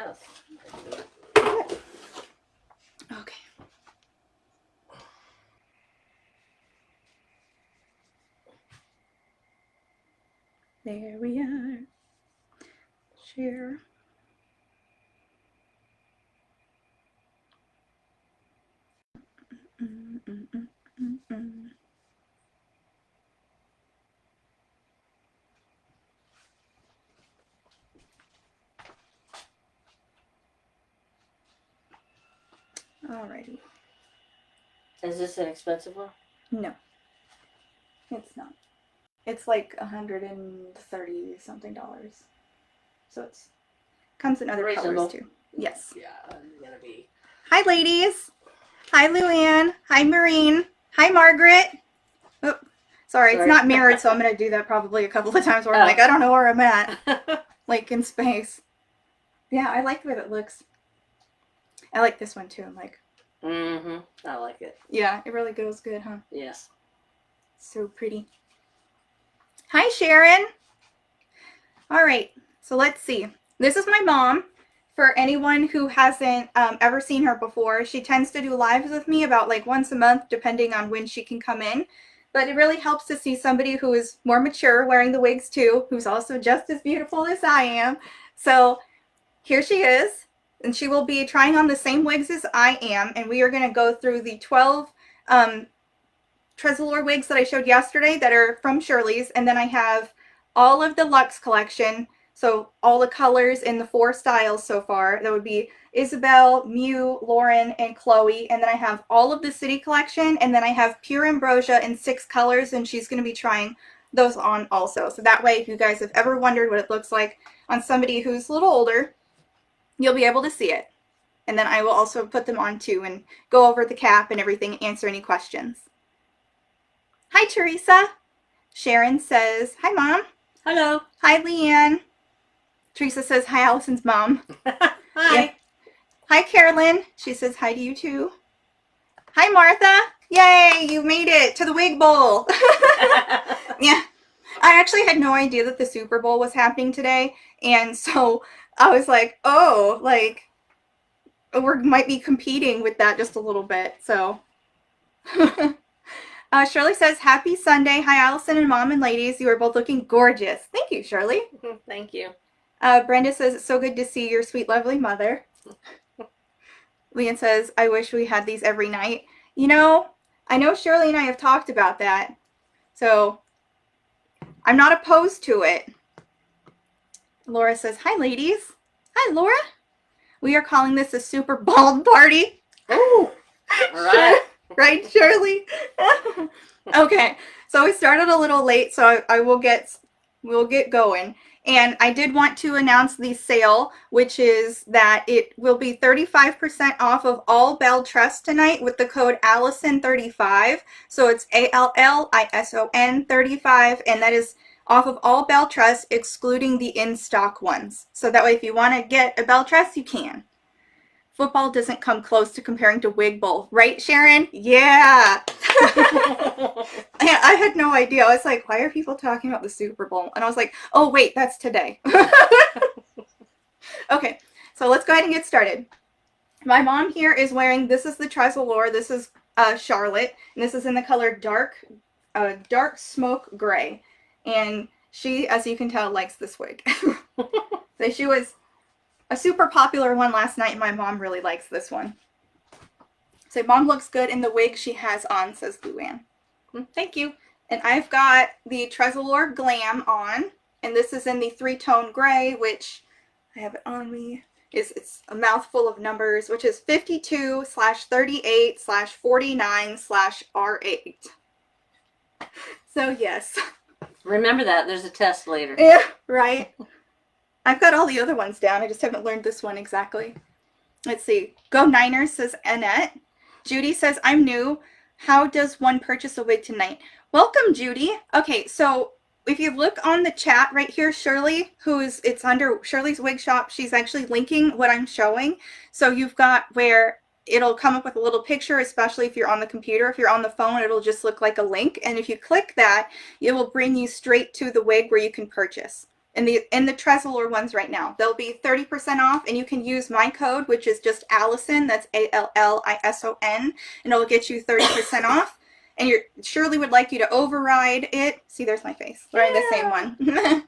Yes. Good. Okay. There we are. Share. Alrighty. Is this an expensive one? No, it's not. It's like $130 something. So it's comes in other Reasonable. colors too. Yes. Yeah, it's gonna be. Hi, ladies. Hi, Luann. Hi, Maureen. Hi, Margaret. Oh, sorry, it's not mirrored, so I'm gonna do that probably a couple of times where I'm like, I don't know where I'm at, like in space. Yeah, I like the way that looks. I like this one too. I'm like. Mm-hmm. I like it. Yeah, it really goes good, huh? Yes. So pretty. Hi, Sharon. All right, so let's see. This is my mom. For anyone who hasn't ever seen her before, she tends to do lives with me about like once a month, depending on when she can come in. But it really helps to see somebody who is more mature, wearing the wigs too, who's also just as beautiful as I am. So here she is. And she will be trying on the same wigs as I am, and we are going to go through the 12 Tressallure wigs that I showed yesterday that are from Shirley's, and then I have all of the Luxe collection, so all the colors in the 4 styles so far. That would be Isabel, Mew, Lauren, and Chloe, and then I have all of the City collection, and then I have Pure Ambrosia in 6 colors, and she's going to be trying those on also. So that way, if you guys have ever wondered what it looks like on somebody who's a little older, you'll be able to see it. And then I will also put them on too and go over the cap and everything, answer any questions. Hi, Teresa. Sharon says, hi, Mom. Hello. Hi, Leanne. Teresa says, hi, Allison's mom. Hi. Yeah. Hi, Carolyn. She says hi to you too. Hi, Martha. Yay, you made it to the wig bowl. Yeah. I actually had no idea that the Super Bowl was happening today. And so I was like, oh, like, we might be competing with that just a little bit. So Shirley says, happy Sunday. Hi, Allison and Mom and ladies. You are both looking gorgeous. Thank you, Shirley. Thank you. Brenda says, it's so good to see your sweet, lovely mother. Leanne says, I wish we had these every night. You know, I know Shirley and I have talked about that. So I'm not opposed to it. Laura says, hi, ladies. Hi, Laura. We are calling this a super bald party. Oh, all right. Right, Shirley? Okay, so we started a little late, so we'll get going. And I did want to announce the sale, which is that it will be 35% off of all BelleTress tonight with the code Allison35. So it's ALLISON 35, and that is off of all BelleTress, excluding the in-stock ones. So that way, if you want to get a BelleTress, you can. Football doesn't come close to comparing to Wig Bowl. Right, Sharon? Yeah. I had no idea. I was like, why are people talking about the Super Bowl? And I was like, oh, wait, that's today. Okay, so let's go ahead and get started. My mom here is wearing, this is the Tressallure. This is Charolette. And this is in the color dark smoke gray. And she, as you can tell, likes this wig. So she was a super popular one last night, and my mom really likes this one. So Mom looks good in the wig she has on, says Luann. Thank you. And I've got the Tressallure Glam on, and this is in the 3-tone gray, which I have it on me. It's a mouthful of numbers, which is 52/38/49/R8. So yes. Remember that. There's a test later. Yeah, right. I've got all the other ones down. I just haven't learned this one exactly. Let's see. Go Niners, says Annette. Judy says, I'm new. How does one purchase a wig tonight? Welcome, Judy. Okay, so if you look on the chat right here, Shirley, it's under Shirley's Wig Shop. She's actually linking what I'm showing. So you've got where it'll come up with a little picture, especially if you're on the computer. If you're on the phone, it'll just look like a link. And if you click that, it will bring you straight to the wig where you can purchase. in the Tressallure ones right now. They'll be 30% off, and you can use my code, which is just Allison. That's ALLISON, and it'll get you 30% off. And Shirley would like you to override it. See, there's my face. Wearing the same one.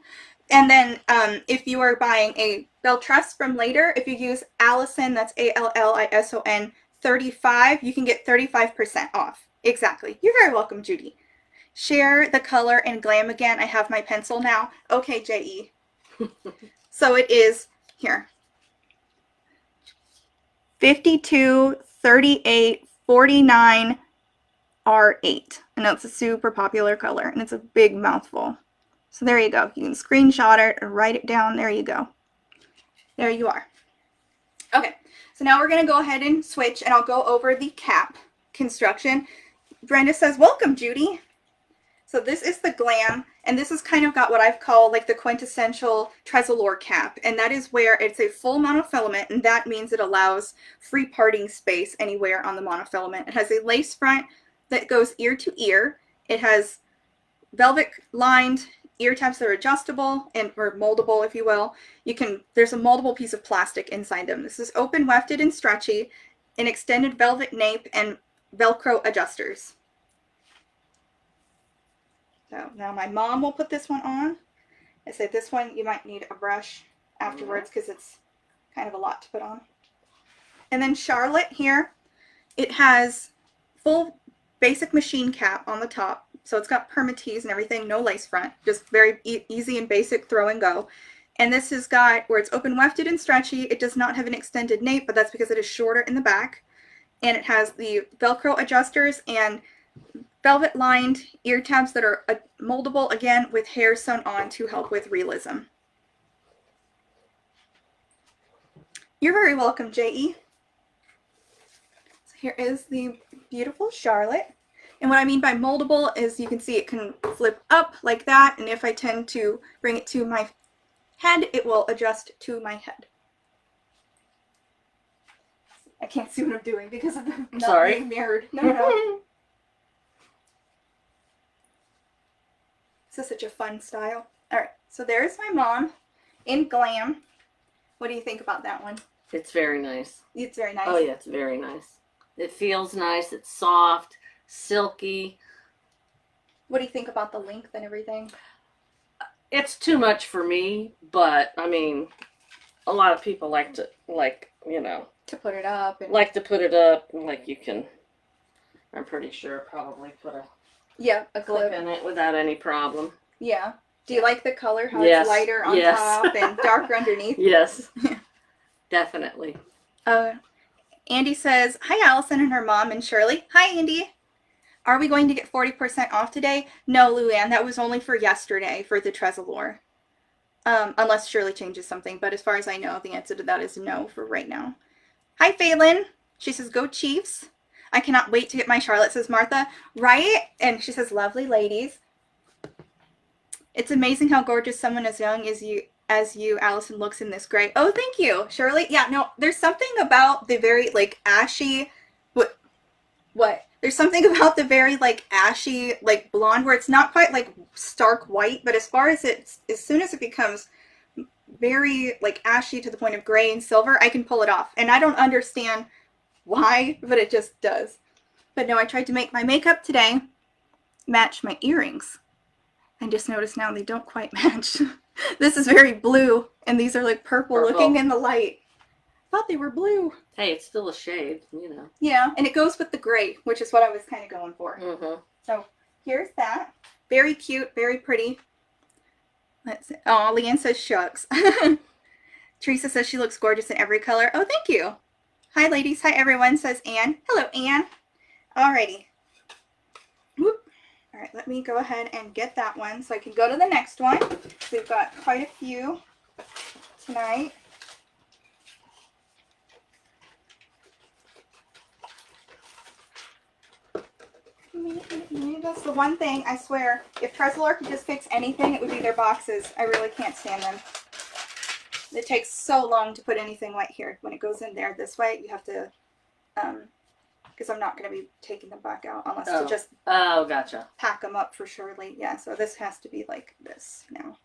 And then if you are buying a BelleTress from later, if you use Allison, that's ALLISON 35, you can get 35% off. Exactly. You're very welcome, Judy. Share the color and Glam again. I have my pencil now. Okay, JE. So it is here. 52, 38, 49, R8. I know it's a super popular color, and it's a big mouthful. So there you go. You can screenshot it or write it down. There you go. There you are. Okay, so now we're going to go ahead and switch, and I'll go over the cap construction. Brenda says, welcome, Judy. So this is the Glam, and this has kind of got what I've called like the quintessential Tressallure cap, and that is where it's a full monofilament, and that means it allows free parting space anywhere on the monofilament. It has a lace front that goes ear to ear. It has velvet lined ear tabs that are adjustable or moldable, if you will. There's a moldable piece of plastic inside them. This is open, wefted, and stretchy, an extended velvet nape, and Velcro adjusters. So now my mom will put this one on. I said this one you might need a brush afterwards because it's kind of a lot to put on. And then Charolette here, it has full basic machine cap on the top. So it's got permatease and everything, no lace front, just very easy and basic throw and go. And this has got where it's open, wefted, and stretchy. It does not have an extended nape, but that's because it is shorter in the back. And it has the Velcro adjusters and velvet lined ear tabs that are moldable, again, with hair sewn on to help with realism. You're very welcome, JE. So here is the beautiful Charolette. And what I mean by moldable is you can see it can flip up like that, and if I tend to bring it to my head, it will adjust to my head. I can't see what I'm doing because of the not being mirrored. No. This is such a fun style. Alright, so there's my mom in Glam. What do you think about that one? It's very nice. It's very nice. Oh yeah, it's very nice. It feels nice. It's soft, silky. What do you think about the length and everything? It's too much for me, but I mean, a lot of people like to, to put it up. And like to put it up, and like you can, I'm pretty sure probably put a clip in it without any problem. Yeah. Do you like the color? How it's lighter on top and darker underneath? Yes. Definitely. Andy says, hi Allison and her mom and Shirley. Hi Andy. Are we going to get 40% off today? No, Luann, that was only for yesterday for the Tressallure. Unless Shirley changes something, but as far as I know, the answer to that is no for right now. Hi Phelan. She says, go Chiefs. I cannot wait to get my Charolette, says Martha. Right? And she says, lovely ladies. It's amazing how gorgeous someone as young as you, Allison, looks in this gray. Oh, thank you, Shirley. Yeah, no, there's something about the very, ashy... What? There's something about the very, ashy, blonde, where it's not quite, stark white, but as soon as it becomes very, ashy to the point of gray and silver, I can pull it off. And I don't understand why, but it just does. But no, I tried to make my makeup today match my earrings. I just noticed now they don't quite match. This is very blue, and these are purple looking in the light. I thought they were blue. Hey, it's still a shade, Yeah, and it goes with the gray, which is what I was kind of going for. Mm-hmm. So here's that. Very cute, very pretty. Let's see. Oh, Leanne says shucks. Teresa says she looks gorgeous in every color. Oh, thank you. Hi, ladies. Hi, everyone, says Anne. Hello, Anne. Alrighty. Whoop. All right, let me go ahead and get that one so I can go to the next one. We've got quite a few tonight. That's the one thing, I swear, if Tressallure could just fix anything, it would be their boxes. I really can't stand them. It takes so long to put anything white here. When it goes in there this way, you have to, because I'm not going to be taking them back out unless to just gotcha. Pack them up for Shirley. Yeah, so this has to be like this now.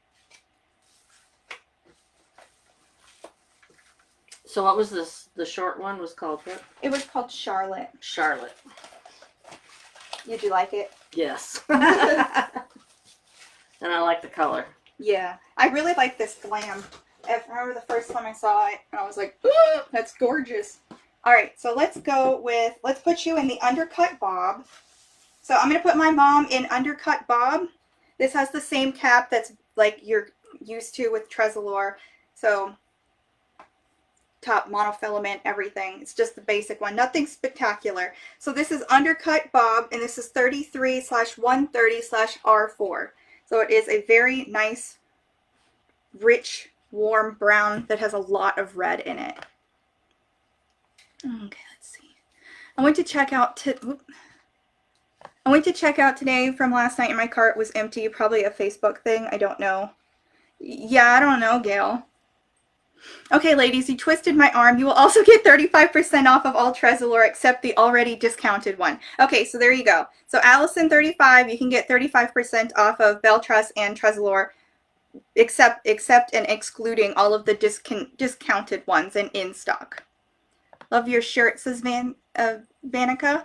So what was this? The short one was called what? It was called Charlotte. Charlotte. Did you like it? Yes. And I like the color. Yeah. I really like this Glam. I remember the first time I saw it, and I was like, oh, that's gorgeous. All right, so let's put you in the Undercut Bob. So I'm going to put my mom in Undercut Bob. This has the same cap that's like you're used to with Tressallure. So top monofilament, everything. It's just the basic one. Nothing spectacular. So this is Undercut Bob, and this is 33/130/R4. So it is a very nice, rich, warm brown that has a lot of red in it. Okay, let's see. I went to check out today from last night, and my cart was empty. Probably a Facebook thing. I don't know. Yeah, I don't know, Gail. Okay, ladies, you twisted my arm. You will also get 35% off of all Tressallure except the already discounted one. Okay, so there you go. So Allison 35, you can get 35% off of BelleTress and Tressallure, except and excluding all of the discounted ones and in stock. Love your shirt, says Vanica.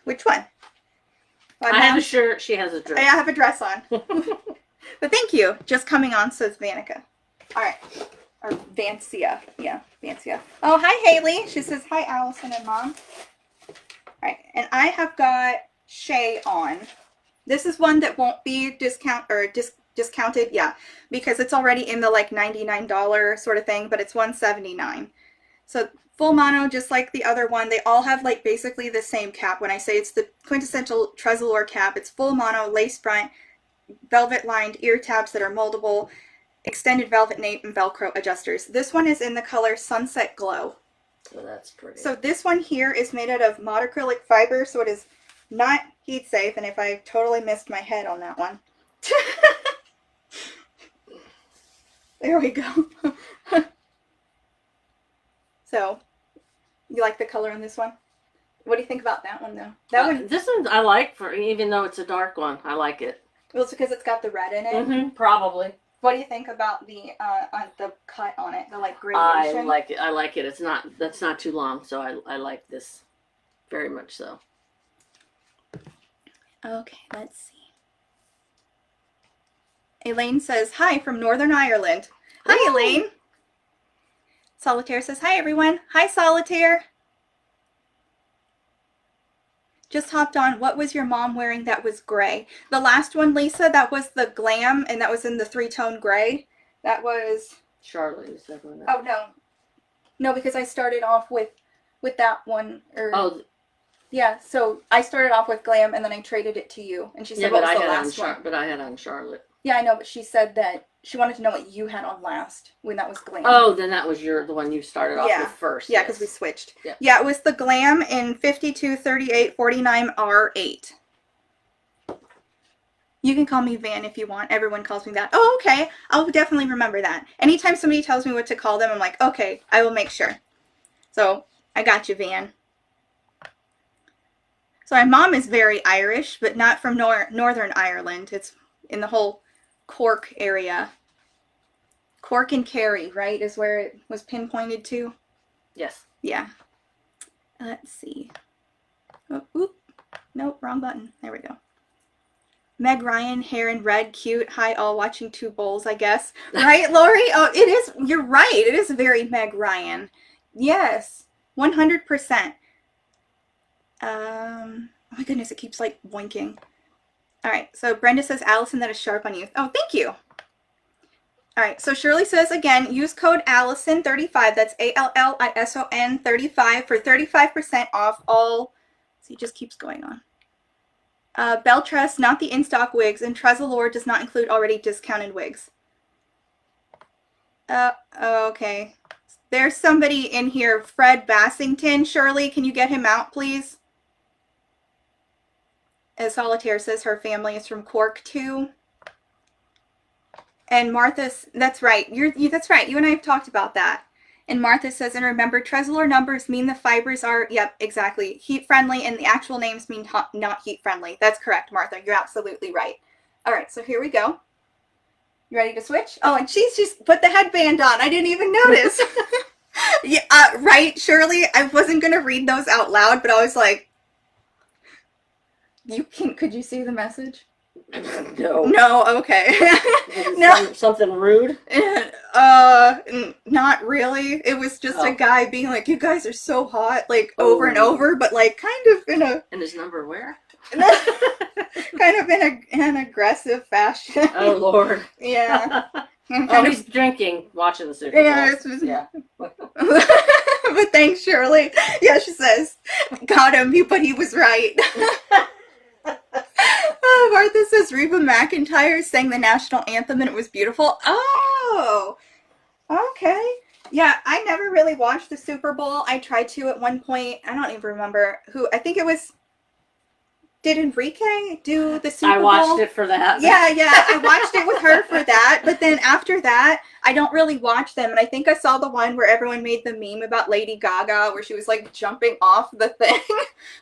Which one? I have a shirt. She has a dress. I have a dress on. But thank you. Just coming on, says Vanica. All right. Or Vancia. Yeah, Vancia. Oh, hi, Haley. She says, hi, Allison and Mom. All right. And I have got Shay on. This is one that won't be discounted. Yeah, because it's already in the like $99 sort of thing, but it's $179. So full mono, just like the other one. They all have like basically the same cap. When I say it's the quintessential Tressallure cap, it's full mono, lace front, velvet lined ear tabs that are moldable, extended velvet nape, and Velcro adjusters. This one is in the color Sunset Glow. So that's pretty. So this one here is made out of monocrylic fiber, so it is not heat safe, and if I totally missed my head on that one. There we go. So, you like the color in this one? What do you think about that one, though? That one. This one I like, even though it's a dark one. I like it. Well, it's because it's got the red in it. Mm-hmm, probably. What do you think about the cut on it? The like gradation? I like it. I like it. That's not too long, so I like this very much so. Okay, let's see. Elaine says, hi from Northern Ireland. Hi, Ooh. Elaine. Solitaire says, hi, everyone. Hi, Solitaire. Just hopped on. What was your mom wearing that was gray? The last one, Lisa, that was the Glam, and that was in the 3-tone gray. That was... Charlotte, you said one. Oh, no. No, because I started off with that one. Oh. Yeah, so I started off with Glam, and then I traded it to you. And she said, what was the last one? But I had on Charlotte. Yeah, I know, but she said that she wanted to know what you had on last when that was Glam. Oh, then that was the one you started off with first. Yeah, because we switched. Yep. Yeah, it was the Glam in 52, 38, 49, R8. You can call me Van if you want. Everyone calls me that. Oh, okay. I'll definitely remember that. Anytime somebody tells me what to call them, I'm like, okay, I will make sure. So, I got you, Van. So, my mom is very Irish, but not from Northern Ireland. It's in the whole Cork area. Cork and Kerry, right, is where it was pinpointed to? Yes. Yeah. Let's see. Oh, oop. Nope, wrong button. There we go. Meg Ryan, hair in red, cute. Hi, all watching two bowls, I guess. Right, Lori? Oh, it is. You're right. It is very Meg Ryan. Yes. 100%. Oh my goodness, it keeps like boinking. All right, so Brenda says, Allison, that is sharp on you. Oh, thank you. All right, so Shirley says, again, use code Allison35. That's ALLISON 35 for 35% off all. See, it just keeps going on. BelleTress, not the in-stock wigs, and Tressallure does not include already discounted wigs. Okay. There's somebody in here, Fred Bassington. Shirley, can you get him out, please? As Solitaire says, her family is from Cork, too. And Martha, that's right. That's right. You and I have talked about that. And Martha says, and remember, Tressallure numbers mean the fibers are, yep, exactly, heat-friendly, and the actual names mean not heat-friendly. That's correct, Martha. You're absolutely right. All right, so here we go. You ready to switch? Oh, and she's just put the headband on. I didn't even notice. Yeah, right, Shirley? I wasn't going to read those out loud, but I was like, could you see the message? No. No, okay. No. Something rude? Not really. It was just a Oh. guy being like, you guys are so hot, like, over and over, but, like, kind of in a... And his number where? kind of in an aggressive fashion. Oh, Lord. Yeah. Oh, he's drinking, watching the Super Bowl. Yeah. But thanks, Shirley. Yeah, she says, got him, but he was right. Martha says Reba McEntire sang the national anthem and it was beautiful. Oh, okay. Yeah, I never really watched the Super Bowl. I tried to at one point. I don't even remember who. I think it was... Did Enrique do the Super Bowl? I watched it for that. Yeah, I watched it with her for that. But then after that, I don't really watch them. And I think I saw the one where everyone made the meme about Lady Gaga, where she was like jumping off the thing.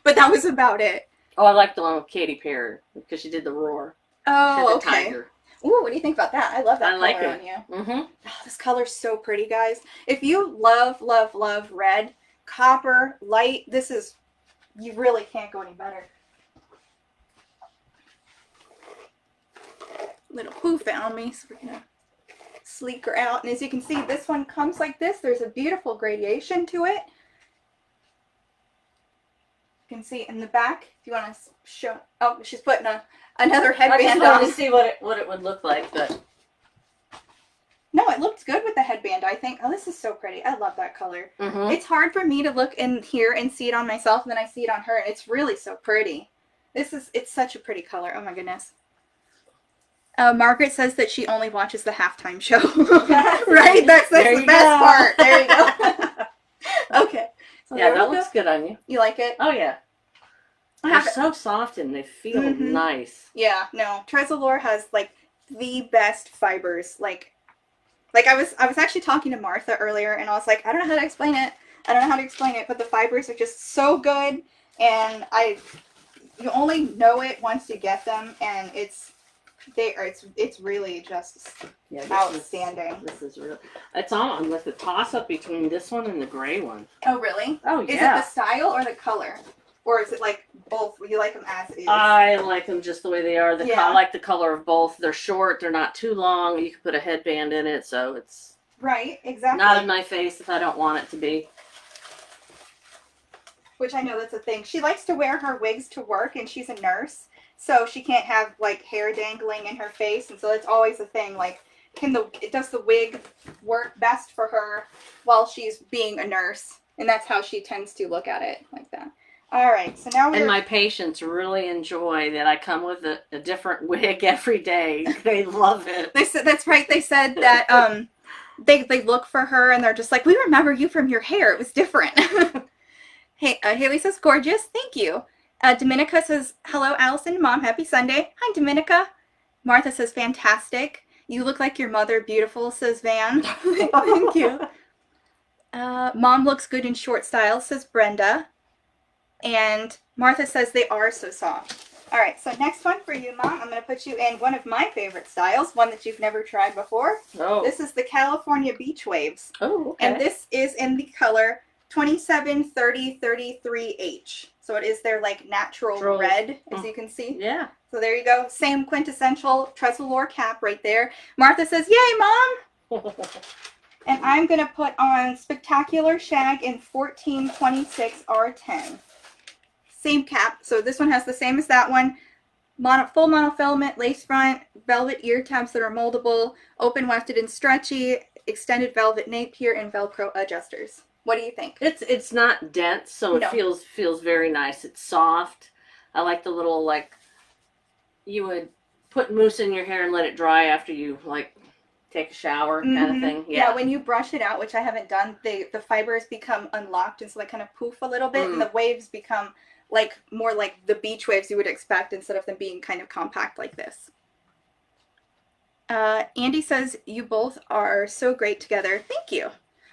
But that was about it. Oh, I like the one with Katy Perry because she did the roar. Oh, okay. Tiger. Ooh, what do you think about that? I love that I like color it. on you. Mm-hmm. Oh, this color's so pretty, guys. If you love, love, love red, copper, light, this is... You really can't go any better. Little poof on me, so we're gonna sleek her out. And as you can see, this one comes like this. There's a beautiful gradation to it. You can see in the back, if you want to show... Oh, she's putting another I headband just wanted on. to see what it would look like, but... No, it looked good with the headband, I think. Oh, this is so pretty. I love that color. Mm-hmm. It's hard for me to look in here and see it on myself, and then I see it on her, and it's really so pretty. It's such a pretty color. Oh my goodness. Margaret says that she only watches the halftime show. Right? That's the best part. There you go. Okay. So yeah, that looks good on you. You like it? Oh, yeah. They're so soft and they feel nice. Yeah, no. Tressallure has, like, the best fibers. Like I was actually talking to Martha earlier, and I was like, I don't know how to explain it. But the fibers are just so good, and you only know it once you get them, and it's really just outstanding. This is real. It's on with the toss up between this one and the gray one. Oh, really? Oh, yeah. Is it the style or the color? Or is it like both? You like them as is? I like them just the way they are. Yeah. I like the color of both. They're short. They're not too long. You can put a headband in it, so it's right. Exactly. not in my face if I don't want it to be. Which I know that's a thing. She likes to wear her wigs to work, and she's a nurse, so she can't have like hair dangling in her face, and so it's always a thing. Like, does the wig work best for her while she's being a nurse? And that's how she tends to look at it, like that. All right, so now And my patients really enjoy that I come with a different wig every day. They love it. They said that's right. They said that they look for her and they're just like, we remember you from your hair. It was different. Hey, Haley says gorgeous. Thank you. Dominica says hello, Allison. Mom, happy Sunday. Hi, Dominica. Martha says fantastic. You look like your mother. Beautiful, says Van. Thank you. Mom looks good in short style, says Brenda. And Martha says they are so soft. All right, so next one for you, Mom. I'm going to put you in one of my favorite styles, one that you've never tried before. Oh. This is the California Beach Waves. Oh, okay. And this is in the color 273033H. So it is their like natural red, as you can see. Yeah. So there you go. Same quintessential Tressallure cap right there. Martha says, yay, Mom! And I'm going to put on Spectacular Shag in 1426 R10. Same cap. So this one has the same as that one. Full monofilament, lace front, velvet ear tabs that are moldable, open wefted and stretchy, extended velvet nape and Velcro adjusters. What do you think? It's not dense, so it feels very nice. It's soft. I like the little, like, you would put mousse in your hair and let it dry after you, like, take a shower kind of thing. Yeah, when you brush it out, which I haven't done, the fibers become unlocked, and so they kind of poof a little bit, and the waves become like more like the beach waves you would expect instead of them being kind of compact like this. Andy says, you both are so great together. Thank you.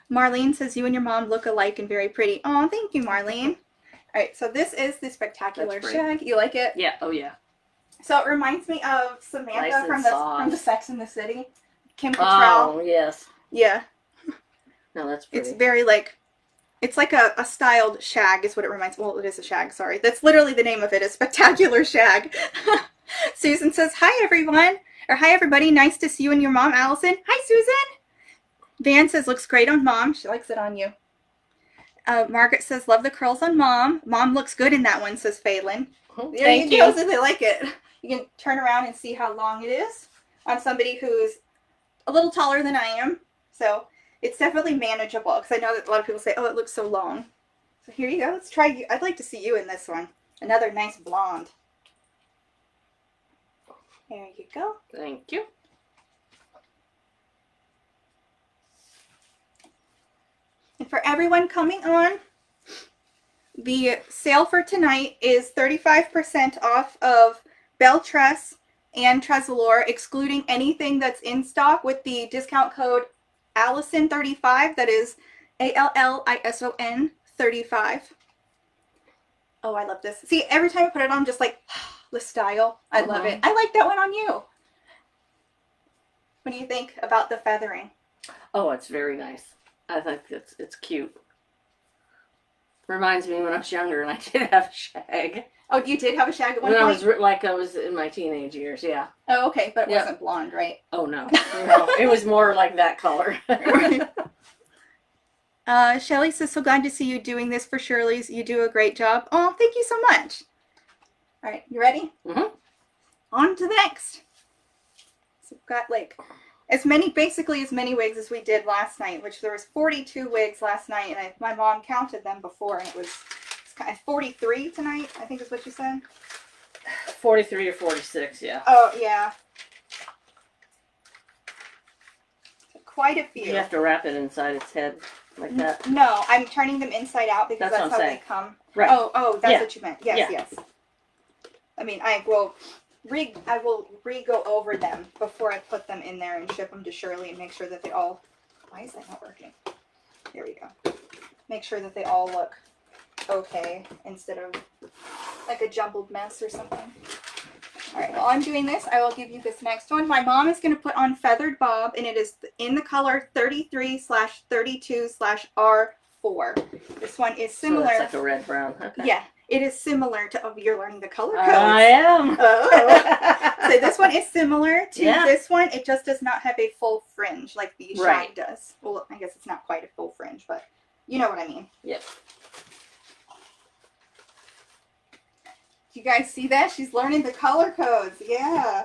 Marlene says, you and your mom look alike and very pretty. Oh, thank you, Marlene. All right, so this is the Spectacular Shag. You like it? Yeah, oh yeah. So it reminds me of Samantha Nice from the Sex and the City. Kim Cattrall. Oh, yes. Yeah. No, that's pretty. It's very like, it's like a styled shag is what it reminds me. Well, it is a shag, sorry. That's literally the name of it, a spectacular shag. Susan says, hi everyone, or hi everybody, nice to see you and your mom, Allison. Hi Susan. Van says, looks great on mom. She likes it on you. Margaret says, love the curls on mom. Mom looks good in that one, says Phelan. Thank you. So they like it. You can turn around and see how long it is on somebody who's a little taller than I am. So it's definitely manageable because I know that a lot of people say, oh, it looks so long. So here you go. Let's try you. I'd like to see you in this one. Another nice blonde. There you go. Thank you. And for everyone coming on, the sale for tonight is 35% off of BelleTress and Tressallure, excluding anything that's in stock with the discount code Allison35. That is ALLISON 35. Oh, I love this. See, every time I put it on, I'm just like, the style. I love it. I like that one on you. What do you think about the feathering? Oh, it's very nice. I think it's cute. Reminds me when I was younger and I did have a shag. Oh, you did have a shag at one when point? I was in my teenage years, yeah. Oh, okay, but it wasn't blonde, right? Oh, no. No, it was more like that color. Shelly says, so glad to see you doing this for Shirley's. You do a great job. Oh, thank you so much. All right, you ready? Mm-hmm. On to the next. So we've got like basically as many wigs as we did last night, which there was 42 wigs last night, and my mom counted them before, and it's kind of 43 tonight, I think is what you said. 43 or 46, yeah. Oh, yeah. Quite a few. You have to wrap it inside its head like that. No, I'm turning them inside out because that's how they come. Right. Oh, that's what you meant. Yes, yes. I mean, I will re-go over them before I put them in there and ship them to Shirley and make sure that they all, why is that not working? Here we go. Make sure that they all look okay instead of like a jumbled mess or something. All right, while I'm doing this, I will give you this next one. My mom is going to put on Feathered Bob, and it is in the color 33/32/R4. This one is similar. So it's like a red-brown. Okay. Yeah, it is similar to, you're learning the color codes. I am. Oh. So this one is similar to this one. It just does not have a full fringe like the Shag does. Well, I guess it's not quite a full fringe, but you know what I mean. Yep. You guys see that? She's learning the color codes. Yeah.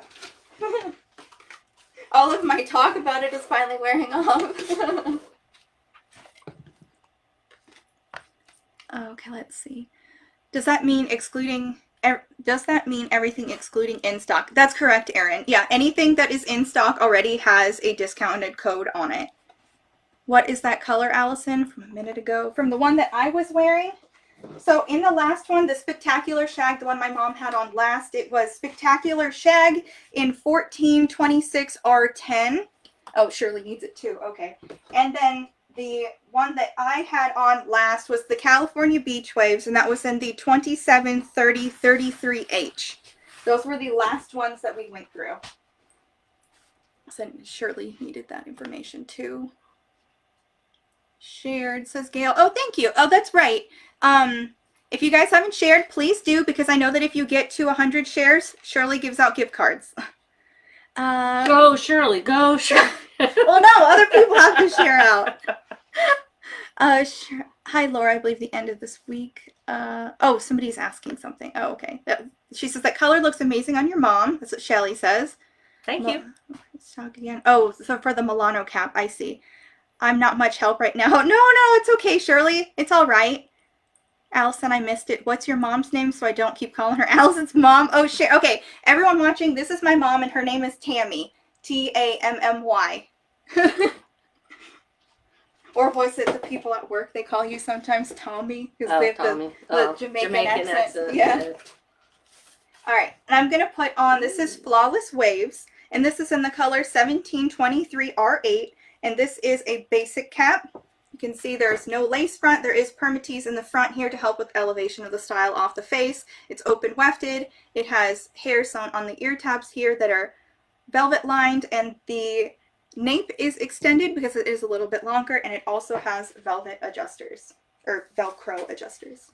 All of my talk about it is finally wearing off. Okay, let's see. Does that mean everything excluding in stock? That's correct, Erin. Yeah, anything that is in stock already has a discounted code on it. What is that color, Allison, from a minute ago? From the one that I was wearing? So in the last one, the Spectacular Shag, the one my mom had on last, it was Spectacular Shag in 1426R10. Oh, Shirley needs it too. Okay. And then the one that I had on last was the California Beach Waves, and that was in the 2730-33H. Those were the last ones that we went through. So Shirley needed that information too. Shared, says Gail. Oh, thank you. Oh, that's right. If you guys haven't shared, please do, because I know that if you get to 100 shares, Shirley gives out gift cards. Go, Shirley. Go, Shirley. Well, no, other people have to share out. Hi, Laura. I believe the end of this week. Oh, somebody's asking something. Oh, okay. She says that color looks amazing on your mom. That's what Shelly says. Thank you. Let's talk again. Oh, so for the Milano cap, I see. I'm not much help right now. No, it's okay, Shirley. It's all right. Allison, I missed it. What's your mom's name so I don't keep calling her Allison's mom? Oh, shit. Okay, everyone watching, this is my mom, and her name is Tammy. Tammy. Or was it the people at work, they call you sometimes Tommy? Because they have the Jamaican accent. Yeah. All right, and I'm going to put on, this is Flawless Waves, and this is in the color 1723R8, and this is a basic cap. You can see there's no lace front. There is permatease in the front here to help with elevation of the style off the face. It's open wefted. It has hair sewn on the ear tabs here that are velvet lined, and the nape is extended because it is a little bit longer, and it also has velvet adjusters, or Velcro adjusters.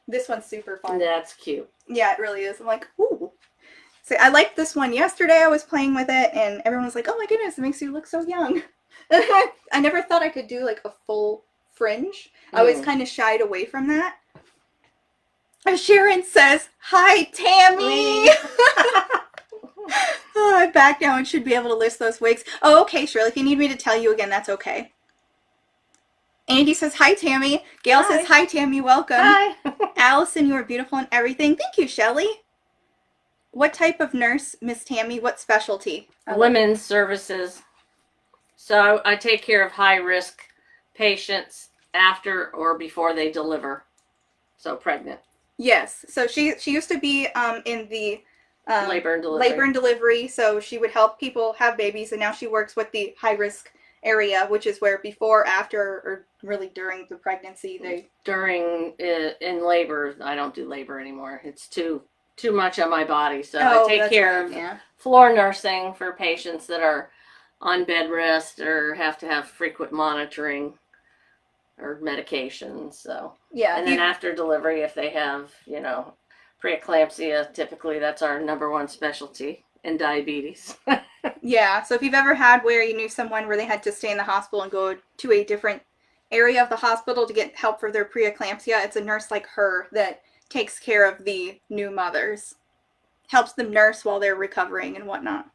This one's super fun. That's cute. Yeah, it really is. I'm like, ooh. So I liked this one yesterday. I was playing with it, and everyone was like, oh my goodness, it makes you look so young. I never thought I could do like a full fringe. I was kind of shied away from that. Sharon says, hi, Tammy. Oh, I'm back now and should be able to list those wigs. Oh, okay, Shirley. If you need me to tell you again, that's okay. Andy says, hi, Tammy. Gail says, hi, Tammy. Welcome. Hi. Allison, you are beautiful and everything. Thank you, Shelley. What type of nurse, Miss Tammy? What specialty? Women's services. So I take care of high-risk patients after or before they deliver. So pregnant. Yes. So she used to be in the Labor and delivery. Labor and delivery. So she would help people have babies, and now she works with the high-risk area, which is where before, after, or really during the pregnancy, they... In labor, I don't do labor anymore. It's too much on my body. So Oh, I take care of floor nursing for patients that are on bed rest or have to have frequent monitoring or medications. So Yeah. and then after delivery, if they have, preeclampsia, typically that's our number one specialty, and diabetes. Yeah, so if you've ever had where you knew someone where they had to stay in the hospital and go to a different area of the hospital to get help for their preeclampsia, it's a nurse like her that takes care of the new mothers. Helps them nurse while they're recovering and whatnot.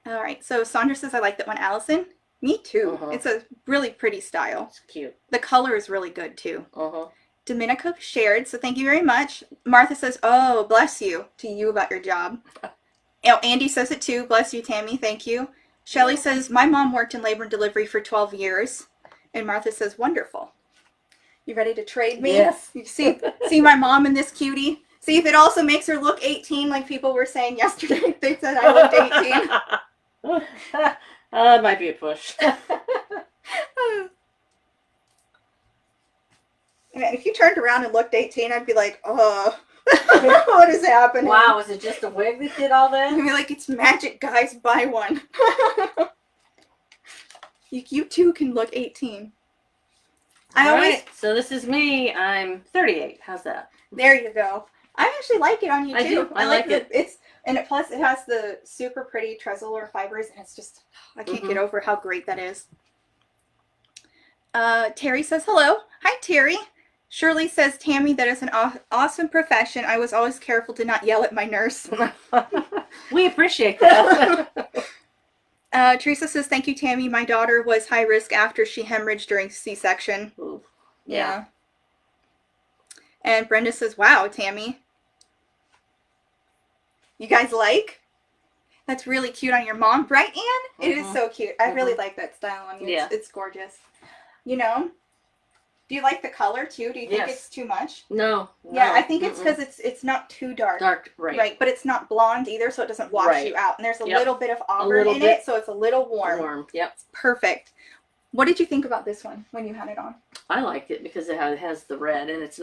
All right, so Sandra says, I like that one. Allison? Me too. Uh-huh. It's a really pretty style. It's cute. The color is really good too. Uh-huh. Domenico shared, so thank you very much. Martha says, oh, bless you, to you about your job. Oh, Andy says it too. Bless you, Tammy. Thank you. Shelley says, my mom worked in labor and delivery for 12 years. And Martha says, wonderful. You ready to trade me? Yes. You see my mom in this cutie? See if it also makes her look 18 like people were saying yesterday. They said I looked 18. It might be a push. If you turned around and looked 18, I'd be like, oh, what is happening? Wow, was it just a wig that did all that? I'd be like, it's magic, guys. Buy one. You too can look 18. So this is me. I'm 38. How's that? There you go. I actually like it on you too. I do. I like it. Plus it has the super pretty Tressallure fibers, and it's just, I can't get over how great that is. Terry says hello. Hi, Terry. Shirley says, Tammy, that is an awesome profession. I was always careful to not yell at my nurse. We appreciate that. Teresa says, thank you, Tammy. My daughter was high risk after she hemorrhaged during C-section. Ooh. Yeah. And Brenda says, wow, Tammy. You guys like? That's really cute on your mom. Right, Anne? It is so cute. I really like that style on you. Yeah. It's gorgeous. You know? Do you like the color, too? Do you think it's too much? No. Yeah, I think it's because it's not too dark. Dark, right. Right, but it's not blonde either, so it doesn't wash you out. And there's a little bit of auburn in it, so it's a little warm. Yep. It's perfect. What did you think about this one when you had it on? I liked it because it has the red, and it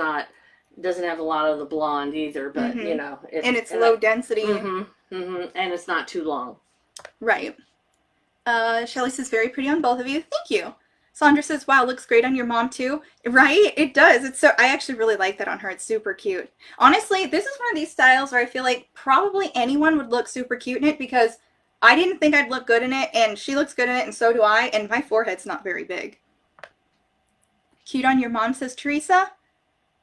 doesn't have a lot of the blonde either, but, it's low density. And it's not too long. Right. Shelley says, very pretty on both of you. Thank you. Sandra says, wow, looks great on your mom too. Right? It does. I actually really like that on her. It's super cute. Honestly, this is one of these styles where I feel like probably anyone would look super cute in it because I didn't think I'd look good in it, and she looks good in it, and so do I, and my forehead's not very big. Cute on your mom, says Teresa.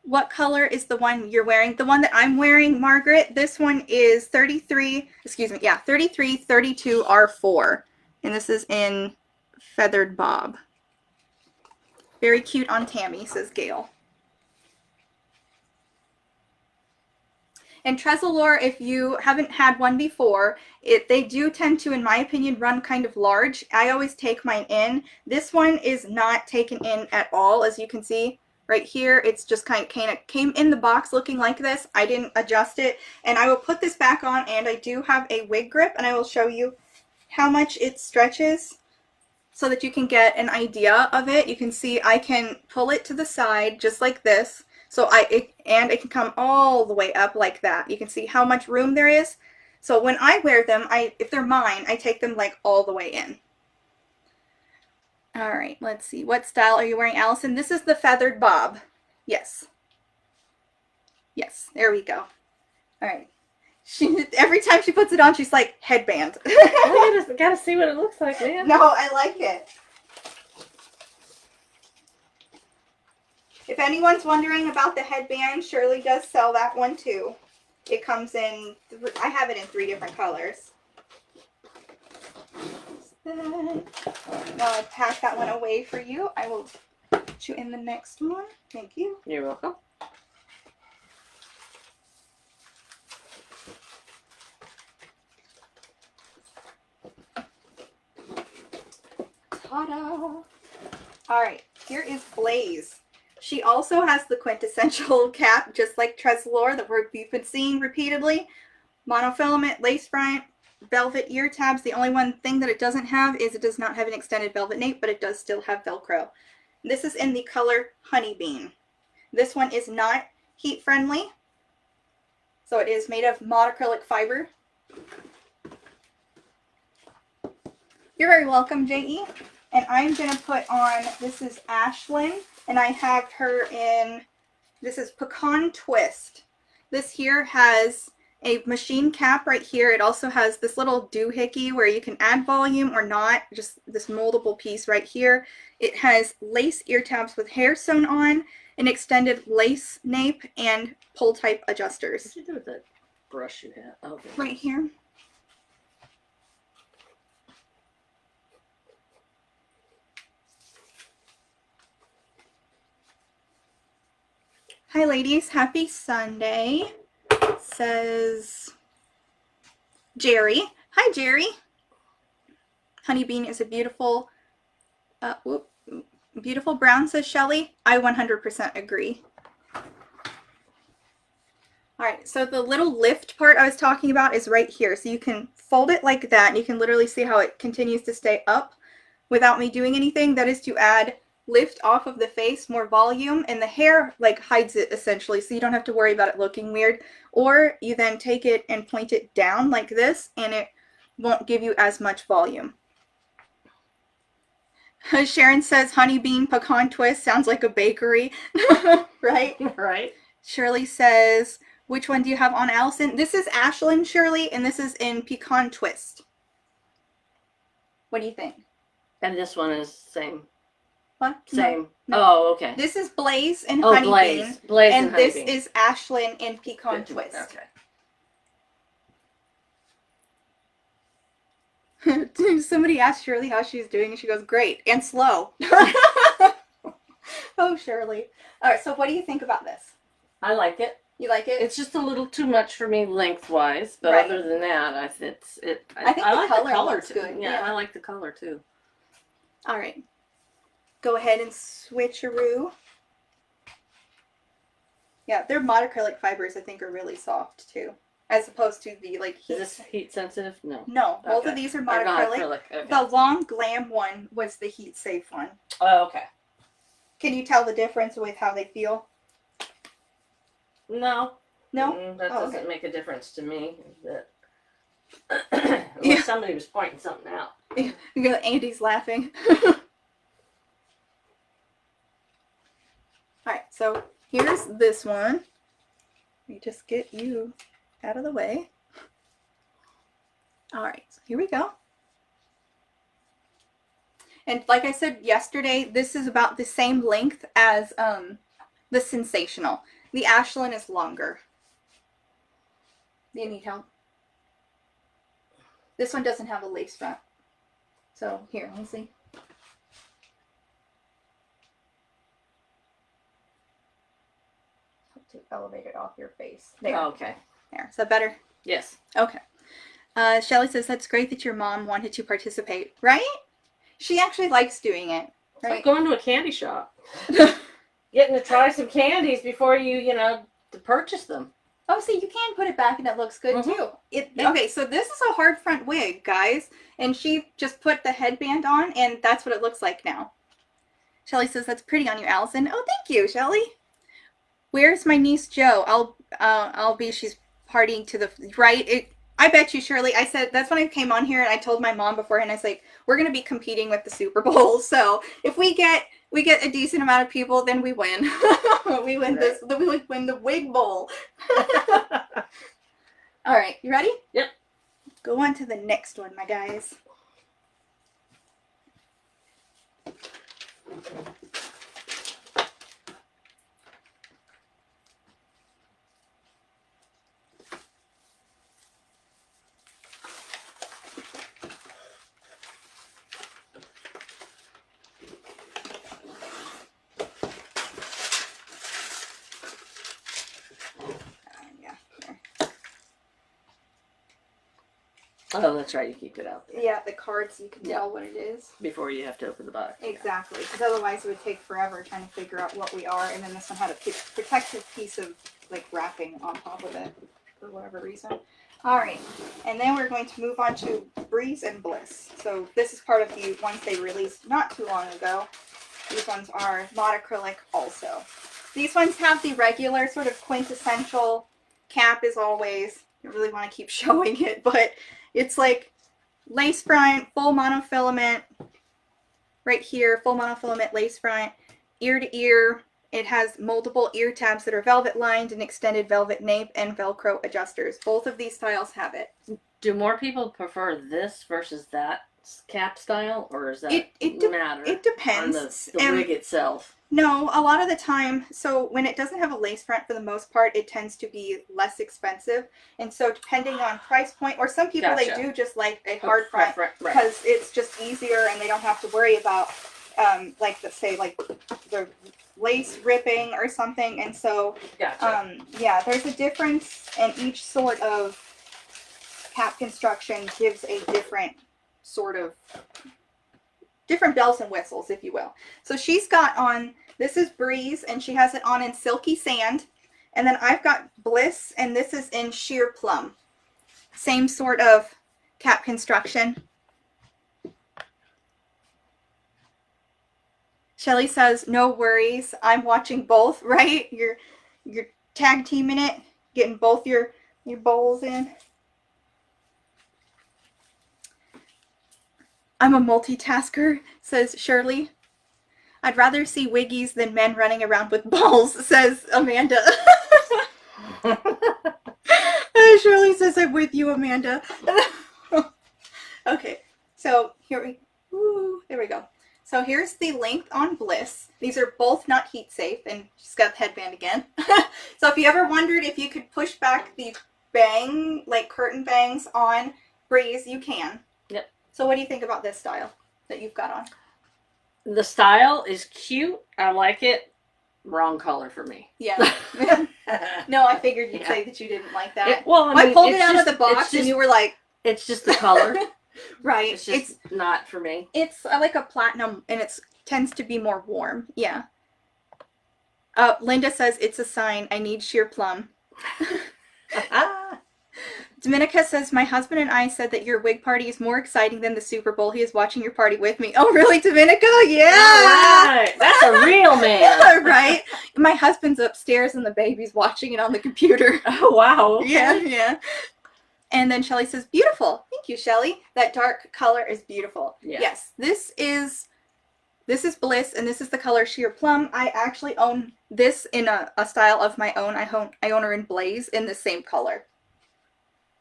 What color is the one you're wearing? The one that I'm wearing, Margaret, this one is 3332 R4. And this is in Feathered Bob. Very cute on Tammy, says Gail. And Tressallure, if you haven't had one before, they do tend to, in my opinion, run kind of large. I always take mine in. This one is not taken in at all, as you can see. Right here, it's just kind of came in the box looking like this. I didn't adjust it. And I will put this back on, and I do have a wig grip, and I will show you how much it stretches so that you can get an idea of it. You can see I can pull it to the side just like this. So it can come all the way up like that. You can see how much room there is. So when I wear them, if they're mine, I take them like all the way in. All right, let's see. What style are you wearing, Allison? This is the feathered bob. Yes. Yes, there we go. All right. Every time she puts it on, she's like, headband. I gotta see what it looks like, man. No, I like it. If anyone's wondering about the headband, Shirley does sell that one too. It comes in, I have it in 3 different colors. Now I'll pack that one away for you. I will put you in the next one. Thank you. You're welcome. Ta-da! Alright, here is Blaze. She also has the quintessential cap, just like Tressallure that we've been seeing repeatedly. Monofilament, lace front, velvet ear tabs. The only one thing that it doesn't have is it does not have an extended velvet nape, but it does still have Velcro. This is in the color Honey Bean. This one is not heat friendly, so it is made of monocrylic fiber. You're very welcome, J.E. And I'm going to put on, this is Ashlyn, and I have her in, this is Pecan Twist. This here has a machine cap right here. It also has this little doohickey where you can add volume or not, just this moldable piece right here. It has lace ear tabs with hair sewn on, an extended lace nape, and pull type adjusters. What did you do with that brush you had? Oh, okay. Right here. Hi ladies, happy Sunday, says Jerry. Hi Jerry. Honey Bean is a beautiful, beautiful brown, says Shelley. I 100% agree. Alright, so the little lift part I was talking about is right here. So you can fold it like that, and you can literally see how it continues to stay up without me doing anything. That is to add lift off of the face, more volume, and the hair like hides it essentially, so you don't have to worry about it looking weird. Or you then take it and point it down like this, and it won't give you as much volume. Sharon says Honey Bean Pecan Twist sounds like a bakery. Right? Right. Shirley says, which one do you have on, Allison? This is Ashlyn, Shirley, and this is in Pecan Twist. What do you think? And this one is same. What? Same. No. Oh, okay. This is Blaze and Honey Blaze. Bean. Blaze and Honey this Bean. is Ashlyn and Pecan Good. Twist. Okay. Somebody asked Shirley how she's doing, and she goes, great, and slow. Oh, Shirley. All right, so what do you think about this? I like it. You like it? It's just a little too much for me lengthwise, but Right. other than that, I think I the like color the color looks too. good. Yeah, Yeah. I like the color too. All right. Go ahead and switcheroo. Yeah, their monocrylic fibers, I think, are really soft too, as opposed to the like heat. Is this heat sensitive? No. No, both of Okay. these are Or not monocrylic. acrylic. Okay. The long Glam one was the heat safe one. Oh, okay. Can you tell the difference with how they feel? No. No? That Oh, doesn't okay. make a difference to me. That Yeah. unless somebody was pointing something out. Andy's laughing. Alright, so here's this one. Let me just get you out of the way. Alright, so here we go. And like I said yesterday, this is about the same length as the Sensational. The Ashlyn is longer. Do you need help? This one doesn't have a lace front. So here, let me see. To elevate it off your face. There. Oh, okay. There. Is that better? Yes. Okay. Shelley says, that's great that your mom wanted to participate. Right? She actually likes doing it. It's like Right? going to a candy shop. Getting to try some candies before you to purchase them. Oh, see, you can put it back and it looks good Mhm. too. Yeah. Okay, so this is a hard front wig, guys. And she just put the headband on, and that's what it looks like now. Shelley says, that's pretty on you, Allison. Oh, thank you, Shelley. Where's my niece Jo? I'll be, she's partying to the right. I bet you, Shirley. I said, that's when I came on here and I told my mom beforehand, I was like, we're going to be competing with the Super Bowl. So if we get a decent amount of people, then we win. We win we win the wig bowl. All right, you ready? Yep. Go on to the next one, my guys. Oh, that's right. You keep it out there. Yeah, the card so you can tell what it is. Before you have to open the box. Exactly, because otherwise it would take forever trying to figure out what we are, and then this one had a protective piece of like wrapping on top of it for whatever reason. All right, and then we're going to move on to Breeze and Bliss. So this is part of the ones they released not too long ago. These ones are not acrylic also. These ones have the regular sort of quintessential cap as always. I really want to keep showing it, but it's like lace front, full monofilament, right here, full monofilament lace front, ear to ear. It has multiple ear tabs that are velvet lined, and extended velvet nape, and Velcro adjusters. Both of these styles have it. Do more people prefer this versus that cap style, or does that matter? It depends. On the wig itself. No, a lot of the time, so when it doesn't have a lace front for the most part, it tends to be less expensive. And so depending on price point, or some people, Gotcha. they do just like a hard front right. because it's just easier and they don't have to worry about, like, let's say, like the lace ripping or something. And so, Gotcha. yeah, there's a difference, and each sort of cap construction gives a different sort of different bells and whistles, if you will. So she's got on, this is Breeze, and she has it on in Silky Sand. And then I've got Bliss, and this is in Sheer Plum. Same sort of cap construction. Shelly says, no worries. I'm watching both, right? You're tag teaming it, getting both your bowls in. I'm a multitasker, says Shirley. I'd rather see wiggies than men running around with balls, says Amanda. Shirley says, I'm with you, Amanda. Okay, so there we go. So here's the length on Bliss. These are both not heat safe, and she's got the headband again. So if you ever wondered if you could push back the bang, like curtain bangs on Breeze, you can. Yep. So what do you think about this style that you've got on? The style is cute. I like it. Wrong color for me. Yeah. No, I figured you'd say that you didn't like that. I pulled it out of the box and you were like... It's just the color. Right. It's just not for me. It's like a platinum, and it tends to be more warm. Yeah. Linda says, it's a sign. I need sheer plum. Dominica says, my husband and I said that your wig party is more exciting than the Super Bowl. He is watching your party with me. Oh, really, Dominica? Yeah. Right. That's a real man. Yeah, right. My husband's upstairs and the baby's watching it on the computer. Oh, wow. Okay. Yeah. And then Shelly says, beautiful. Thank you, Shelly. That dark color is beautiful. Yeah. Yes, this is Bliss, and this is the color Sheer Plum. I actually own this in a style of my own. I own her in Blaze in the same color.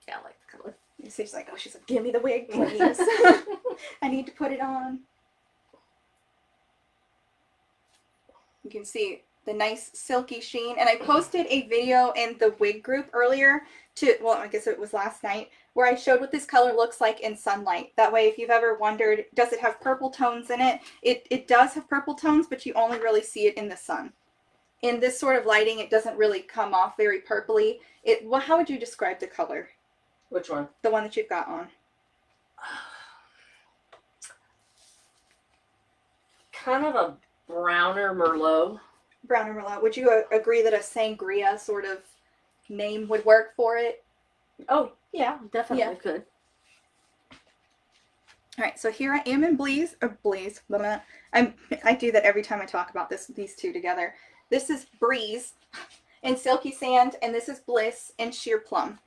Yeah, I like the color. She's like, give me the wig, please. I need to put it on. You can see the nice silky sheen. And I posted a video in the wig group earlier I guess it was last night, where I showed what this color looks like in sunlight. That way, if you've ever wondered, does it have purple tones in it? It does have purple tones, but you only really see it in the sun. In this sort of lighting, it doesn't really come off very purpley. How would you describe the color? Which one? The one that you've got on. Kind of a browner Merlot. Browner Merlot. Would you agree that a sangria sort of name would work for it? Oh, yeah, definitely could. All right, so here I am in Blaze. Blah, blah. I do that every time I talk about these two together. This is Breeze in Silky Sand, and this is Bliss in Sheer Plum.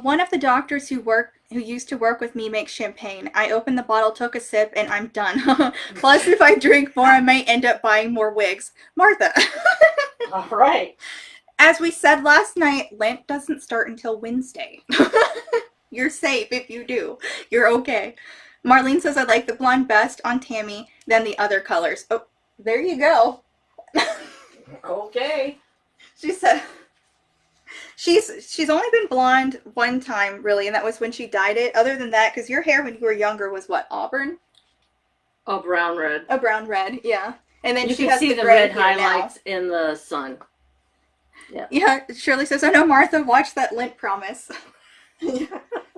One of the doctors who used to work with me makes champagne. I opened the bottle, took a sip, and I'm done. Plus, if I drink more, I might end up buying more wigs. Martha. All right. As we said last night, Lent doesn't start until Wednesday. You're safe if you do. You're okay. Marlene says I like the blonde best on Tammy, then the other colors. Oh, there you go. Okay. She said she's only been blonde one time, really, and that was when she dyed it. Other than that, because your hair when you were younger was what, auburn? Oh, brown red. A brown red, yeah. And then You she can has see the the gray red hair highlights now. in the sun. Yeah. Yeah, Shirley says, I know Martha, watch that Lent Promise.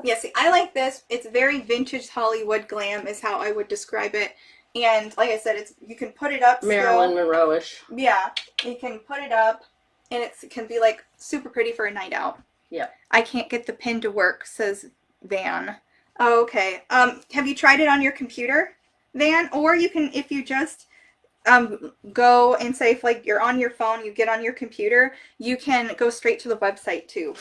Yeah, see, I like this. It's very vintage Hollywood glam is how I would describe it. And like I said, you can put it up Marilyn still. Monroe-ish. Yeah, you can put it up and it can be like super pretty for a night out. Yeah. I can't get the pin to work, says Van. Oh, okay. Have you tried it on your computer, Van? Or you can, if you just go and say if like you're on your phone, you get on your computer, you can go straight to the website too.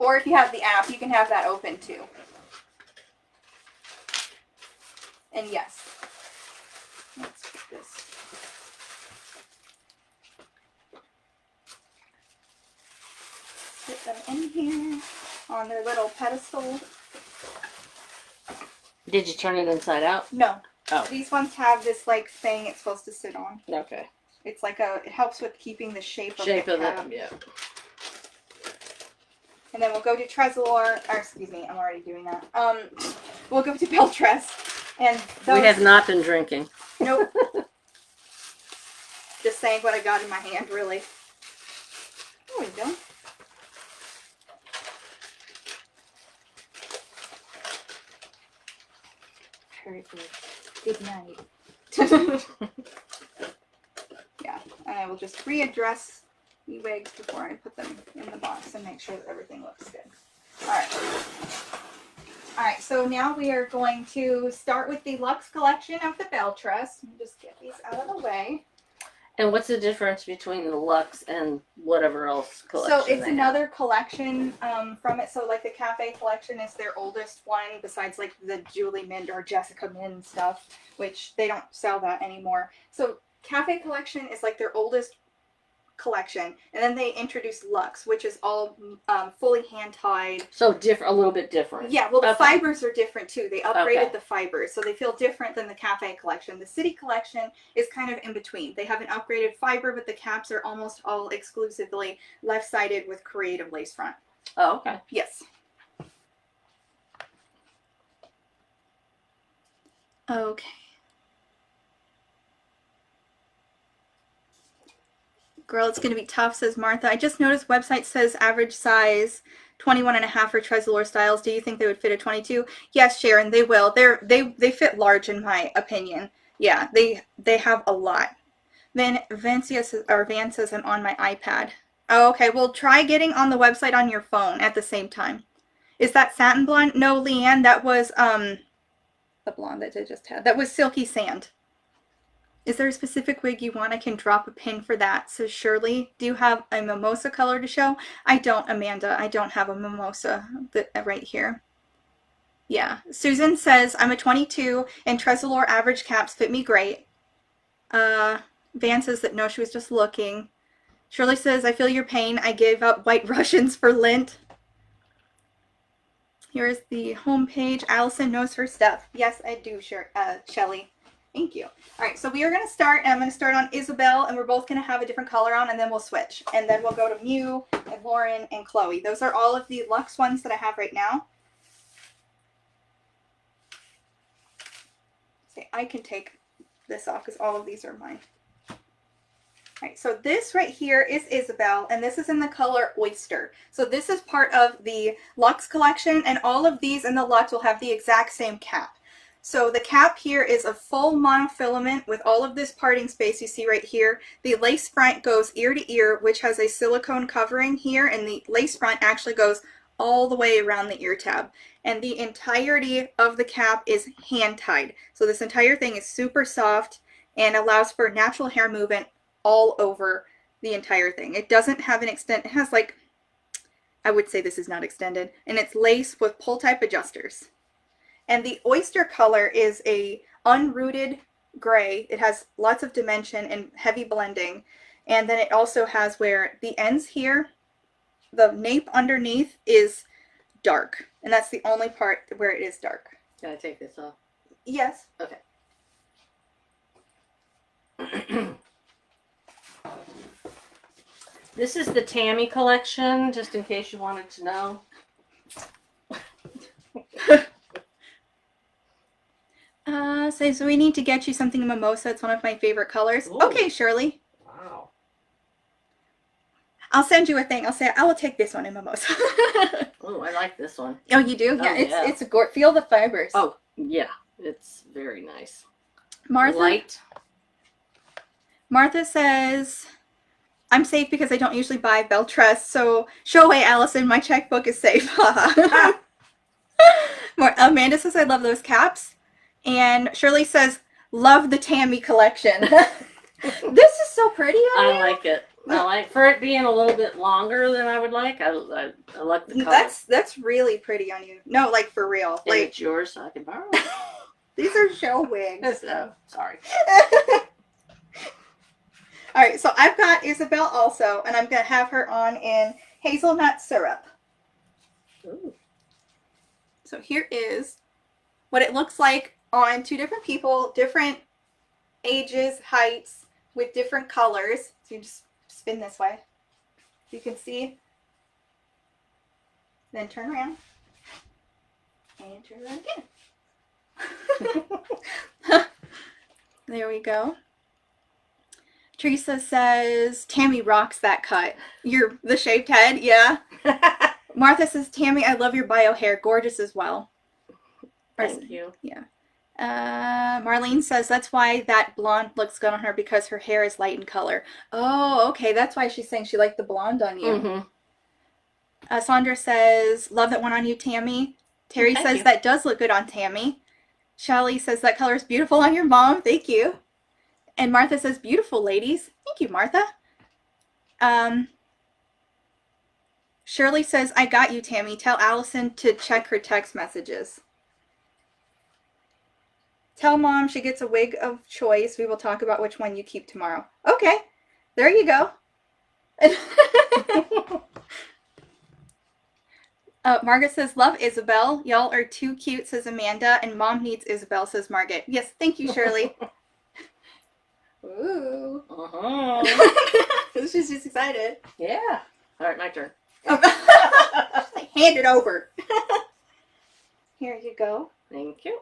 Or if you have the app, you can have that open too. And yes, let's put this. Put them in here on their little pedestal. Did you turn it inside out? No. Oh. These ones have this like thing it's supposed to sit on. Okay. It's like it helps with keeping the shape of the cap. Yeah. And then we'll go to Tressallure, or excuse me, I'm already doing that. We'll go to BelleTress, and those, we have not been drinking. Nope. Just saying what I got in my hand, really. There we go. Very good. Good night. Yeah, and I will just readdress the wigs before I put them in the box and make sure that everything looks good. Alright, so now we are going to start with the Luxe collection of the BelleTress. Just get these out of the way. And what's the difference between the Luxe and whatever else collection? So it's another collection from it. So like the Cafe collection is their oldest one besides like the Julie Mind or Jessica Mind stuff, which they don't sell that anymore. So Cafe collection is like their oldest collection, and then they introduced Luxe, which is all fully hand tied. So different, a little bit different. Yeah, well the Okay. fibers are different too. They upgraded Okay. the fibers, so they feel different than the Cafe collection. The City collection is kind of in between. They have an upgraded fiber, but the caps are almost all exclusively left-sided with creative lace front. Oh, okay. Yes. Okay. Girl, it's going to be tough, says Martha. I just noticed website says average size 21.5 for Tressallure styles. Do you think they would fit a 22? Yes, Sharon, they will. They fit large in my opinion. Yeah, they have a lot. Then Van says I'm on my iPad. Oh, okay. Well, try getting on the website on your phone at the same time. Is that satin blonde? No, Leanne, that was the blonde that I just had. That was Silky Sand. Is there a specific wig you want? I can drop a pin for that, says Shirley. Do you have a mimosa color to show? I don't, Amanda. I don't have a mimosa right here. Yeah. Susan says, I'm a 22 and Tressallure average caps fit me great. Van says that no, she was just looking. Shirley says, I feel your pain. I gave up White Russians for Lent. Here's the homepage. Allison knows her stuff. Yes, I do, Shelly. Thank you. All right, so we are going to start, and I'm going to start on Isabel, and we're both going to have a different color on, and then we'll switch. And then we'll go to Mew, and Lauren, and Chloe. Those are all of the Luxe ones that I have right now. See, I can take this off because all of these are mine. All right, so this right here is Isabel, and this is in the color Oyster. So this is part of the Luxe collection, and all of these in the Luxe will have the exact same cap. So the cap here is a full monofilament with all of this parting space you see right here. The lace front goes ear to ear, which has a silicone covering here, and the lace front actually goes all the way around the ear tab. And the entirety of the cap is hand tied. So this entire thing is super soft and allows for natural hair movement all over the entire thing. It doesn't have an extent. It has like, I would say this is not extended, and it's lace with pull type adjusters. And the Oyster color is a unrooted gray. It has lots of dimension and heavy blending. And then it also has where the ends here, the nape underneath is dark. And that's the only part where it is dark. Can I take this off? Yes. Okay. This is the Tammy collection, just in case you wanted to know. So we need to get you something mimosa. It's one of my favorite colors. Ooh. Okay, Shirley. Wow. I'll send you a thing. I'll say I will take this one in mimosa. Oh, I like this one. Oh, you do? Oh, Yeah, yeah. it's feel the fibers. Oh, yeah. It's very nice. Martha. Light. Martha says, I'm safe because I don't usually buy BelleTress, so show away, Allison. My checkbook is safe. Amanda says, I love those caps. And Shirley says, love the Tammy collection. This is so pretty on you. I like it. I like for it being a little bit longer than I would like. I like the color. That's really pretty on you. No, like for real. And Like it's yours, so I can borrow. these are show wigs. So, sorry. All right, so I've got Isabel also, and I'm gonna have her on in hazelnut syrup. Ooh. So here is what it looks like on two different people, different ages, heights, with different colors. So you just spin this way. You can see. Then turn around. And turn around again. There we go. Teresa says, Tammy rocks that cut. The shaved head, yeah. Martha says, Tammy, I love your bio hair. Gorgeous as well. Thank you. Yeah. Marlene says that's why that blonde looks good on her, because her hair is light in color. Oh, okay. That's why she's saying she liked the blonde on you. Mm-hmm. Sandra says, love that one on you, Tammy. Terry Thank says you. that does look good on Tammy. Shelley says that color is beautiful on your mom. Thank you. And Martha says, beautiful, ladies. Thank you, Martha. Shirley says, I got you, Tammy. Tell Allison to check her text messages. Tell Mom she gets a wig of choice. We will talk about which one you keep tomorrow. Okay. There you go. Margaret says, love Isabel. Y'all are too cute, says Amanda. And Mom needs Isabel, says Margaret. Yes, thank you, Shirley. Ooh. She's just excited. Yeah. All right, my turn. Hand it over. Here you go. Thank you.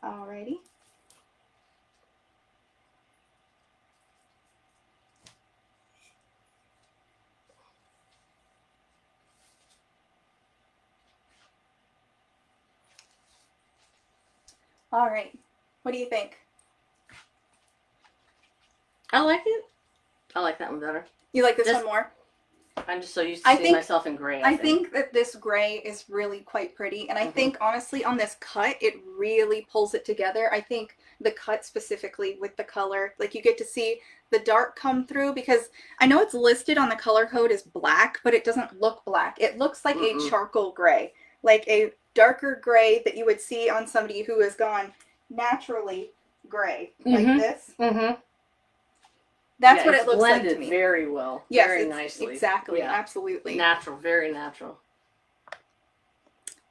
Alrighty. All right. What do you think? I like it. I like that one better. You like this Just- one more? I'm just so used to seeing myself in gray. I think that this gray is really quite pretty. And I think, honestly, on this cut, it really pulls it together. I think the cut specifically with the color, like you get to see the dark come through, because I know it's listed on the color code as black, but it doesn't look black. It looks like a charcoal gray, like a darker gray that you would see on somebody who has gone naturally gray, like this. That's what it looks like to me. Very well. Yes, very nicely. Exactly. Yeah. Absolutely. Natural. Very natural.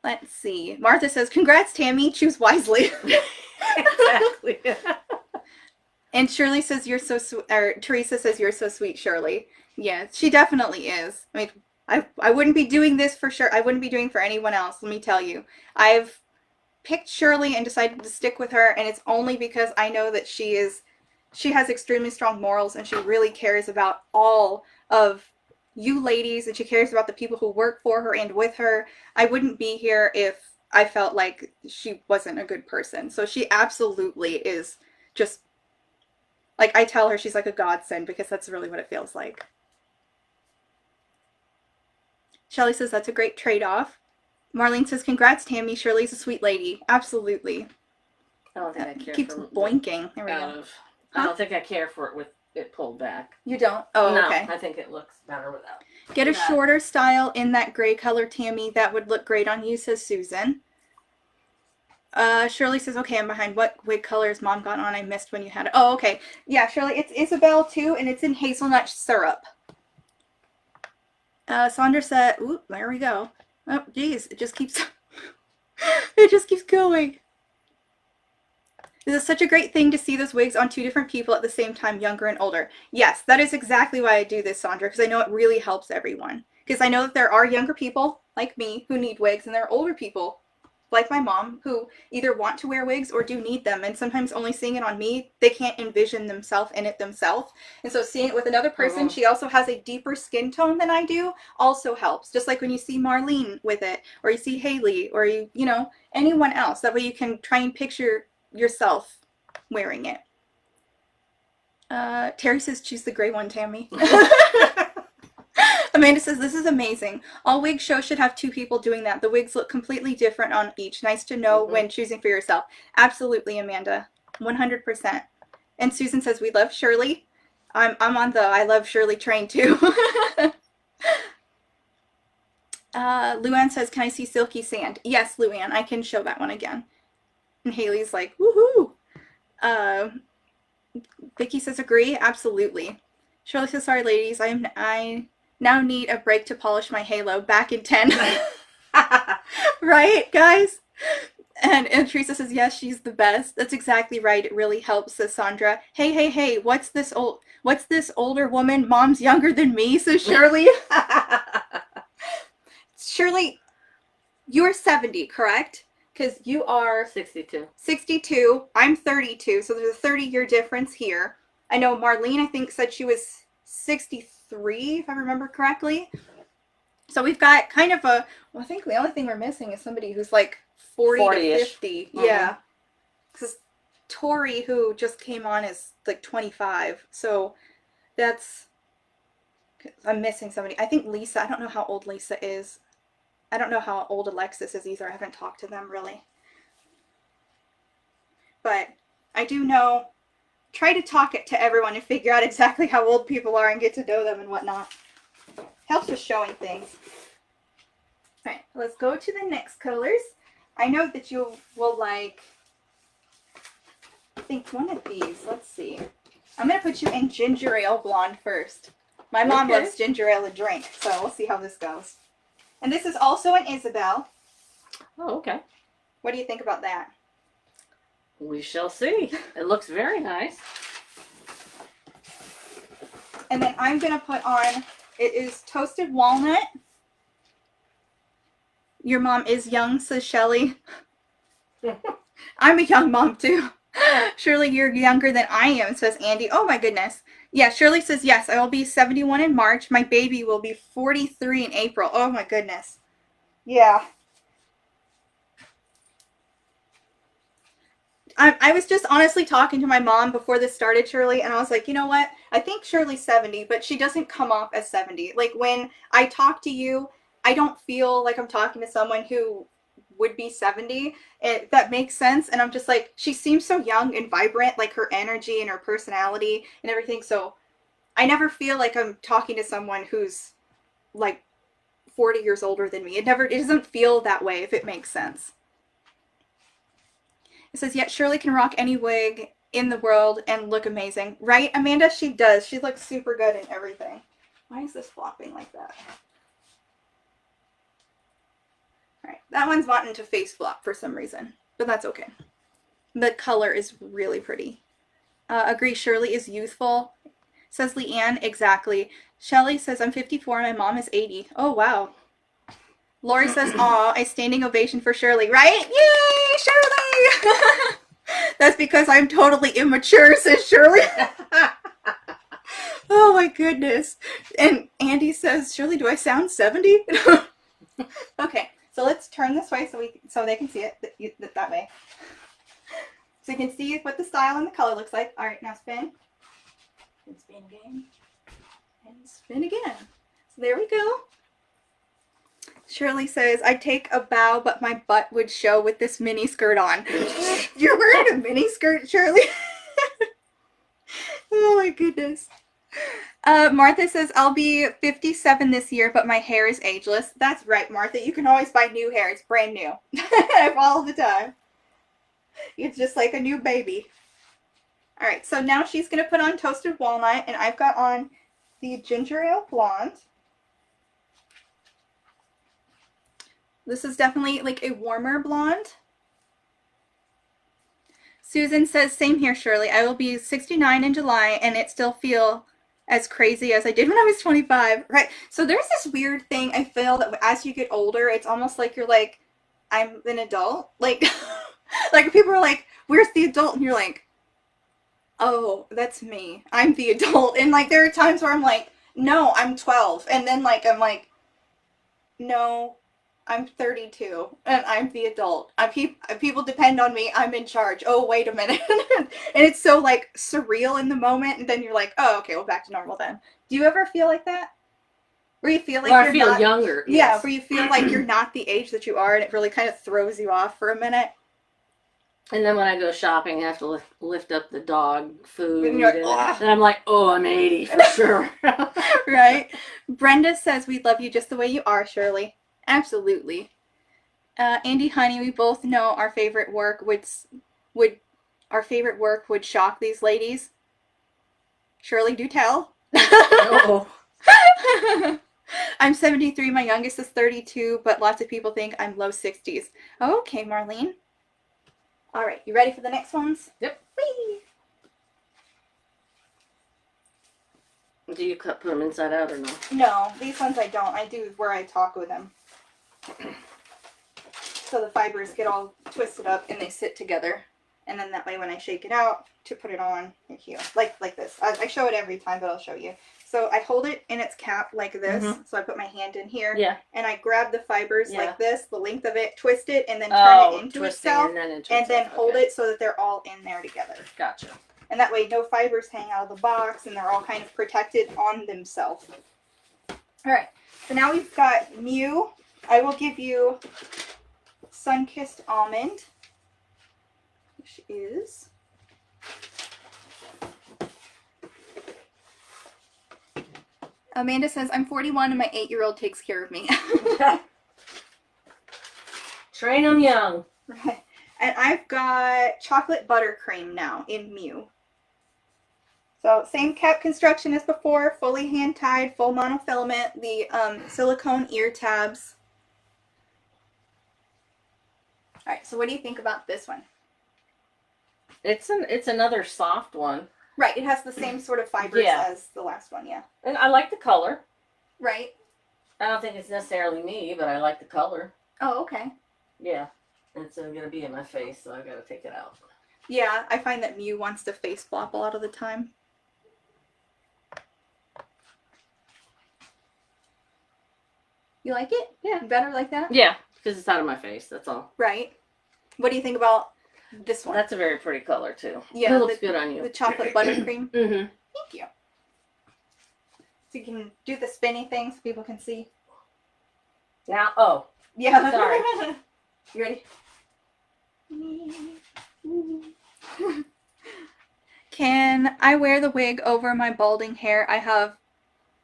Let's see. Martha says, congrats, Tammy. Choose wisely. Exactly. And Shirley says, you're so sweet. Or Teresa says, you're so sweet, Shirley. Yeah, she definitely is. I mean, I wouldn't be doing this for sure. I wouldn't be doing for anyone else, let me tell you. I've picked Shirley and decided to stick with her, and it's only because I know that she has extremely strong morals, and she really cares about all of you ladies, and she cares about the people who work for her and with her. I wouldn't be here if I felt like she wasn't a good person. So she absolutely is just, like, I tell her she's like a godsend, because that's really what it feels like. Shelley says that's a great trade-off. Marlene says, congrats, Tammy. Shirley's a sweet lady. Absolutely. I don't think I care Keeps for boinking. There we go. I don't think I care for it with it pulled back. You don't? Oh, no, okay. I think it looks better without. Get a shorter style in that gray color, Tammy. That would look great on you, says Susan. Shirley says, okay, I'm behind. What wig colors Mom got on? I missed when you had it. Oh, okay. Yeah, Shirley, it's Isabel too, and it's in hazelnut syrup. Sandra said, ooh, there we go. Oh, geez, it just keeps, it just keeps going. This is such a great thing to see those wigs on two different people at the same time, younger and older. Yes, that is exactly why I do this, Sandra, because I know it really helps everyone. Because I know that there are younger people, like me, who need wigs, and there are older people, like my mom, who either want to wear wigs or do need them, and sometimes only seeing it on me, they can't envision themselves in it themselves. And so seeing it with another person, she also has a deeper skin tone than I do, also helps. Just like when you see Marlene with it, or you see Haley, or you know, anyone else. That way you can try and picture yourself wearing it. Terry says, choose the gray one, Tammy. Amanda says, this is amazing. All wig shows should have two people doing that. The wigs look completely different on each. Nice to know when choosing for yourself. Absolutely, Amanda. 100%. And Susan says, we love Shirley. I'm on the I love Shirley train too. Luann says, can I see Silky Sand? Yes, Luann, I can show that one again. And Haley's like, woohoo. Vicky says, agree. Absolutely. Shirley says, sorry, ladies. I now need a break to polish my halo. Back in 10. Right, guys? And Teresa says, yes, she's the best. That's exactly right. It really helps, says Sandra. Hey, what's this older woman? Mom's younger than me, says Shirley. Shirley, you're 70, correct? Because you are 62. 62. I'm 32, so there's a 30-year difference here. I know Marlene, I think, said she was 63, if I remember correctly. So we've got kind of a, well, I think the only thing we're missing is somebody who's like 40 to 50. Yeah. Because Tori, who just came on, is like 25. So that's, I'm missing somebody. I think Lisa, I don't know how old Lisa is. I don't know how old Alexis is either. I haven't talked to them really. But I do know, try to talk it to everyone and figure out exactly how old people are and get to know them and whatnot. Helps with showing things. Alright, let's go to the next colors. I know that you will like, I think one of these. Let's see. I'm going to put you in ginger ale blonde first. My mom loves ginger ale to drink, so we'll see how this goes. And this is also an Isabel. Oh, okay. What do you think about that? We shall see. It looks very nice. And then I'm going to put on, it is toasted walnut. Your mom is young, says Shelly. I'm a young mom too. Shirley, you're younger than I am, says Andy. Oh my goodness. Yeah, Shirley says, yes, I will be 71 in March. My baby will be 43 in April. Oh my goodness. Yeah. I was just honestly talking to my mom before this started, Shirley, and I was like, you know what? I think Shirley's 70, but she doesn't come off as 70. Like, when I talk to you, I don't feel like I'm talking to someone who would be 70. If that makes sense. And I'm just like, she seems so young and vibrant, like her energy and her personality and everything. So I never feel like I'm talking to someone who's like 40 years older than me. It doesn't feel that way, if it makes sense. It says, yet Shirley can rock any wig in the world and look amazing. Right, Amanda? She does. She looks super good in everything. Why is this flopping like that? Alright, that one's wanting to face flop for some reason, but that's okay. The color is really pretty. Agree, Shirley is youthful, says Leanne. Exactly. Shelly says, I'm 54 and my mom is 80. Oh, wow. Lori says, aw, a standing ovation for Shirley, right? Yay, Shirley! That's because I'm totally immature, says Shirley. Oh my goodness. And Andy says, Shirley, do I sound 70? Okay, so let's turn this way so they can see it that way. So you can see what the style and the color looks like. All right, now spin. And spin again. And spin again. So there we go. Shirley says, I'd take a bow, but my butt would show with this mini skirt on. You're wearing a mini skirt, Shirley? Oh my goodness. Martha says, I'll be 57 this year, but my hair is ageless. That's right, Martha. You can always buy new hair. It's brand new. All the time. It's just like a new baby. All right, so now she's going to put on Toasted Walnut, and I've got on the Ginger Ale Blonde. This is definitely like a warmer blonde. Susan says, same here, Shirley. I will be 69 in July, and it still feel as crazy as I did when I was 25. Right. So there's this weird thing I feel that as you get older, it's almost like you're like, I'm an adult. Like, like people are like, where's the adult? And you're like, oh, that's me. I'm the adult. And like there are times where I'm like, no, I'm 12. And then like I'm like, no, I'm 32 and I'm the adult. People depend on me. I'm in charge. Oh, wait a minute. And it's so like surreal in the moment. And then you're like, oh, okay, well, back to normal then. Do you ever feel like that? Where you feel like I feel younger. Yes. Yeah, where you feel like you're not the age that you are and it really kind of throws you off for a minute. And then when I go shopping, I have to lift up the dog food. And you're like, and I'm like, oh, I'm 80 for sure. Right? Brenda says, we love you just the way you are, Shirley. Absolutely. Andy Honey, we both know our favorite work would shock these ladies. Shirley, do tell. Oh. I'm 73, my youngest is 32, but lots of people think I'm low 60s. Okay, Marlene. All right, you ready for the next ones? Yep. Whee! Do you put them inside out or no? No, these ones I don't. I do where I talk with them. So the fibers get all twisted up and they sit together. And then that way when I shake it out to put it on, here, like this. I show it every time, but I'll show you. So I hold it in its cap like this. Mm-hmm. So I put my hand in here. Yeah. And I grab the fibers like this, the length of it, twist it, and then turn it into itself. And then hold it so that they're all in there together. Gotcha. And that way no fibers hang out of the box and they're all kind of protected on themselves. Alright, so now we've got Mew. I will give you Sunkissed Almond, which is... Amanda says, I'm 41 and my 8-year-old takes care of me. Train them young. Right. And I've got Chocolate Buttercream now in Mew. So same cap construction as before, fully hand-tied, full monofilament, the silicone ear tabs. All right, so what do you think about this one? It's another soft one. Right, it has the same sort of fibers as the last one, yeah. And I like the color. Right. I don't think it's necessarily me, but I like the color. Oh, okay. Yeah. It's going to be in my face, so I've got to take it out. Yeah, I find that Mew wants to face flop a lot of the time. You like it? Yeah. Better like that? Yeah, because it's out of my face, that's all. Right. What do you think about this one? That's a very pretty color, too. Yeah. It looks good on you. The chocolate buttercream? Mm-hmm. Thank you. So you can do the spinny thing so people can see. Now, oh. Yeah. Sorry. You ready? Can I wear the wig over my balding hair? I have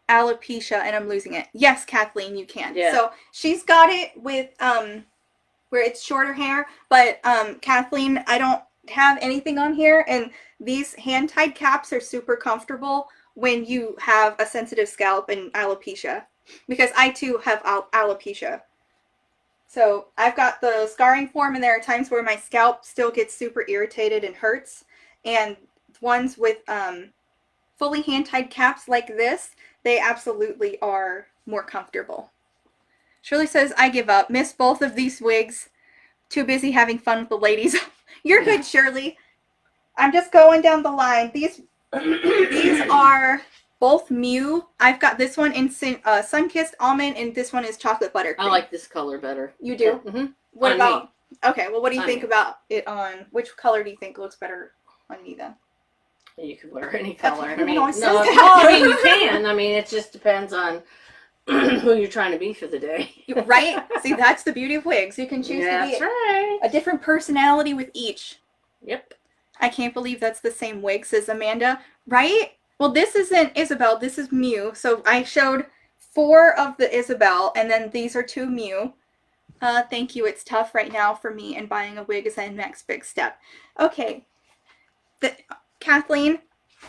alopecia and I'm losing it. Yes, Kathleen, you can. Yeah. So she's got it with where it's shorter hair, but Kathleen, I don't have anything on here, and these hand-tied caps are super comfortable when you have a sensitive scalp and alopecia, because I too have alopecia. So I've got the scarring form, and there are times where my scalp still gets super irritated and hurts, and ones with fully hand-tied caps like this, they absolutely are more comfortable. Shirley says, I give up. Miss both of these wigs. Too busy having fun with the ladies. You're good, Shirley. I'm just going down the line. These are both Mew. I've got this one in Sunkissed Almond, and this one is Chocolate Buttercream. I like this color better. You do? Mm-hmm. What about... Me. Okay, well, what do you think about it on... Which color do you think looks better on me, then? You could wear any color. I mean, no, I mean, you can. I mean, it just depends on who you're trying to be for the day. Right? See, that's the beauty of wigs. You can choose to be right. a different personality with each. Yep. I can't believe that's the same wigs as Amanda, right? Well, this isn't Isabel, this is Mew. So I showed 4 of the Isabel, and then these are 2 Mew. Thank you. It's tough right now for me, and buying a wig is the next big step. Okay. Kathleen,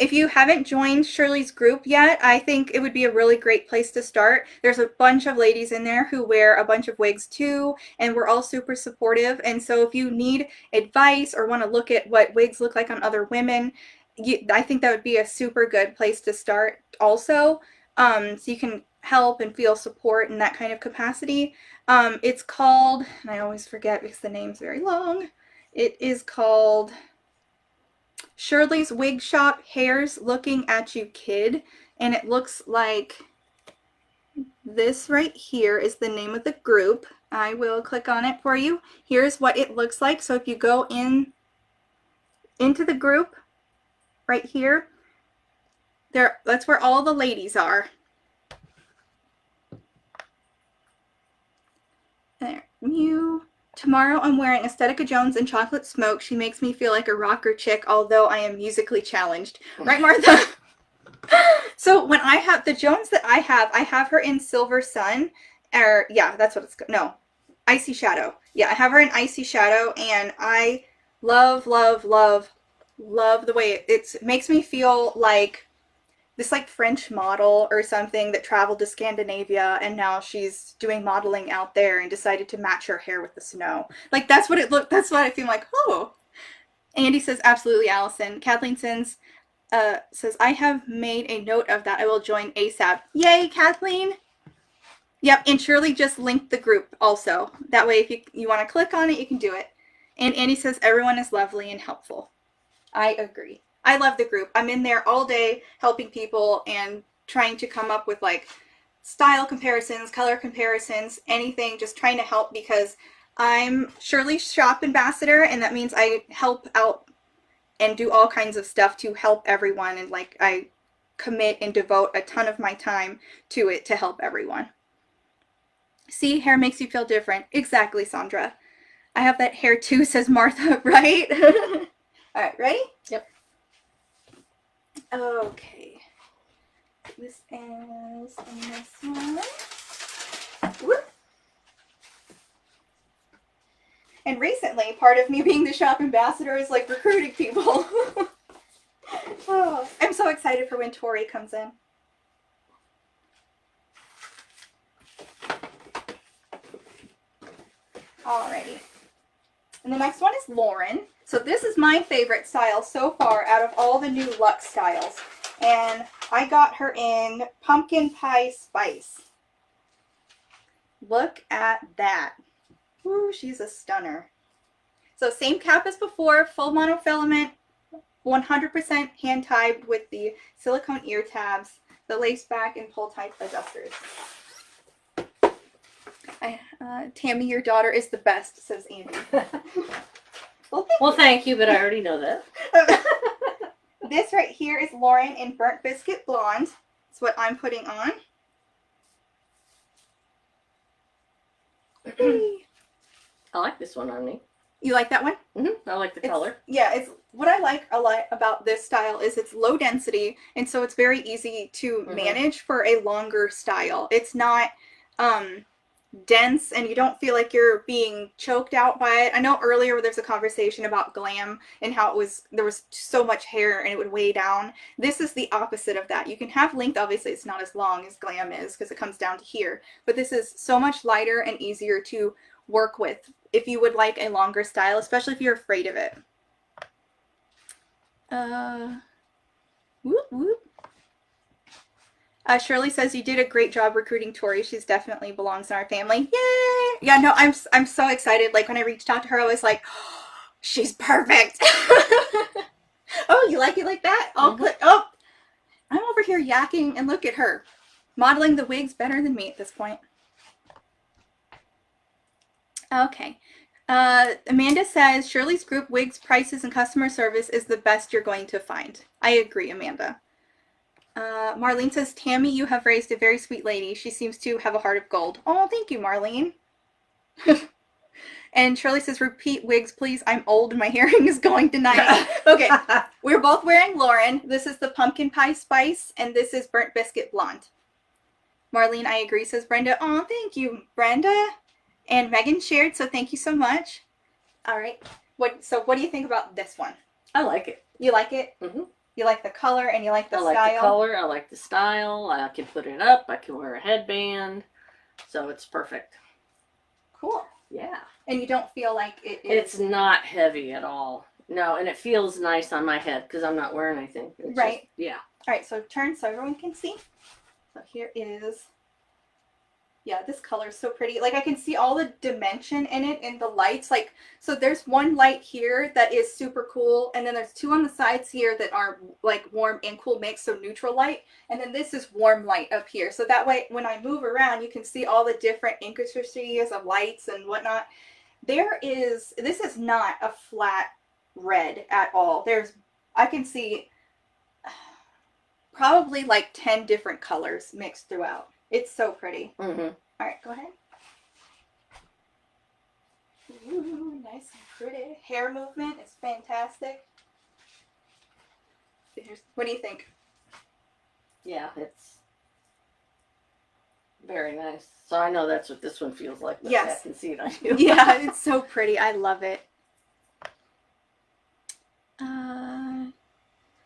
if you haven't joined Shirley's group yet, I think it would be a really great place to start. There's a bunch of ladies in there who wear a bunch of wigs too, and we're all super supportive. And so if you need advice or want to look at what wigs look like on other women, I think that would be a super good place to start also. So you can help and feel support in that kind of capacity. It's called, and I always forget because the name's very long, it is called Shirley's Wig Shop Hair's Looking at You Kid, and it looks like this right here is the name of the group. I will click on it for you. Here's what it looks like. So if you go into the group right here, that's where all the ladies are. There, Mew. Tomorrow I'm wearing Aesthetica Jones and Chocolate Smoke. She makes me feel like a rocker chick, although I am musically challenged. Right, Martha? So when I have the Jones that I have her in Silver Sun. Or, yeah, that's what it's called. No, Icy Shadow. Yeah, I have her in Icy Shadow, and I love, love, love, love the way it makes me feel like this like French model or something that traveled to Scandinavia, and now she's doing modeling out there and decided to match her hair with the snow. Like that's what it looked. That's what I feel like. Oh, Andy says absolutely, Allison. Kathleen says I have made a note of that. I will join ASAP. Yay, Kathleen. Yep, and Shirley just linked the group also. That way, if you want to click on it, you can do it. And Andy says everyone is lovely and helpful. I agree. I love the group. I'm in there all day helping people and trying to come up with like style comparisons, color comparisons, anything, just trying to help because I'm Shirley's shop ambassador, and that means I help out and do all kinds of stuff to help everyone, and like I commit and devote a ton of my time to it to help everyone. See, hair makes you feel different. Exactly, Sandra. I have that hair too, says Martha, right? All right, ready? Yep. Okay. This is this one. Whoop. And recently, part of me being the shop ambassador is like recruiting people. Oh, I'm so excited for when Tori comes in. Alrighty. And the next one is Lauren. So this is my favorite style so far out of all the new Luxe styles. And I got her in Pumpkin Pie Spice. Look at that. Woo, she's a stunner. So same cap as before, full monofilament, 100% hand tied with the silicone ear tabs, the lace back and pull type adjusters. Tammy, your daughter is the best, says Andy. Well, thank you, but I already know that. This right here is Lauren in Burnt Biscuit Blonde. That's what I'm putting on. I like this one on me. You like that one? Mm-hmm. I like the color. Yeah, it's what I like a lot about this style is it's low density, and so it's very easy to manage for a longer style. It's not dense, and you don't feel like you're being choked out by it. I know earlier there's a conversation about Glam and how there was so much hair and it would weigh down. This is the opposite of that. You can have length, obviously it's not as long as Glam is because it comes down to here, but this is so much lighter and easier to work with if you would like a longer style, especially if you're afraid of it. Whoop whoop. Shirley says you did a great job recruiting Tori. She's definitely belongs in our family. Yay! Yeah, no, I'm so excited. Like when I reached out to her, I was like, oh, she's perfect. Oh, you like it like that? Oh, I'm over here yakking, and look at her modeling the wigs better than me at this point. Okay. Amanda says Shirley's group wigs, prices, and customer service is the best you're going to find. I agree, Amanda. Marlene says, Tammy, you have raised a very sweet lady. She seems to have a heart of gold. Oh, thank you, Marlene. And Shirley says, repeat wigs, please. I'm old and my hearing is going tonight. Okay, we're both wearing Lauren. This is the Pumpkin Pie Spice, and this is Burnt Biscuit Blonde. Marlene, I agree, says Brenda. Oh, thank you, Brenda. And Megan shared, so thank you so much. All right. So what do you think about this one? I like it. You like it? Mm-hmm. You like the color and you like the style? I like the color. I like the style. I can put it up. I can wear a headband. So it's perfect. Cool. Yeah. And you don't feel like it is... It's not heavy at all. No, and it feels nice on my head because I'm not wearing anything. It's right. Just, yeah. All right, so turn so everyone can see. So here is... Yeah, this color is so pretty. Like, I can see all the dimension in it in the lights. Like, so there's one light here that is super cool. And then there's two on the sides here that are, like, warm and cool mix, so neutral light. And then this is warm light up here. So that way, when I move around, you can see all the different intricacies of lights and whatnot. This is not a flat red at all. I can see probably like 10 different colors mixed throughout. It's so pretty. Mm-hmm. All right, go ahead. Ooh, nice and pretty. Hair movement is fantastic. What do you think? Yeah, it's very nice. So I know that's what this one feels like. But yes. I can see it on you. Yeah, it's so pretty. I love it.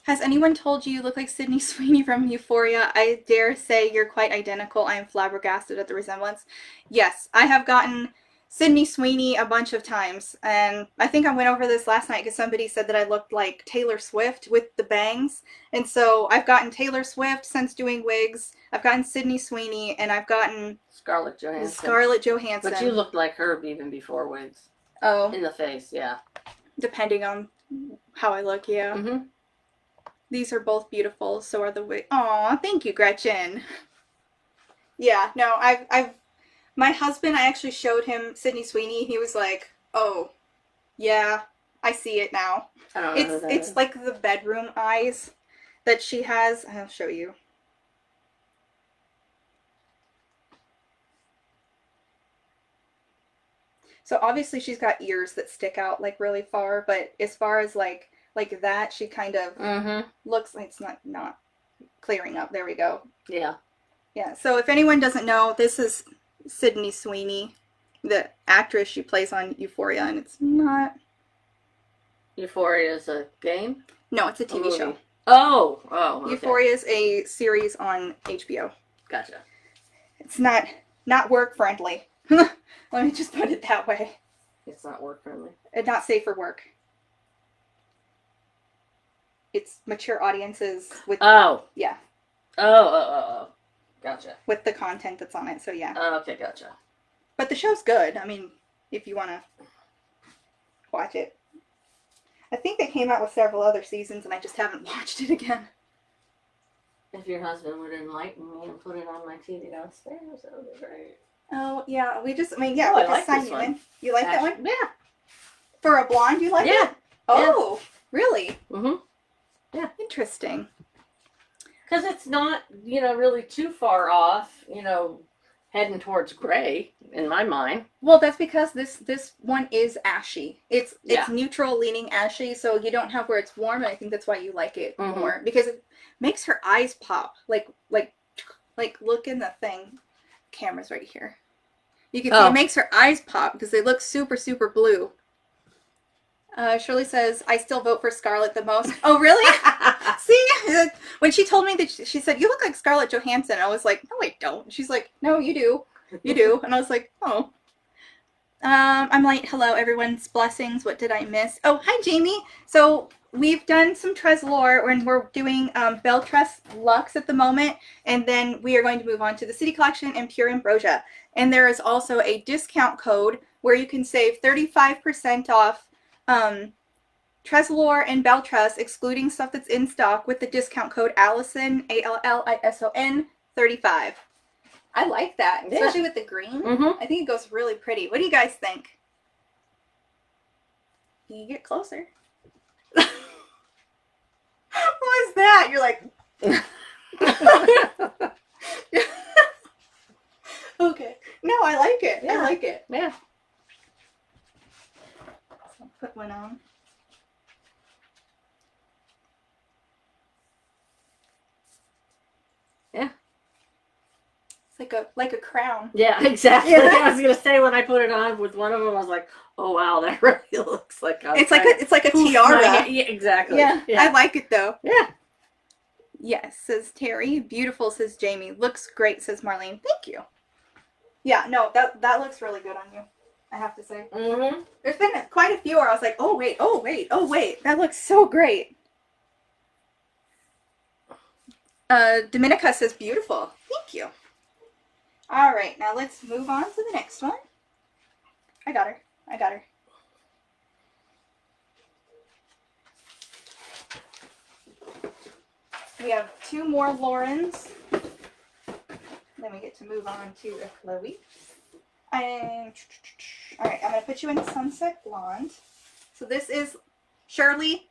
Has anyone told you look like Sydney Sweeney from Euphoria? I dare say you're quite identical. I am flabbergasted at the resemblance. Yes, I have gotten Sydney Sweeney a bunch of times. And I think I went over this last night because somebody said that I looked like Taylor Swift with the bangs. And so I've gotten Taylor Swift since doing wigs. I've gotten Sydney Sweeney. And I've gotten Scarlett Johansson. Scarlett Johansson. But you looked like her even before wigs. Oh. In the face, yeah. Depending on how I look, yeah. Mm-hmm. These are both beautiful. So are the wigs. Aw, thank you, Gretchen. Yeah, no, my husband, I actually showed him Sydney Sweeney. He was like, oh, yeah, I see it now. I don't know who that it's is. like the bedroom eyes that she has. I'll show you. So obviously she's got ears that stick out like really far, but as far as like that, she kind of looks like it's not clearing up. There we go. Yeah. Yeah. So if anyone doesn't know, this is Sydney Sweeney, the actress. She plays on Euphoria, and it's not... Euphoria is a game? No, it's a TV show. Oh, okay. Euphoria is a series on HBO. Gotcha. It's not work friendly. Let me just put it that way. It's not work friendly. And not safe for work. It's mature audiences with... Oh. Yeah. Oh. Gotcha. With the content that's on it, so yeah. Okay, gotcha. But the show's good. I mean, if you want to watch it. I think they came out with several other seasons, and I just haven't watched it again. If your husband would enlighten me and put it on my TV downstairs, that would be great. Oh, yeah. We just I just like signed this you one. in. You like that one? Yeah. For a blonde, you like it? Yeah. Oh, really? Mm-hmm. Yeah. Interesting. Because it's not, really too far off, heading towards gray, in my mind. Well, that's because this one is ashy. It's Yeah. neutral leaning ashy, so you don't have where it's warm, and I think that's why you like it Mhm. more. Because it makes her eyes pop. Like look in the thing. Camera's right here. You can see it makes her eyes pop because they look super, super blue. Shirley says, I still vote for Scarlett the most. Oh, really? See? When she told me that, she said, you look like Scarlett Johansson. I was like, no, I don't. She's like, no, you do. You do. And I was like, oh. I'm like, hello, everyone's blessings. What did I miss? Oh, hi, Jamie. So we've done some Tressallure, and we're doing BelleTress Luxe at the moment. And then we are going to move on to the City Collection and Pure Ambrosia. And there is also a discount code where you can save 35% off Tressallure and BelleTress, excluding stuff that's in stock, with the discount code Allison, ALLISON 35. I like that, especially with the green. Mm-hmm. I think it goes really pretty. What do you guys think? You get closer. What was that? You're like... Okay. No, I like it. Yeah. I like it. Yeah. put one on. Yeah. It's like a crown. Yeah, exactly. Yeah. I was gonna say when I put it on with one of them, I was like, "Oh wow, that really looks like It's like a tiara. Yeah, exactly. Yeah, Yeah. I like it though. Yeah. Yes, says Terry. Beautiful, says Jamie. Looks great, says Marlene. Thank you. Yeah, no, that looks really good on you, I have to say. Mm-hmm. There's been quite a few where I was like, oh wait, that looks so great. Dominica says beautiful. Thank you. All right, now let's move on to the next one. I got her. We have 2 more Laurens. Then we get to move on to a Chloe. And all right, I'm gonna put you in Sunset Blonde. So this is Shirley.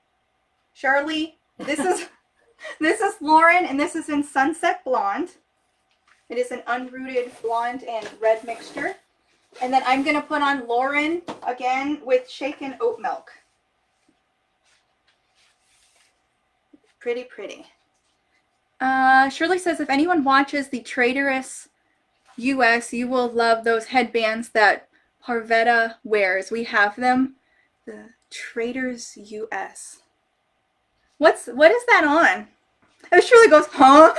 This is Lauren, and this is in Sunset Blonde. It is an unrooted blonde and red mixture. And then I'm gonna put on Lauren again with shaken oat milk. Pretty. Shirley says, if anyone watches the Traitorous US, you will love those headbands that Parvetta wears. We have them. The Traitors US. What is that on? And Shirley goes, huh?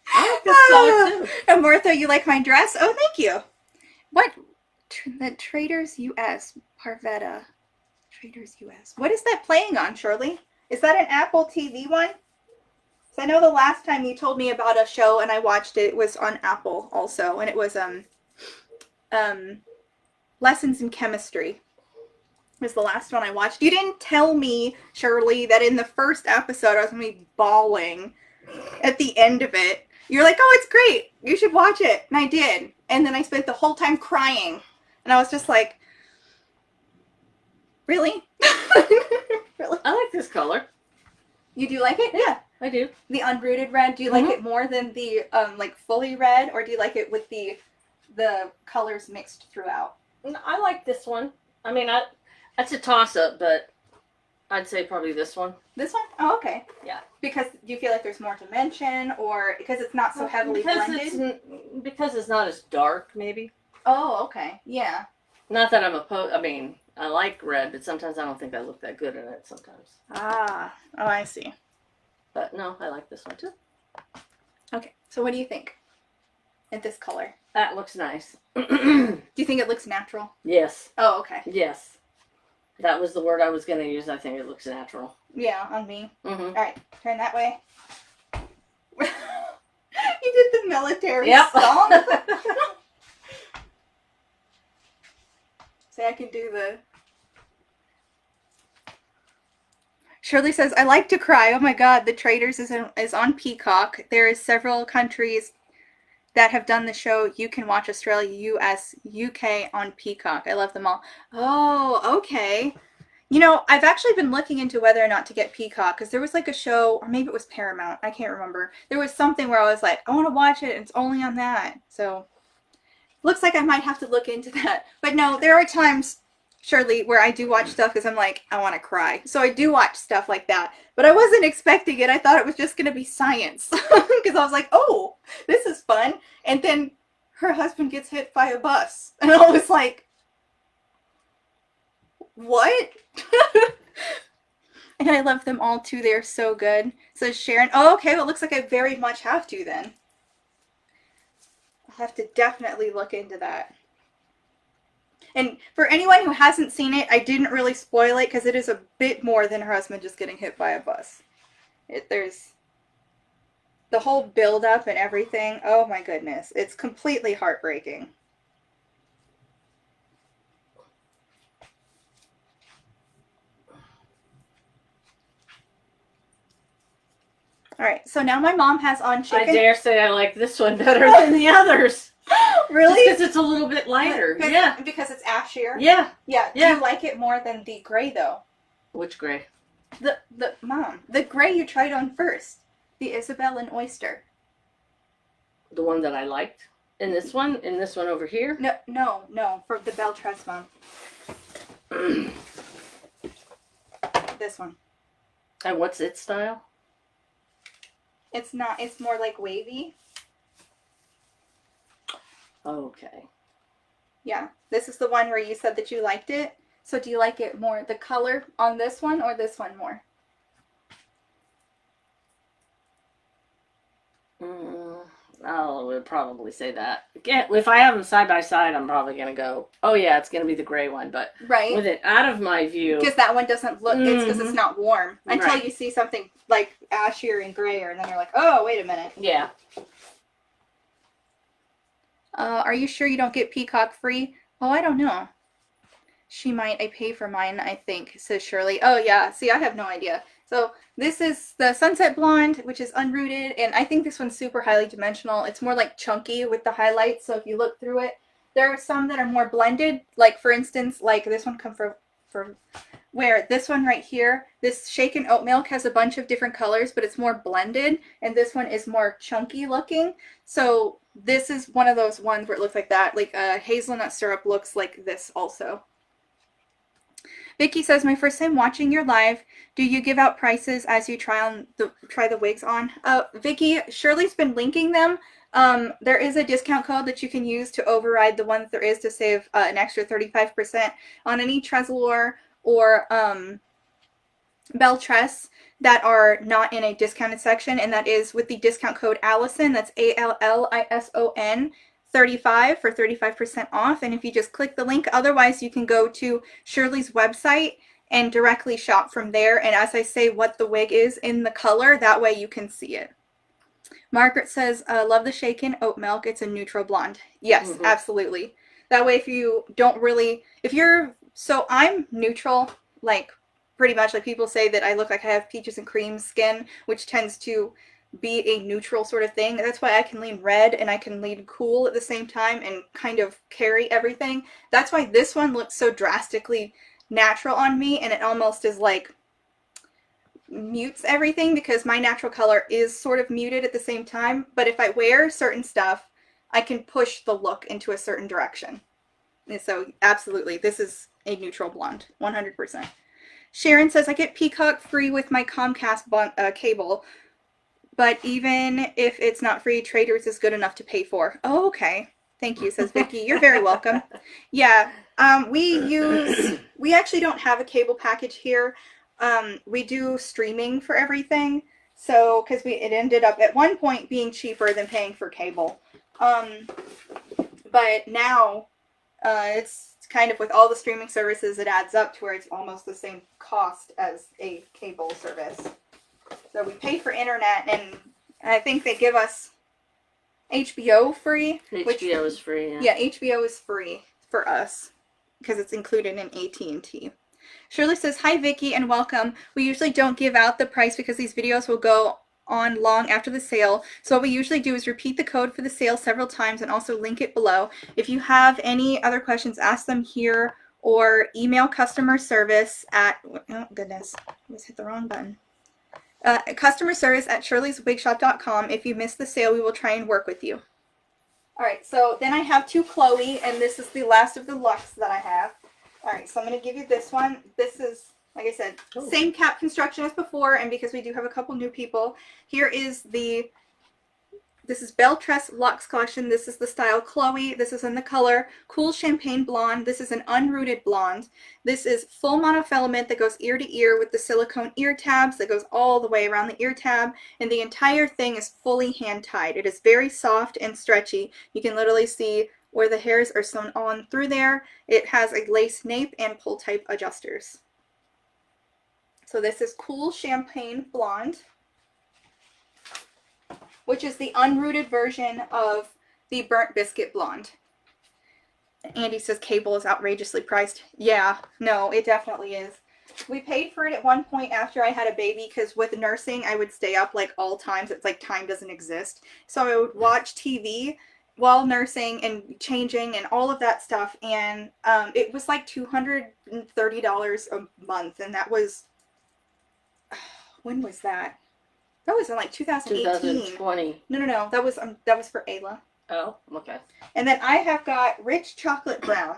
I like this color too. And Martha, you like my dress? Oh, thank you. What? The Traitors US. Parvetta. Traitors US. What is that playing on, Shirley? Is that an Apple TV one? So I know the last time you told me about a show and I watched it, it was on Apple also, and it was Lessons in Chemistry. Was the last one I watched. You didn't tell me, Shirley, that in the first episode I was gonna be bawling at the end of it. You're like, oh, it's great. You should watch it, and I did. And then I spent the whole time crying, and I was just like, really? Really? I like this color. You do like it? Yeah, I do. The unrooted red, do you like it more than the like fully red, or do you like it with the colors mixed throughout? I like this one. I mean, that's a toss-up, but I'd say probably this one. This one? Oh, okay. Yeah. Because do you feel like there's more dimension, or because it's not so heavily blended? Because it's not as dark, maybe. Oh, okay. Yeah. Not that I'm opposed. I mean, I like red, but sometimes I don't think I look that good in it sometimes. Ah. Oh, I see. But no, I like this one too. Okay. So what do you think? In this color? That looks nice. Do you think it looks natural? Yes. Oh, okay. Yes. That was the word I was going to use. I think it looks natural. Yeah, on me. Mm-hmm. All right. Turn that way. You did the military song. Say I can do the... Shirley says, I like to cry. Oh my god, The Traitors is on Peacock. There is several countries that have done the show. You can watch Australia, US, UK on Peacock. I love them all. Oh, okay. You know, I've actually been looking into whether or not to get Peacock, because there was like a show, or maybe it was Paramount. I can't remember. There was something where I was like, I want to watch it, and it's only on that. So, looks like I might have to look into that. But no, there are times, Shirley, where I do watch stuff because I'm like, I want to cry. So I do watch stuff like that. But I wasn't expecting it. I thought it was just going to be science. Because I was like, oh, this is fun. And then her husband gets hit by a bus. And I was like, what? And I love them all too. They're so good. So Sharon, oh, okay. Well, it looks like I very much have to then. I'll have to definitely look into that. And for anyone who hasn't seen it, I didn't really spoil it because it is a bit more than her husband just getting hit by a bus. There's the whole build-up and everything. Oh my goodness. It's completely heartbreaking. Alright, so now my mom has on chicken. I dare say I like this one better than the others. Really? Because it's a little bit lighter. Yeah. Because it's ashier? Yeah. Yeah. Do you like it more than the gray, though? Which gray? The gray you tried on first. The Isabel and Oyster. The one that I liked? In this one over here? No. For the BelleTress, Mom. This one. And what's its style? It's not, it's more like wavy. Okay. Yeah, this is the one where you said that you liked it. So do you like it more, the color on this one or this one more? I would probably say that. Again, if I have them side by side, I'm probably going to go, oh yeah, it's going to be the gray one. But right. with it out of my view. Because that one doesn't look, it's because it's not warm. Until Right. you see something like ashier and grayer, and then you're like, oh, wait a minute. Yeah. Are you sure you don't get peacock free? Oh, I don't know. She might. I pay for mine, I think, says Shirley. Oh, yeah. See, I have no idea. So this is the Sunset Blonde, which is unrooted, and I think this one's super highly dimensional. It's more like chunky with the highlights, so if you look through it, there are some that are more blended. Like, for instance, like this one come for where this one right here, this Shaken Oatmilk has a bunch of different colors, but it's more blended, and this one is more chunky looking. So this is one of those ones where it looks like that. Like hazelnut syrup looks like this also. Vicky says, my first time watching your live. Do you give out prices as you try the wigs on? Vicky, Shirley's been linking them. There is a discount code that you can use to override the ones there is to save an extra 35% on any Tressallure or BelleTress that are not in a discounted section, and that is with the discount code Allison. That's ALLISON 35 for 35% off. And if you just click the link, otherwise you can go to Shirley's website and directly shop from there. And as I say what the wig is in the color, that way you can see it. Margaret says, love the Shaken Oatmilk. It's a neutral blonde. Yes, absolutely. That way if you don't really, so I'm neutral, like pretty much like people say that I look like I have peaches and cream skin, which tends to be a neutral sort of thing. That's why I can lean red and I can lean cool at the same time and kind of carry everything. That's why this one looks so drastically natural on me, and it almost is like mutes everything because my natural color is sort of muted at the same time. But if I wear certain stuff, I can push the look into a certain direction. And so absolutely, this is a neutral blonde, 100%. Sharon says, I get peacock free with my Comcast cable. But even if it's not free, Traders is good enough to pay for. Oh, okay. Thank you, says Vicky. You're very welcome. Yeah, we actually don't have a cable package here. We do streaming for everything. So, because it ended up at one point being cheaper than paying for cable. But now it's kind of with all the streaming services, it adds up to where it's almost the same cost as a cable service. So we pay for internet, and I think they give us HBO free. HBO is free, yeah. Yeah, HBO is free for us because it's included in AT&T. Shirley says, hi, Vicky, and welcome. We usually don't give out the price because these videos will go on long after the sale. So what we usually do is repeat the code for the sale several times and also link it below. If you have any other questions, ask them here or email customer service at, oh goodness, I just hit the wrong button. Customer service at shirleyswigshop.com. If you miss the sale, we will try and work with you. All right, so then I have two Chloe, and this is the last of the Luxe that I have. All right, so I'm going to give you this one. This is, like I said, same cap construction as before, and because we do have a couple new people, here is this is BelleTress Luxe Collection. This is the style Chloe. This is in the color Cool Champagne Blonde. This is an unrooted blonde. This is full monofilament that goes ear to ear with the silicone ear tabs that goes all the way around the ear tab. And the entire thing is fully hand tied. It is very soft and stretchy. You can literally see where the hairs are sewn on through there. It has a lace nape and pull type adjusters. So this is Cool Champagne Blonde, which is the unrooted version of the Burnt Biscuit Blonde. Andy says cable is outrageously priced. Yeah, no, it definitely is. We paid for it at one point after I had a baby because with nursing, I would stay up like all times. It's like time doesn't exist. So I would watch TV while nursing and changing and all of that stuff. And it was like $230 a month. And that was, when was that? That was in like 2018. 2020. No. That was for Ayla. Oh, okay. And then I have got Rich Chocolate Brown.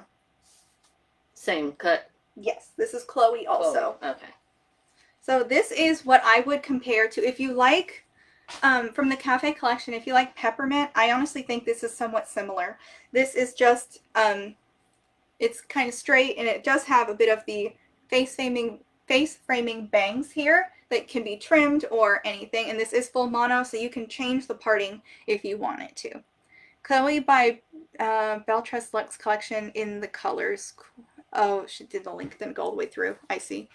Same cut. Yes, this is Chloe also. Chloe. Okay. So this is what I would compare to, if you like, from the Cafe collection, if you like peppermint, I honestly think this is somewhat similar. This is just, it's kind of straight, and it does have a bit of the face framing bangs here that can be trimmed or anything, and this is full mono, so you can change the parting if you want it to. Chloe by BelleTress Luxe collection in the colors. Oh, she did the link, didn't go all the way through. I see.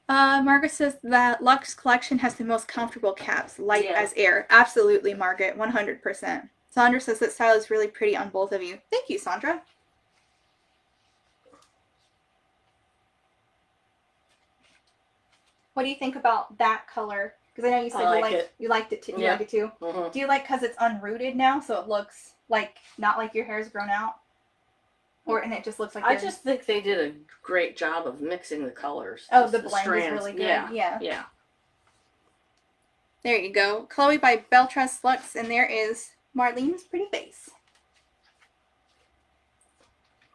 Margaret says that Luxe collection has the most comfortable caps, light as air. Absolutely, Margaret, 100%. Sandra says that style is really pretty on both of you. Thank you, Sandra. What do you think about that color? Because I know you said you liked it too. You like it too. Mm-hmm. Do you like because it's unrooted now, so it looks like not like your hair's grown out, and it just looks like? I just think they did a great job of mixing the colors. Oh, the blend is really good. Yeah. There you go, Chloe by BelleTress Luxe, and there is Marlene's pretty face.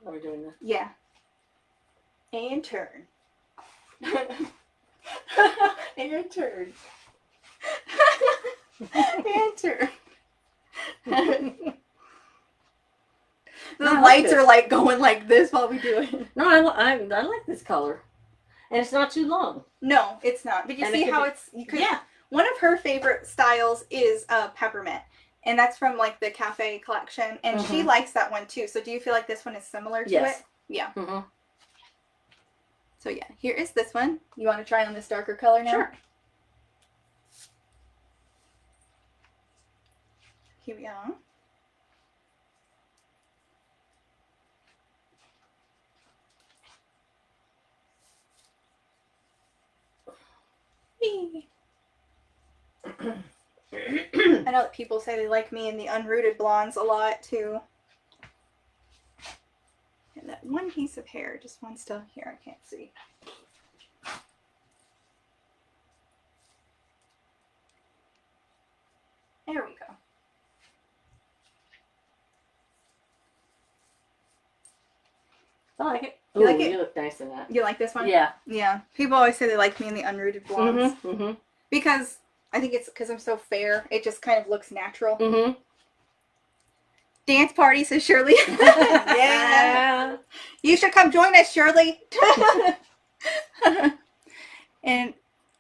Are we doing this? Yeah. And turn. And turn. And turn. The lights are like going like this while we do it. No, I like this color, and it's not too long. No, it's not. But you see how it's One of her favorite styles is peppermint, and that's from like the Cafe collection, and she likes that one too. So do you feel like this one is similar to it? Yeah. Mm-hmm. So yeah, here is this one. You want to try on this darker color now? Sure. Here we are. I know that people say they like me in the unrooted blondes a lot too. And that one piece of hair just wants to, here, I can't see. There we go. I like it. You like it? You look nice in that. You like this one? Yeah. Yeah. People always say they like me in the unrooted blondes. Because I think it's because I'm so fair. It just kind of looks natural. Dance party, says Shirley. Yeah. You should come join us, Shirley. and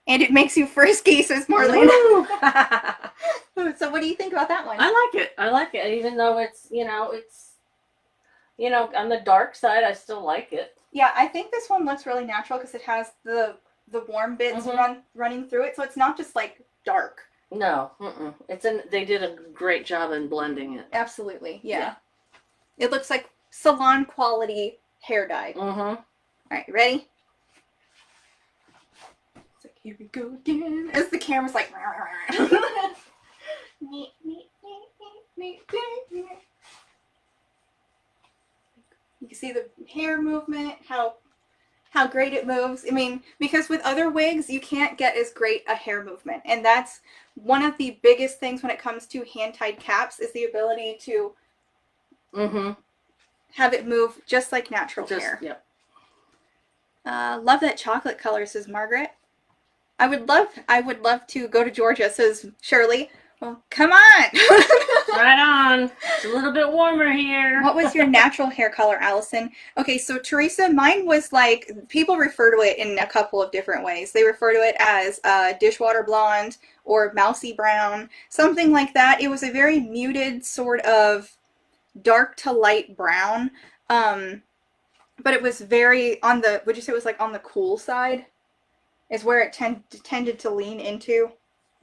it makes you frisky, says Marlene. So what do you think about that one? I like it. Even though it's on the dark side, I still like it. Yeah, I think this one looks really natural because it has the warm bits running through it, so it's not just like dark. No, they did a great job in blending it. Absolutely, yeah. It looks like salon quality hair dye. All right, ready? It's like, here we go again. As the camera's like. You can see the hair movement, how great it moves. I mean, because with other wigs, you can't get as great a hair movement. And that's one of the biggest things when it comes to hand-tied caps is the ability to have it move just like natural hair. Yep. Love that chocolate color, says Margaret. I would love to go to Georgia, says Shirley. Well, come on. Right on. It's a little bit warmer here. What was your natural hair color, Allison? Okay, so Teresa, mine was like, people refer to it in a couple of different ways. They refer to it as dishwater blonde or mousy brown, something like that. It was a very muted sort of dark to light brown, but it was very on the, would you say it was like on the cool side? Is where it tended to lean into.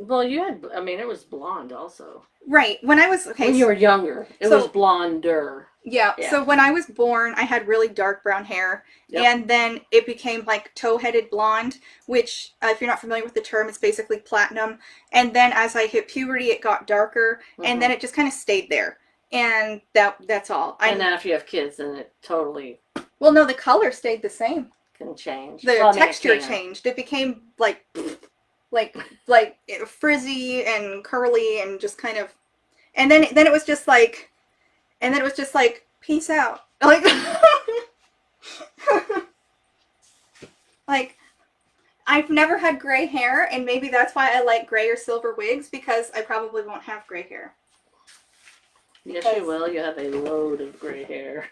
Well, it was blonde also. Right. When I was, when you were younger, it was blonder. Yeah. So when I was born, I had really dark brown hair. Yep. And then it became like tow-headed blonde, which, if you're not familiar with the term, it's basically platinum. And then as I hit puberty, it got darker. And then it just kind of stayed there. And that's all. And then if you have kids, then it totally... Well, no, the color stayed the same. Can change. The texture changed. It became like frizzy and curly and just kind of, and then it was just like, peace out. Like, Like, I've never had gray hair, and maybe that's why I like gray or silver wigs, because I probably won't have gray hair. Yes, you will. You have a load of gray hair.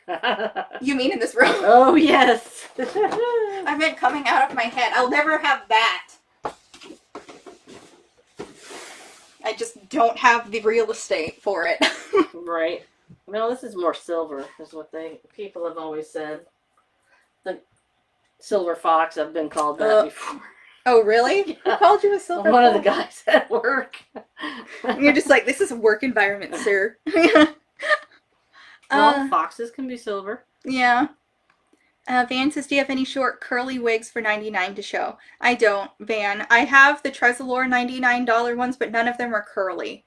You mean in this room? Oh, yes. I meant coming out of my head. I'll never have that. I just don't have the real estate for it. Right. Well, this is more silver, is what people have always said. The silver fox, I've been called that before. Oh, really? Yeah. Who called you a silver One fox? of the guys at work. And you're just like, this is a work environment, sir. Well, foxes can be silver. Yeah. Van says, do you have any short curly wigs for $99 to show? I don't, Van. I have the Tressallure $99 ones, but none of them are curly.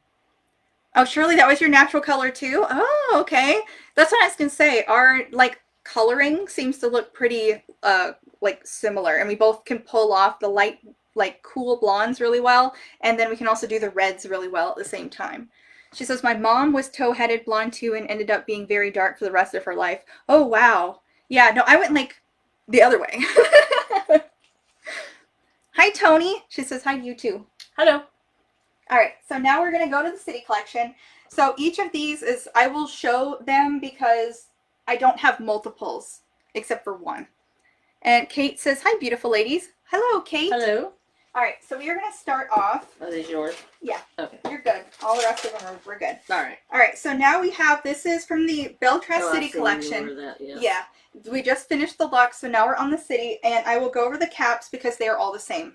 Oh, Shirley, that was your natural color too? Oh, okay. That's what I was going to say. Our, like, coloring seems to look pretty, like, similar. And we both can pull off the light, like, cool blondes really well. And then we can also do the reds really well at the same time. She says, my mom was tow-headed blonde too and ended up being very dark for the rest of her life. Oh, wow. Yeah, no, I went, like, the other way. Hi, Tony. She says, hi to you too. Hello. All right, so now we're going to go to the City Collection. So each of these is, I will show them because I don't have multiples except for one. And Kate says, hi, beautiful ladies. Hello, Kate. Hello. All right, so we are going to start off. Are these yours? Yeah. Okay. You're good. All the rest of them we're good. All right. All right, so now we have, this is from the BelleTress City I've seen Collection. you wear that, yeah. Yeah, we just finished the luxe, so now we're on the City, and I will go over the caps because they are all the same.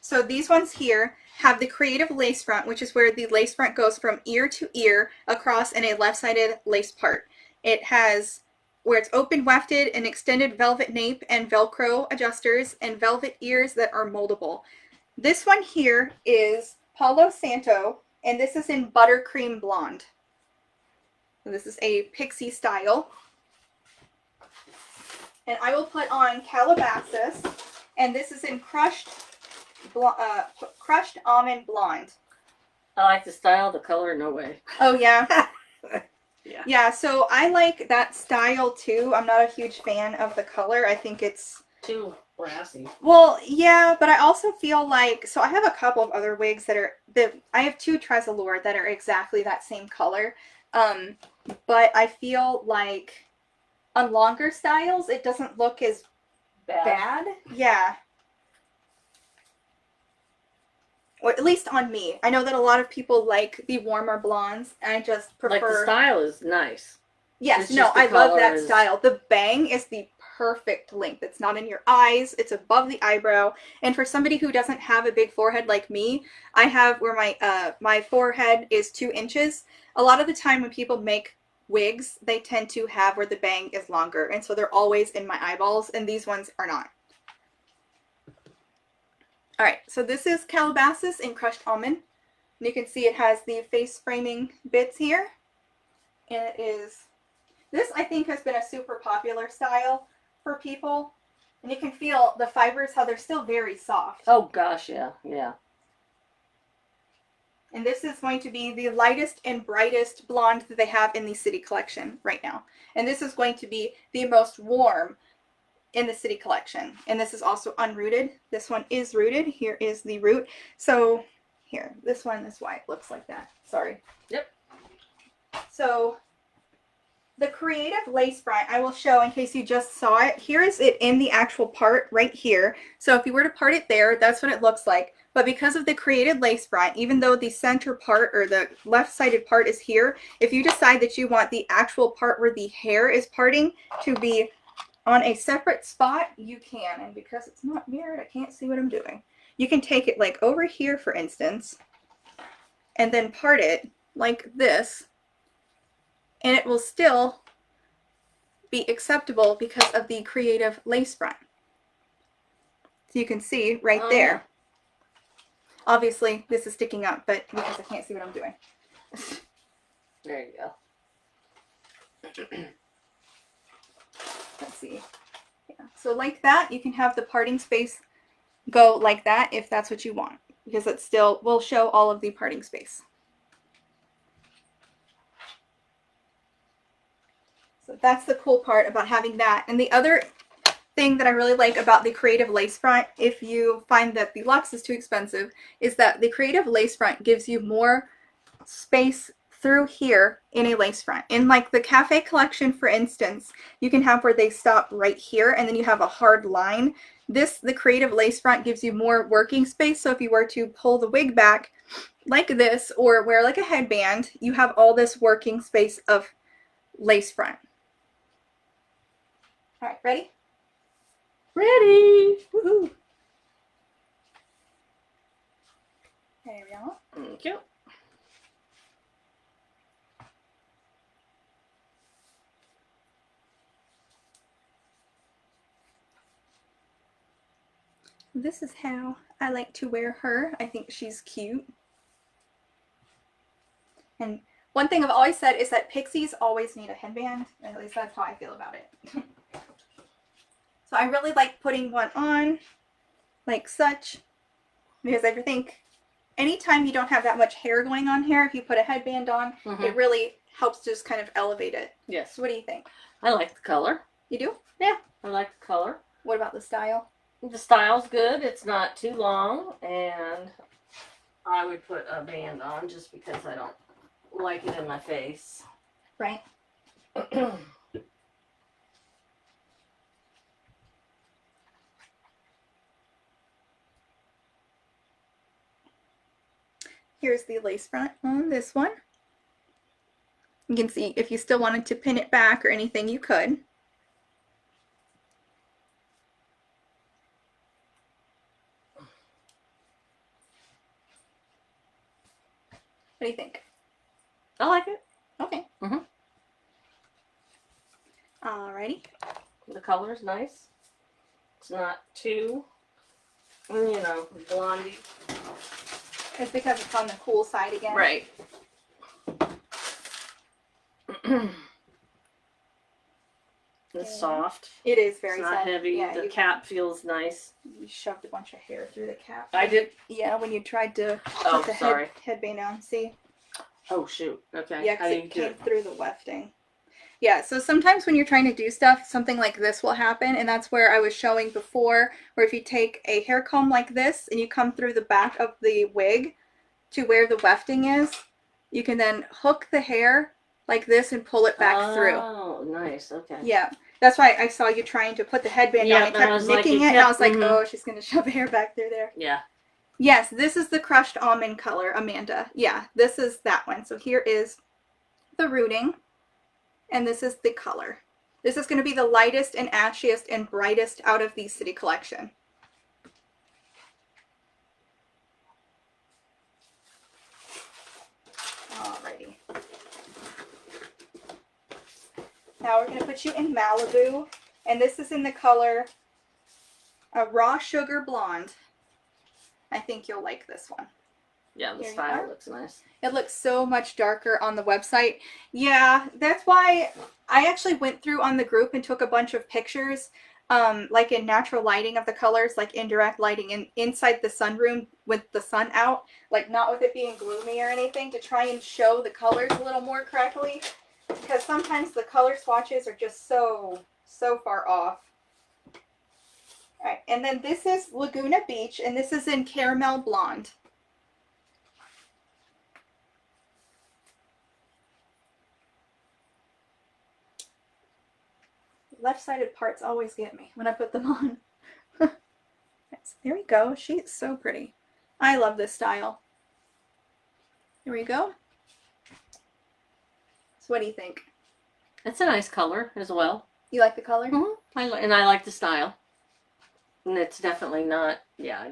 So these ones here have the creative lace front, which is where the lace front goes from ear to ear across in a left-sided lace part. It has where it's open wefted, an extended velvet nape and Velcro adjusters, and velvet ears that are moldable. This one here is Palo Santo, and this is in Buttercream Blonde. So this is a pixie style. And I will put on Calabasas, and this is in crushed almond blonde. I like the style, the color, no way. Oh, yeah. Yeah. Yeah, so I like that style too. I'm not a huge fan of the color. I think it's too brassy. Well, yeah, but I also feel like, so I have a couple of other wigs that are, I have two Tressallure that are exactly that same color. But I feel like on longer styles, it doesn't look as bad. Yeah. Or at least on me. I know that a lot of people like the warmer blondes, and I just prefer... Like, the style is nice. Yes, no, I love that style. The bang is the perfect length. It's not in your eyes. It's above the eyebrow. And for somebody who doesn't have a big forehead like me, I have where my forehead is 2 inches. A lot of the time when people make wigs, they tend to have where the bang is longer. And so they're always in my eyeballs, and these ones are not. All right, so this is Calabasas in crushed almond. And you can see it has the face framing bits here. And it is, this I think has been a super popular style for people. And you can feel the fibers, how they're still very soft. Oh gosh, yeah, yeah. And this is going to be the lightest and brightest blonde that they have in the City Collection right now. And this is going to be the most warm in the City Collection. And this is also unrooted. This one is rooted. Here is the root. So here, this one is why it looks like that. Sorry. Yep. So the creative lace front, I will show in case you just saw it. Here is it in the actual part right here. So if you were to part it there, that's what it looks like. But because of the created lace front, even though the center part or the left-sided part is here, if you decide that you want the actual part where the hair is parting to be on a separate spot, you can. And because it's not mirrored, I can't see what I'm doing. You can take it like over here, for instance, and then part it like this, and it will still be acceptable because of the creative lace front. So you can see right there. Yeah. Obviously, this is sticking up, but because I can't see what I'm doing. There you go. Let's see. Yeah. So like that, you can have the parting space go like that if that's what you want, because it still will show all of the parting space. So that's the cool part about having that. And the other thing that I really like about the Creative Lace Front, if you find that the Luxe is too expensive, is that the Creative Lace Front gives you more space through here in a lace front. In like the Cafe collection, for instance, you can have where they stop right here and then you have a hard line. The Creative Lace Front gives you more working space, so if you were to pull the wig back like this or wear like a headband, you have all this working space of lace front. All right, ready? Ready. Woohoo! There we go. Thank you. This is how I like to wear her. I think she's cute. And one thing I've always said is that pixies always need a headband. At least that's how I feel about it. So I really like putting one on like such, because I think anytime you don't have that much hair going on here, if you put a headband on, it really helps just kind of elevate it. Yes. So what do you think? I like the color. You do? Yeah, I like the color. What about the style? The style's good. It's not too long, and I would put a band on just because I don't like it in my face. Right. Here's the lace front on this one. You can see if you still wanted to pin it back or anything, you could. What do you think? I like it. Okay. Alrighty. The color's nice. It's not too, blondie. It's because it's on the cool side again. Right. It's soft. It is very it's soft. not heavy. Yeah, the cap feels nice. You shoved a bunch of hair through the cap. I did? Yeah, when you tried to Oh, put the sorry. headband on. See? Oh, shoot. Okay. Yeah, How because do you it do came it? through the wefting. Yeah, so sometimes when you're trying to do stuff, something like this will happen, and that's where I was showing before, where if you take a hair comb like this and you come through the back of the wig to where the wefting is, you can then hook the hair like this and pull it back through. Oh, nice. Okay. Yeah, that's why I saw you trying to put the headband on. I kept nicking it, and I was like, oh, she's going to shove the hair back through there. Yeah. Yes, this is the crushed almond color, Amanda. Yeah, this is that one. So here is the rooting. And this is the color. This is going to be the lightest and ashiest and brightest out of the City Collection. Alrighty. Now we're going to put you in Malibu. And this is in the color Raw Sugar Blonde. I think you'll like this one. Yeah, the style looks nice. It looks so much darker on the website. Yeah, that's why I actually went through on the group and took a bunch of pictures, like in natural lighting of the colors, like indirect lighting inside the sunroom with the sun out, like not with it being gloomy or anything, to try and show the colors a little more correctly, because sometimes the color swatches are just so far off. All right, and then this is Laguna Beach, and this is in Caramel Blonde. Left-sided parts always get me when I put them on. There we go. She's so pretty. I love this style. Here we go. So what do you think? It's a nice color as well. You like the color? Mm-hmm. I like the style. And it's definitely not, yeah.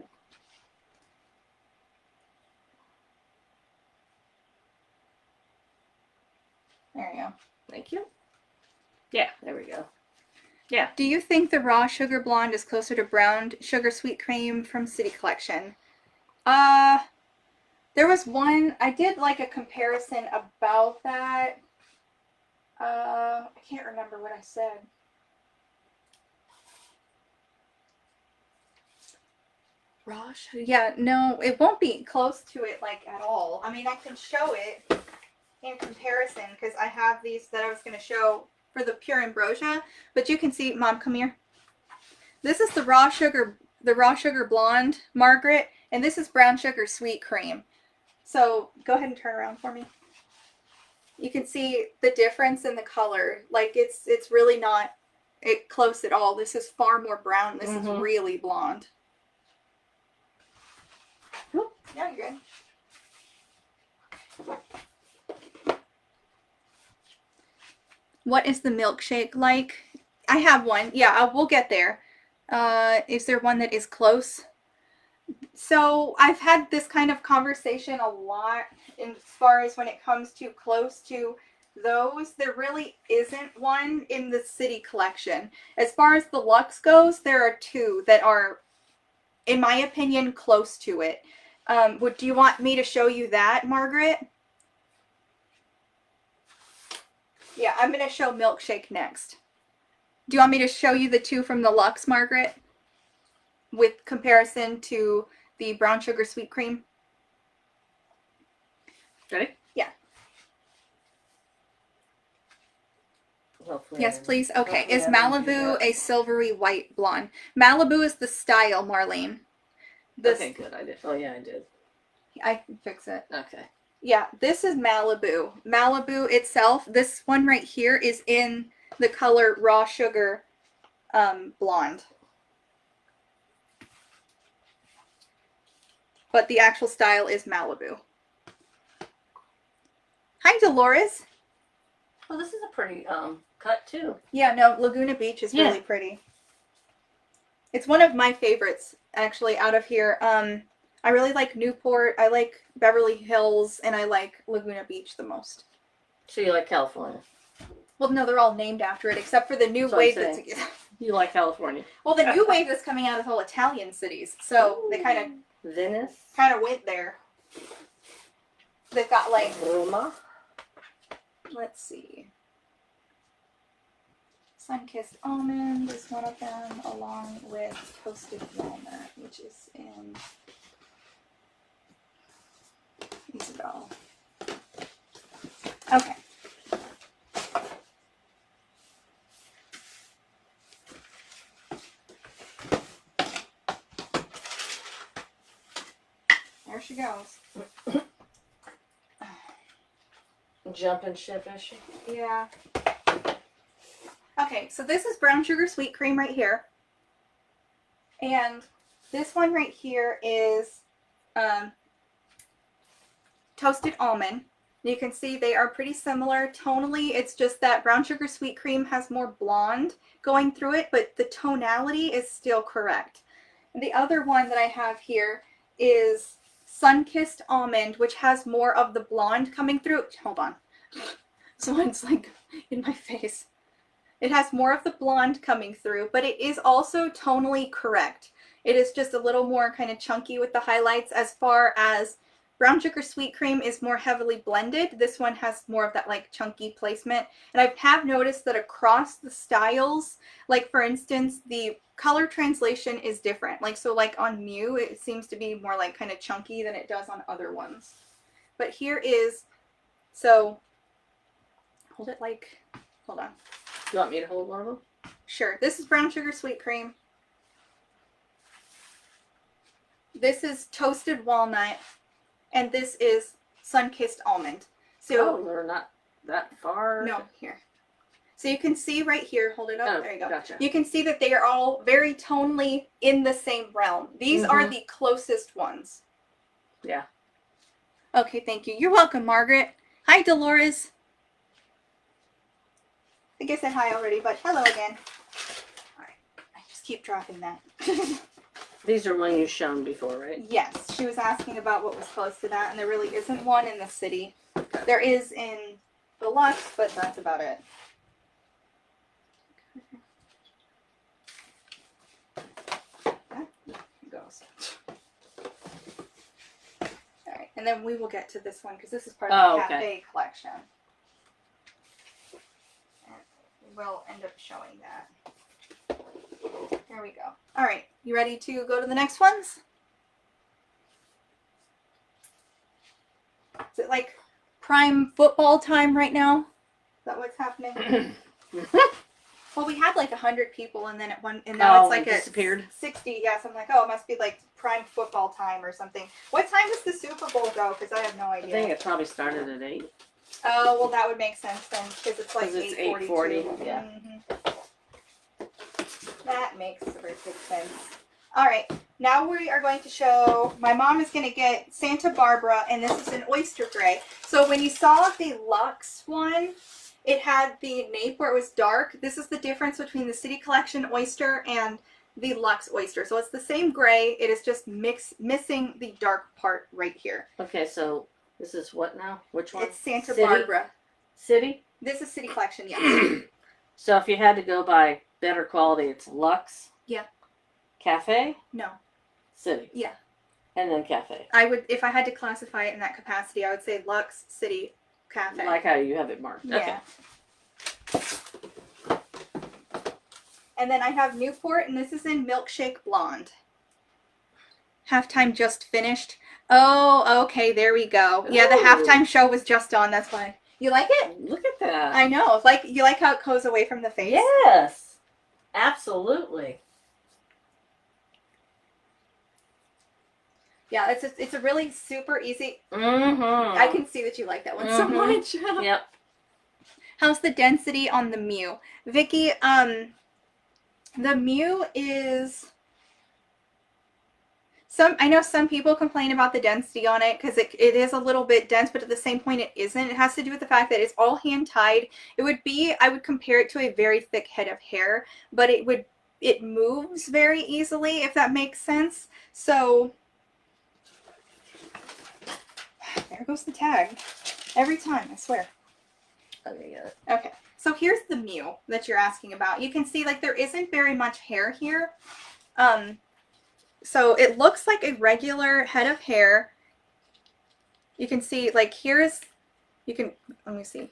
There you go. Thank you. Yeah, there we go. Yeah. Do you think the Raw Sugar Blonde is closer to Brown Sugar Sweet Cream from City Collection? There was one, I did like a comparison about that. I can't remember what I said. Raw Sugar, yeah, no, it won't be close to it like at all. I mean, I can show it in comparison because I have these that I was going to show for the Pure Ambrosia, but you can see, Mom, come here. This is the raw sugar blonde, Margaret, and this is brown sugar sweet cream. So go ahead and turn around for me. You can see the difference in the color. Like it's really not close at all. This is far more brown. This is really blonde. Yeah, you're good. What is the milkshake like? I have one. Yeah, we'll get there. Is there one that is close? So I've had this kind of conversation a lot as far as when it comes to close to those. There really isn't one in the city collection. As far as the luxe goes, there are two that are, in my opinion, close to it. Do you want me to show you that, Margaret? Yeah, I'm going to show Milkshake next. Do you want me to show you the two from the luxe, Margaret? With comparison to the brown sugar sweet cream? Ready? Yeah. Hopefully Yes, please. Okay. Hopefully Is Malibu a silvery white blonde? Malibu is the style, Marlene. Okay, good. I did. Oh, yeah, I did. I can fix it. Okay. Yeah, this is Malibu. Malibu itself, this one right here is in the color raw sugar blonde. But the actual style is Malibu. Hi, Dolores. Oh, this is a pretty cut too. Yeah, no, Laguna Beach is really pretty. It's one of my favorites, actually, out of here. I really like Newport, I like Beverly Hills, and I like Laguna Beach the most. So you like California? Well, no, they're all named after it, except for the new wave that's... You like California. Well, the new wave that's coming out is all Italian cities, so they kind of... Venice? Kind of went there. They've got, like... Roma? Let's see. Sunkissed Almond is one of them, along with Toasted Walnut, which is in Isabel. Okay. There she goes. Jumping ship, is she? Yeah. Okay, so this is brown sugar sweet cream right here. And this one right here is Toasted Almond. You can see they are pretty similar tonally. It's just that brown sugar sweet cream has more blonde going through it, but the tonality is still correct. And the other one that I have here is Sunkissed Almond, which has more of the blonde coming through. Hold on. This one's like in my face. It has more of the blonde coming through, but it is also tonally correct. It is just a little more kind of chunky with the highlights, as far as brown sugar sweet cream is more heavily blended. This one has more of that like chunky placement. And I have noticed that across the styles, like for instance, the color translation is different. Like, so like on Mew, it seems to be more like kind of chunky than it does on other ones. But here is, so hold it like, hold on. You want me to hold one of them? Sure. This is brown sugar sweet cream. This is Toasted Walnut. And this is Sunkissed Almond. So they're not that far. No, here. So you can see right here, hold it up, Oh, there you go. Gotcha. You can see that they are all very tonally in the same realm. These are the closest ones. Yeah. Okay, thank you. You're welcome, Margaret. Hi, Dolores. I think I said hi already, but hello again. Alright, I just keep dropping that. These are one you've shown before, right? Yes, she was asking about what was close to that, and there really isn't one in the city. There is in the Luxe, but that's about it. There goes. Alright, and then we will get to this one, because this is part of the cafe collection. We'll end up showing that. There we go. All right, you ready to go to the next ones? Is it like prime football time right now? Is that what's happening? Well, we had like 100 people, and then now it's like it disappeared. 60. Yeah, so I'm like, oh, it must be like prime football time or something. What time does the Super Bowl go? Because I have no idea. I think it probably started at 8. Oh, well, that would make sense then, because it's like 8:40. Yeah. That makes perfect sense. All right, now we are going to show. My mom is going to get Santa Barbara, and this is an oyster gray. So when you saw the Luxe one, it had the nape where it was dark. This is the difference between the City Collection oyster and the Luxe oyster. So it's the same gray. It is just missing the dark part right here. Okay, so this is what now? Which one? It's Santa Barbara. City? This is City Collection, yes. So if you had to go by better quality, it's Luxe? Yeah. Cafe? No. City? Yeah. And then Cafe? I would, if I had to classify it in that capacity, I would say Luxe, City, Cafe. Like how you have it marked. Yeah. Okay. And then I have Newport, and this is in Milkshake Blonde. Halftime just finished. Oh, okay, there we go. Yeah, the halftime show was just on, that's why. You like it? Look at that. I know. Like, you like how it goes away from the face? Yes. Absolutely. Yeah, it's a really super easy. Mm-hmm. I can see that you like that one so much. Yep. How's the density on the Mew? Vicky, the Mew is... I know some people complain about the density on it because it is a little bit dense, but at the same point it isn't. It has to do with the fact that it's all hand tied. I would compare it to a very thick head of hair, but it moves very easily, if that makes sense. So there goes the tag. Every time, I swear. Okay, got it. Okay, so here's the Mew that you're asking about. You can see like there isn't very much hair here. So it looks like a regular head of hair. You can see like let me see.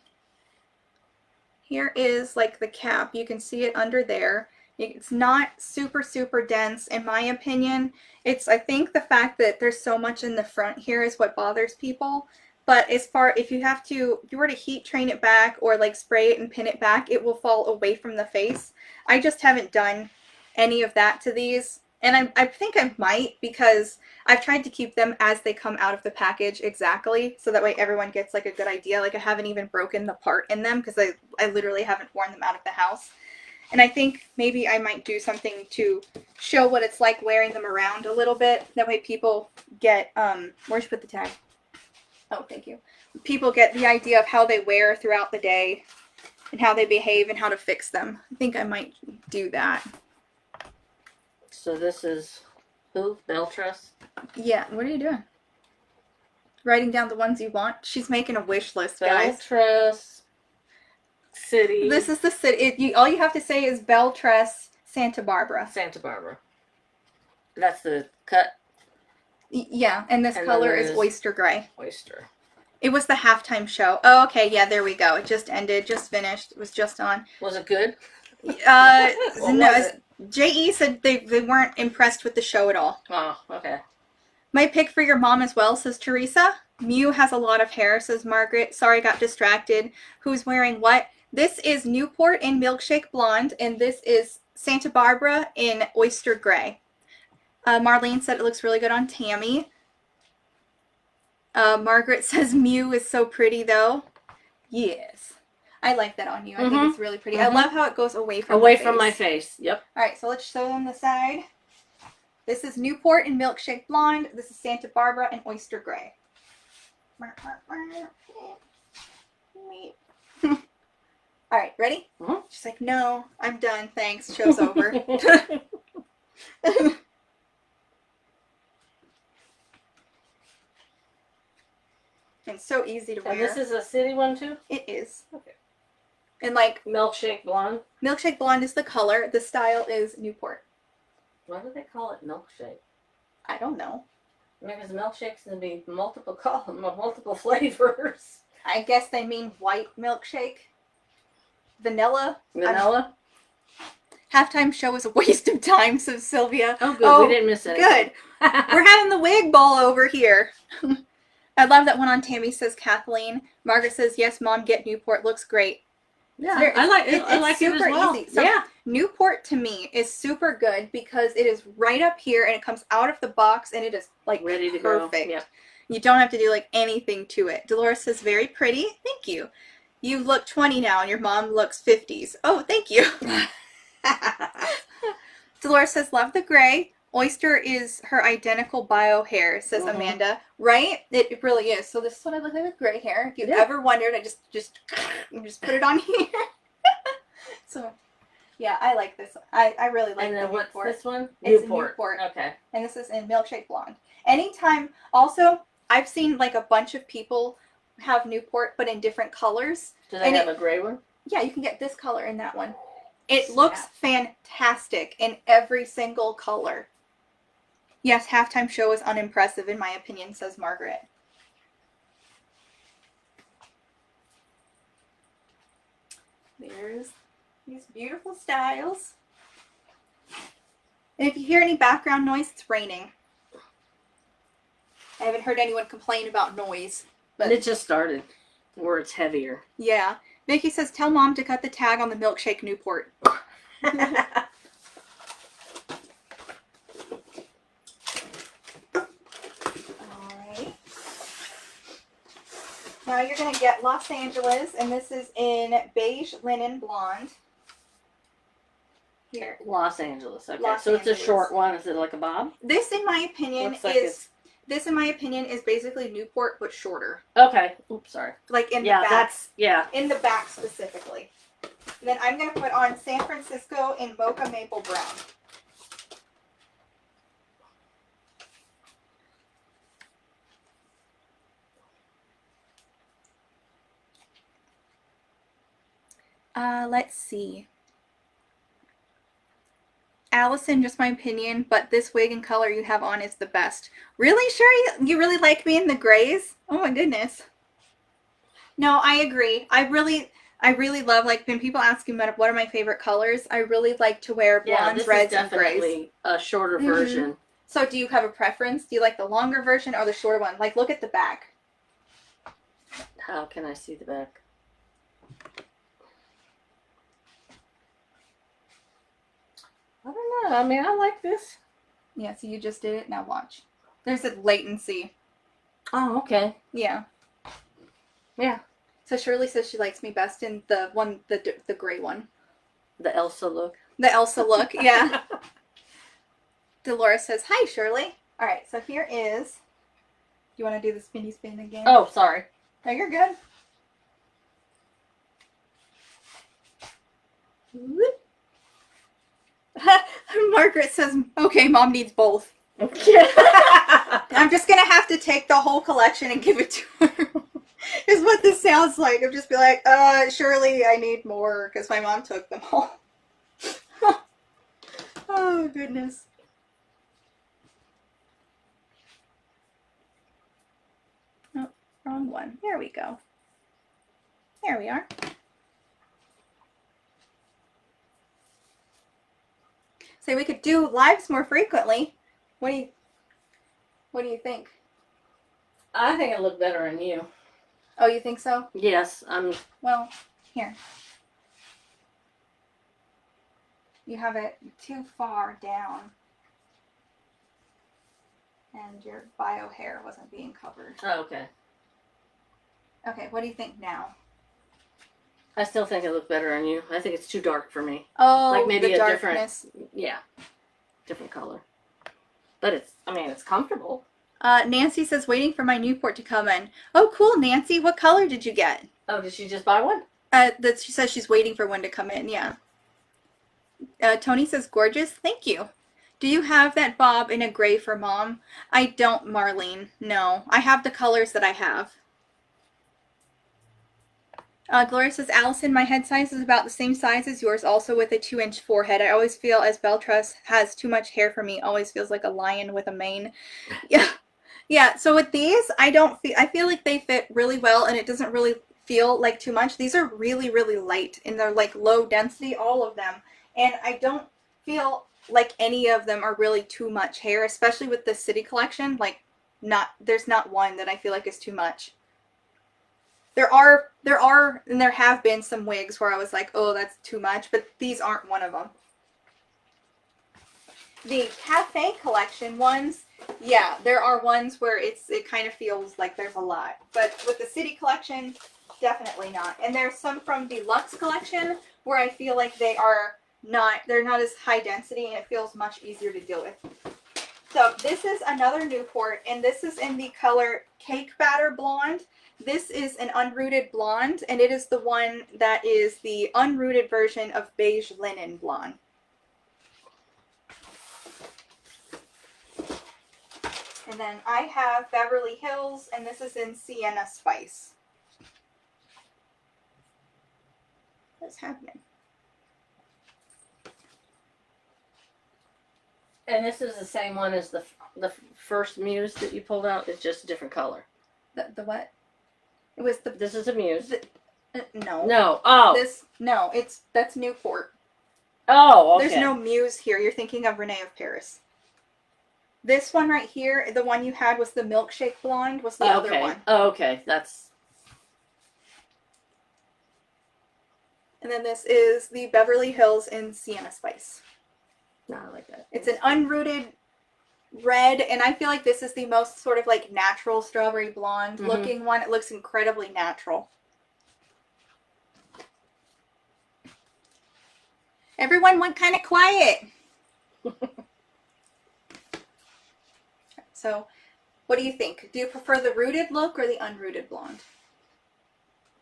Here is like the cap. You can see it under there. It's not super, super dense in my opinion. I think the fact that there's so much in the front here is what bothers people. But if you were to heat train it back or like spray it and pin it back, it will fall away from the face. I just haven't done any of that to these. And I think I might, because I've tried to keep them as they come out of the package exactly, so that way everyone gets like a good idea. Like I haven't even broken the part in them because I literally haven't worn them out of the house. And I think maybe I might do something to show what it's like wearing them around a little bit. That way people get, where'd you put the tag? Oh, thank you. People get the idea of how they wear throughout the day and how they behave and how to fix them. I think I might do that. So this is who? BelleTress? Yeah, what are you doing? Writing down the ones you want? She's making a wish list, guys. BelleTress City. This is the city. All you have to say is BelleTress Santa Barbara. Santa Barbara. That's the cut? Yeah, and this color is Oyster Gray. Oyster. It was the halftime show. Oh, okay, yeah, there we go. It just ended, just finished. It was just on. Was it good? No, J.E. said they weren't impressed with the show at all. Oh, okay. My pick for your mom as well, says Teresa. Mew has a lot of hair, says Margaret. Sorry, got distracted. Who's wearing what? This is Newport in Milkshake Blonde, and this is Santa Barbara in Oyster Gray. Marlene said it looks really good on Tammy. Margaret says Mew is so pretty, though. Yes. I like that on you. I think it's really pretty. I love how it goes away from my face. Yep. All right, so let's show them the side. This is Newport in Milkshake Blonde. This is Santa Barbara in Oyster Gray. All right, ready? She's like, no, I'm done. Thanks. Show's over. It's so easy to wear. And this is a city one too? It is. Okay. And like Milkshake Blonde. Milkshake Blonde is the color. The style is Newport. Why do they call it milkshake? I don't know. Because milkshakes can be multiple flavors. I guess they mean white milkshake. Vanilla. Halftime show was a waste of time, says Sylvia. Oh, good. We didn't miss anything. Good. We're having the wig ball over here. I love that one on Tammy, says Kathleen. Margaret says, yes, Mom, get Newport. Looks great. Yeah, I like it. I like it as well. Easy. So yeah. Newport to me is super good because it is right up here and it comes out of the box and it is like ready to perfect. go. Yep. You don't have to do like anything to it. Dolores says, very pretty. Thank you. You look 20 now and your mom looks 50s. Oh, thank you. Dolores says, love the gray. Oyster is her identical bio hair, says Amanda. Right? It really is. So this is what I look like with gray hair. If you've ever wondered, I just put it on here. So, yeah, I like this. I really like and the Newport. Newport. This one? It's Newport. Okay. And this is in Milkshake Blonde. Anytime, also, I've seen like a bunch of people have Newport, but in different colors. Do they have a gray one? Yeah, you can get this color in that one. It looks fantastic in every single color. Yes, halftime show is unimpressive in my opinion, says Margaret. There's these beautiful styles. And if you hear any background noise, it's raining. I haven't heard anyone complain about noise. But it just started where it's heavier. Yeah. Vicky says, tell mom to cut the tag on the Milkshake Newport. Alright. Now you're going to get Los Angeles, and this is in beige linen blonde. Here. Los Angeles. Okay. Los so Angeles. It's a short one. Is it like a bob? This, in my opinion, This, in my opinion, is basically Newport, but shorter. Okay. Oops, sorry. Like in the back. Yeah. In the back specifically. And then I'm going to put on San Francisco in Mocha Maple Brown. Let's see. Allison, just my opinion, but this wig and color you have on is the best. Really, Sherry? You really like me in the grays? Oh my goodness. No, I agree. I really love, like, when people ask me about what are my favorite colors, I really like to wear blondes, reds, and grays. Definitely a shorter version. So do you have a preference? Do you like the longer version or the shorter one? Like, look at the back. How can I see the back? I don't know. I mean, I like this. Yeah, so you just did it. Now watch. There's a latency. Oh, okay. Yeah. Yeah. So Shirley says she likes me best in the one, the gray one. The Elsa look. The Elsa look, yeah. Dolores says, hi, Shirley. All right, so here is, do you want to do the spinny spin again? Oh, sorry. No, you're good. Margaret says, okay, mom needs both. I'm just going to have to take the whole collection and give it to her. Is what this sounds like. I'm just be like, Shirley, I need more because my mom took them all. Oh, goodness. Oh, wrong one. There we go. There we are. So we could do lives more frequently. What do you think? I think it looked better on you. Oh, you think so? Yes, Well, here. You have it too far down. And your bio hair wasn't being covered. Oh, okay. Okay, what do you think now? I still think it looked better on you. I think it's too dark for me. Oh, like maybe the a darkness. different color. But it's comfortable. Nancy says, waiting for my Newport to come in. Oh, cool, Nancy. What color did you get? Oh, did she just buy one? She says she's waiting for one to come in, yeah. Tony says, gorgeous. Thank you. Do you have that bob in a gray for mom? I don't, Marlene. No. I have the colors that I have. Gloria says, Allison, my head size is about the same size as yours, also with a 2-inch forehead. I always feel as BelleTress has too much hair for me. Always feels like a lion with a mane. Yeah. Yeah, so with these, I feel like they fit really well, and it doesn't really feel like too much. These are really, really light, and they're like low density, all of them. And I don't feel like any of them are really too much hair, especially with the City collection. Like, there's not one that I feel like is too much. There are, and there have been some wigs where I was like, oh, that's too much, but these aren't one of them. The cafe collection ones, yeah, there are ones where it kind of feels like there's a lot. But with the city collection, definitely not. And there's some from the Luxe collection where I feel like they're not as high density and it feels much easier to deal with. So this is another Newport, and this is in the color Cake Batter Blonde. This is an unrooted blonde, and it is the one that is the unrooted version of Beige Linen Blonde. And then I have Beverly Hills, and this is in Sienna Spice. What's happening? And this is the same one as the first Muse that you pulled out. It's just a different color. The what? It was the. This is a Muse. No. No. Oh. That's Newport. Oh. Okay. There's no Muse here. You're thinking of Renee of Paris. This one right here, the one you had was the Milkshake Blonde, was the other one. Oh, okay. That's. And then this is the Beverly Hills in Sienna Spice. No, I like that. It's an unrooted red, and I feel like this is the most sort of like natural strawberry blonde looking one. It looks incredibly natural. Everyone went kind of quiet. So, what do you think? Do you prefer the rooted look or the unrooted blonde?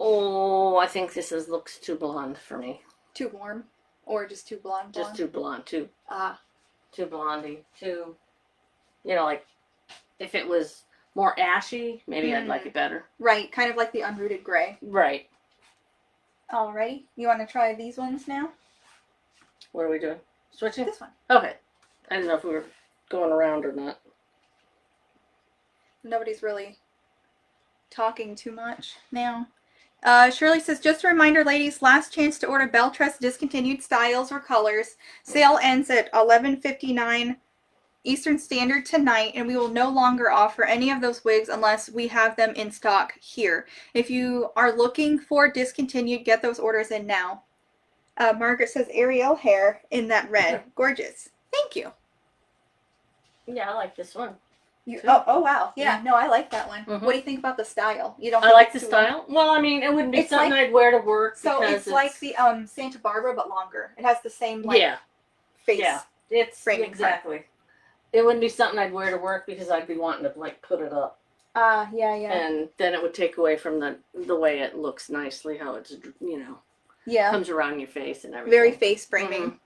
Oh, I think this looks too blonde for me. Too warm? Or just too blonde? Just too blonde. Too blondie. Too, like, if it was more ashy, maybe I'd like it better. Right, kind of like the unrooted gray. Right. Alrighty. You want to try these ones now? What are we doing? Switching? This one. Okay. I didn't know if we were going around or not. Nobody's really talking too much now. Shirley says, just a reminder, ladies, last chance to order BelleTress discontinued styles or colors. Sale ends at 11:59 Eastern Standard tonight, and we will no longer offer any of those wigs unless we have them in stock here. If you are looking for discontinued, get those orders in now. Margaret says, Ariel hair in that red. Gorgeous. Thank you. Yeah, I like this one. Oh wow. Yeah, no, I like that one. What do you think about the style? You don't I like the style. Well, I mean, it wouldn't be something I'd wear to work. So it's like the Santa Barbara but longer. It has the same face. Yeah, it's framing exactly. Part. It wouldn't be something I'd wear to work because I'd be wanting to put it up. Yeah. And then it would take away from the way it looks nicely, how it's comes around your face and everything. Very face framing.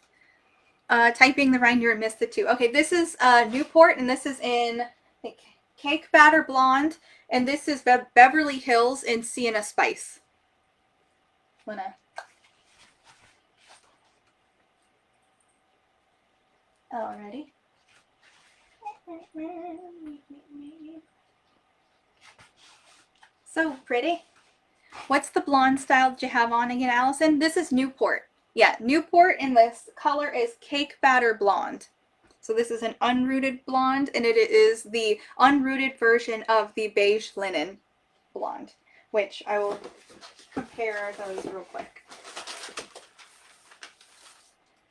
Typing the Rhine, you missed the two. Okay, this is Newport, and this is in Cake Batter Blonde, and this is Beverly Hills in Sienna Spice. Alrighty. So pretty. What's the blonde style that you have on again, Allison? This is Newport. Yeah, Newport, and this color is Cake Batter Blonde. So this is an unrooted blonde, and it is the unrooted version of the Beige Linen Blonde, which I will compare those real quick.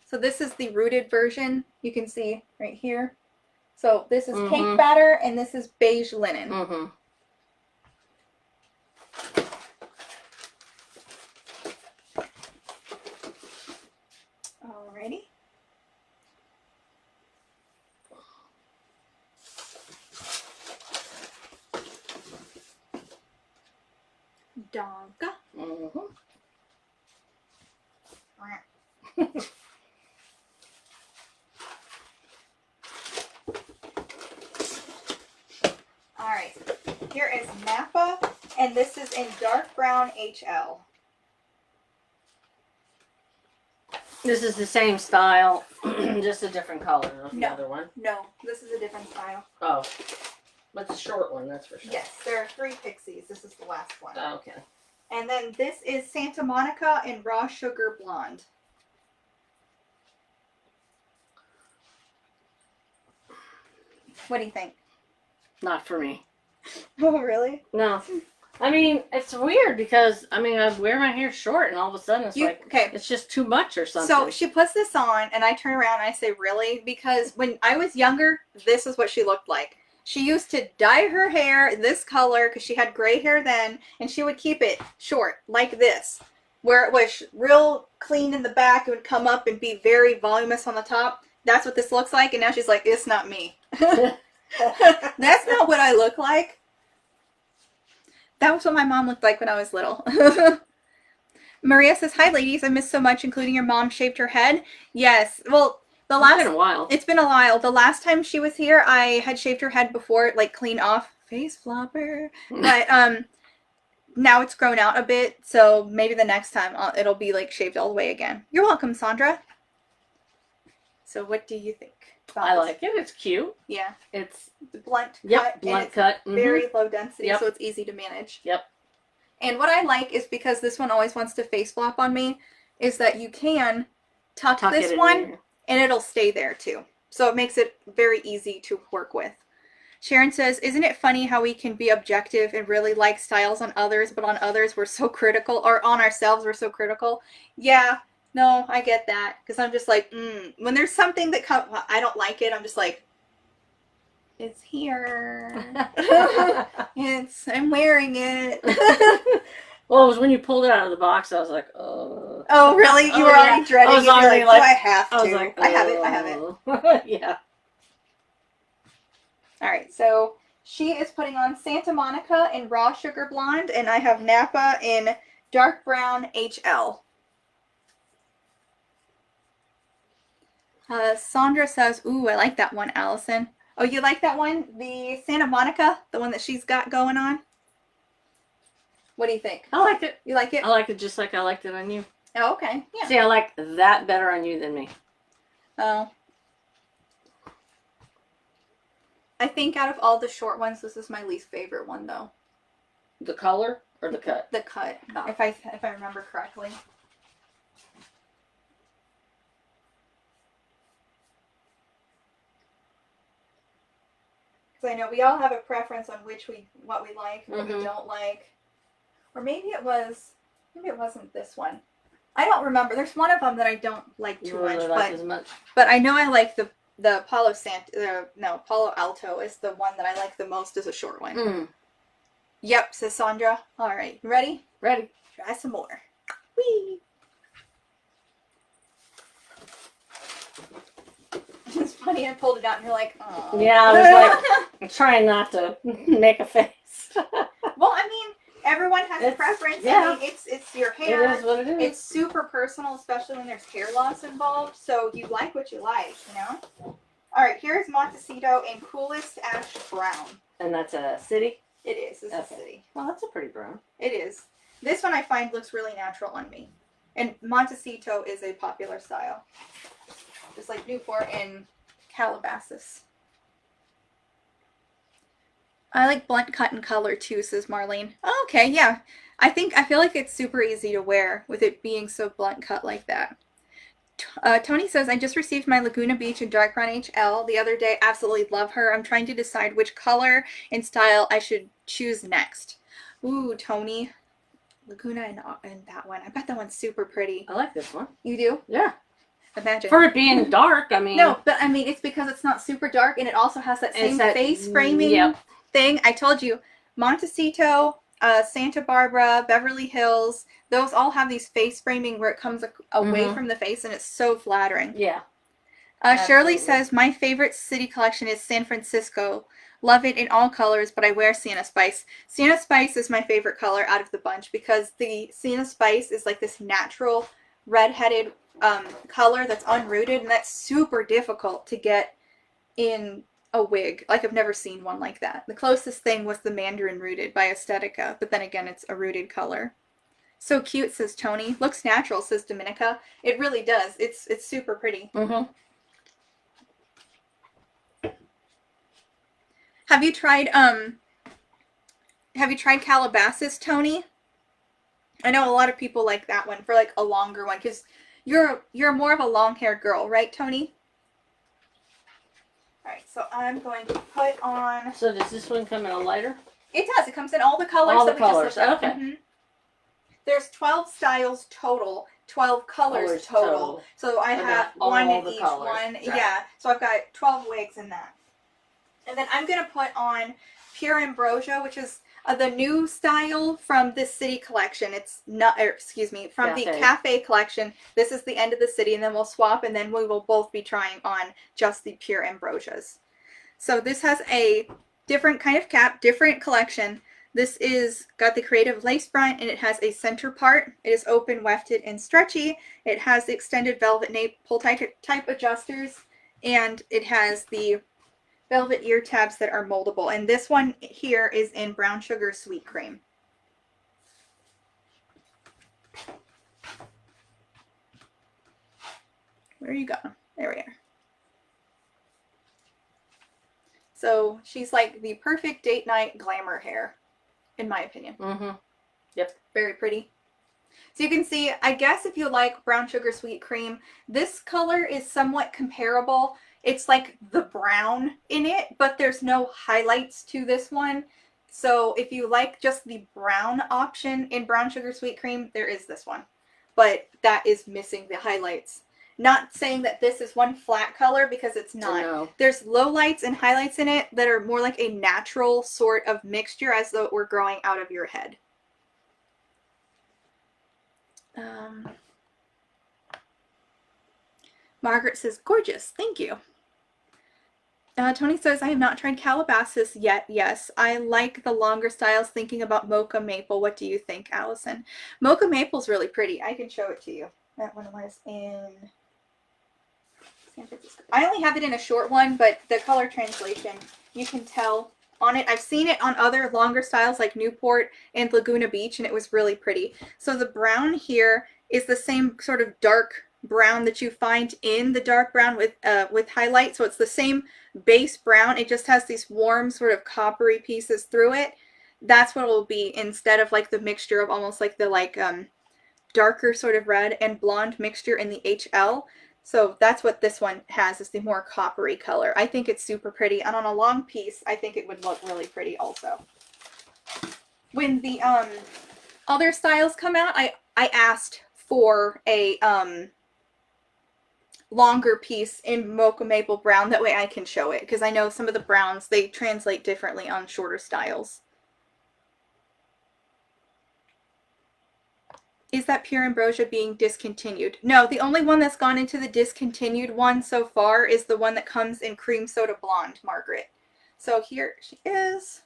So this is the rooted version. You can see right here. So this is Cake Batter, and this is Beige Linen. Alrighty. Donka. Alright, here is Napa, and this is in dark brown HL. This is the same style, just a different color of the other one. No, this is a different style. Oh, but the short one, that's for sure. Yes, there are 3 pixies. This is the last one. Oh, okay. And then this is Santa Monica in Raw Sugar Blonde. What do you think? Not for me. Oh, really? No. I mean, it's weird because, I mean, I wear my hair short and all of a sudden it's okay. It's just too much or something. So she puts this on and I turn around and I say, really? Because when I was younger, this is what she looked like. She used to dye her hair this color because she had gray hair then, and she would keep it short like this, where it was real clean in the back. It would come up and be very voluminous on the top. That's what this looks like. And now she's like, it's not me. That's not what I look like. That was what my mom looked like when I was little. Maria says, hi, ladies. I missed so much, including your mom shaved her head. Yes. Well, it's been a while. It's been a while. The last time she was here, I had shaved her head before, like, clean off. Face flopper. But now it's grown out a bit, so maybe the next time it'll be, like, shaved all the way again. You're welcome, Sandra. So what do you think? I like it. It's cute. Yeah. It's blunt cut. Yep, blunt cut. Very low density, so it's easy to manage. Yep. And what I like is, because this one always wants to face flop on me, is that you can tuck this one and it'll stay there too. So it makes it very easy to work with. Sharon says, isn't it funny how we can be objective and really like styles on others, but on others we're so critical, or on ourselves we're so critical? Yeah, no, I get that. Because I'm just like, when there's something that I don't like it, I'm just like, it's here. I'm wearing it. Well, it was when you pulled it out of the box, I was like, oh. Oh, really? You were already dreading it. You're like, do I have to? I was like, I have it. Yeah. All right, so she is putting on Santa Monica in Raw Sugar Blonde, and I have Napa in Dark Brown HL. Sandra says, ooh, I like that one, Allison. Oh, you like that one? The Santa Monica? The one that she's got going on? What do you think? I like it. You like it? I like it just like I liked it on you. Oh, okay. Yeah. See, I like that better on you than me. Oh. I think out of all the short ones, this is my least favorite one, though. The color or the cut? The cut, if I remember correctly. Because I know we all have a preference on what we like, what we don't like. Or maybe it wasn't this one. I don't remember. There's one of them that I don't like too much, but I know I like the Palo Palo Alto is the one that I like the most as a short one. Yep, says Sandra. All right, you ready? Ready. Try some more. Whee! It's funny, I pulled it out and you're like, oh. Yeah, I was like, I'm trying not to make a face. Well, I mean, everyone has a preference. Yeah. I mean, it's your hair. It is what it is. It's super personal, especially when there's hair loss involved. So you like what you like, you know? All right, here's Montecito in Coolest Ash Brown. And that's a city? It is. It's a city. Well, that's a pretty brown. It is. This one I find looks really natural on me. And Montecito is a popular style. Just like Newport and Calabasas. I like blunt cut and color too, says Marlene. Oh, okay, yeah. I feel like it's super easy to wear with it being so blunt cut like that. Tony says, I just received my Laguna Beach in Dark Brown HL the other day. Absolutely love her. I'm trying to decide which color and style I should choose next. Ooh, Tony. Laguna and that one. I bet that one's super pretty. I like this one. You do? Yeah. Imagine. For it being dark, I mean. No, but I mean, it's because it's not super dark and it also has that same face framing thing. I told you, Montecito, Santa Barbara, Beverly Hills, those all have these face framing where it comes away from the face and it's so flattering. Yeah. Shirley says, my favorite city collection is San Francisco. Love it in all colors, but I wear Sienna Spice. Sienna Spice is my favorite color out of the bunch because the Sienna Spice is like this natural red-headed color that's unrooted, and that's super difficult to get in a wig. Like, I've never seen one like that. The closest thing was the Mandarin Rooted by Aesthetica, but then again, it's a rooted color. So cute, says Tony. Looks natural, says Dominica. It really does. It's super pretty. Have you tried Calabasas, Tony? I know a lot of people like that one for like a longer one because you're more of a long-haired girl, right, Tony? All right, so I'm going to put on. So does this one come in a lighter? It does. It comes in all the colors. All the that we just colors. looked at. Okay. Mm-hmm. There's 12 styles total, 12 colors total. So I have one in each colors. one. Right. Yeah. So I've got 12 wigs in that. And then I'm going to put on Pure Ambrosia, which is the new style from this city collection. It's not, excuse me, from the cafe collection. This is the end of the city, and then we'll swap, and then we will both be trying on just the Pure Ambrosias. So this has a different kind of cap, different collection. This is got the creative lace front, and it has a center part. It is open, wefted, and stretchy. It has the extended velvet nape pull type adjusters, and it has the velvet ear tabs that are moldable. And this one here is in brown sugar sweet cream. Where are you going? There we are. So she's like the perfect date night glamour hair, in my opinion. Mm-hmm. Yep. Very pretty. So you can see, I guess if you like brown sugar sweet cream, this color is somewhat comparable. It's like the brown in it, but there's no highlights to this one. So if you like just the brown option in brown sugar sweet cream, there is this one. But that is missing the highlights. Not saying that this is one flat color, because it's not. No. There's lowlights and highlights in it that are more like a natural sort of mixture, as though it were growing out of your head. Margaret says, gorgeous. Thank you. Tony says, I have not tried Calabasas yet. Yes, I like the longer styles, thinking about Mocha Maple. What do you think, Allison? Mocha Maple's really pretty. I can show it to you. That one was in San Francisco. I only have it in a short one, but the color translation, you can tell on it. I've seen it on other longer styles like Newport and Laguna Beach, and it was really pretty. So the brown here is the same sort of dark brown that you find in the dark brown with highlight. So it's the same base brown. It just has these warm sort of coppery pieces through it. That's what it will be, instead of like the mixture of almost like the darker sort of red and blonde mixture in the HL. So that's what this one has, is the more coppery color. I think it's super pretty, and on a long piece I think it would look really pretty also. When the other styles come out, I asked for a longer piece in Mocha Maple Brown. That way I can show it, because I know some of the browns, they translate differently on shorter styles. Is that Pure Ambrosia being discontinued? No, the only one that's gone into the discontinued one so far is the one that comes in Cream Soda Blonde, Margaret. So here she is.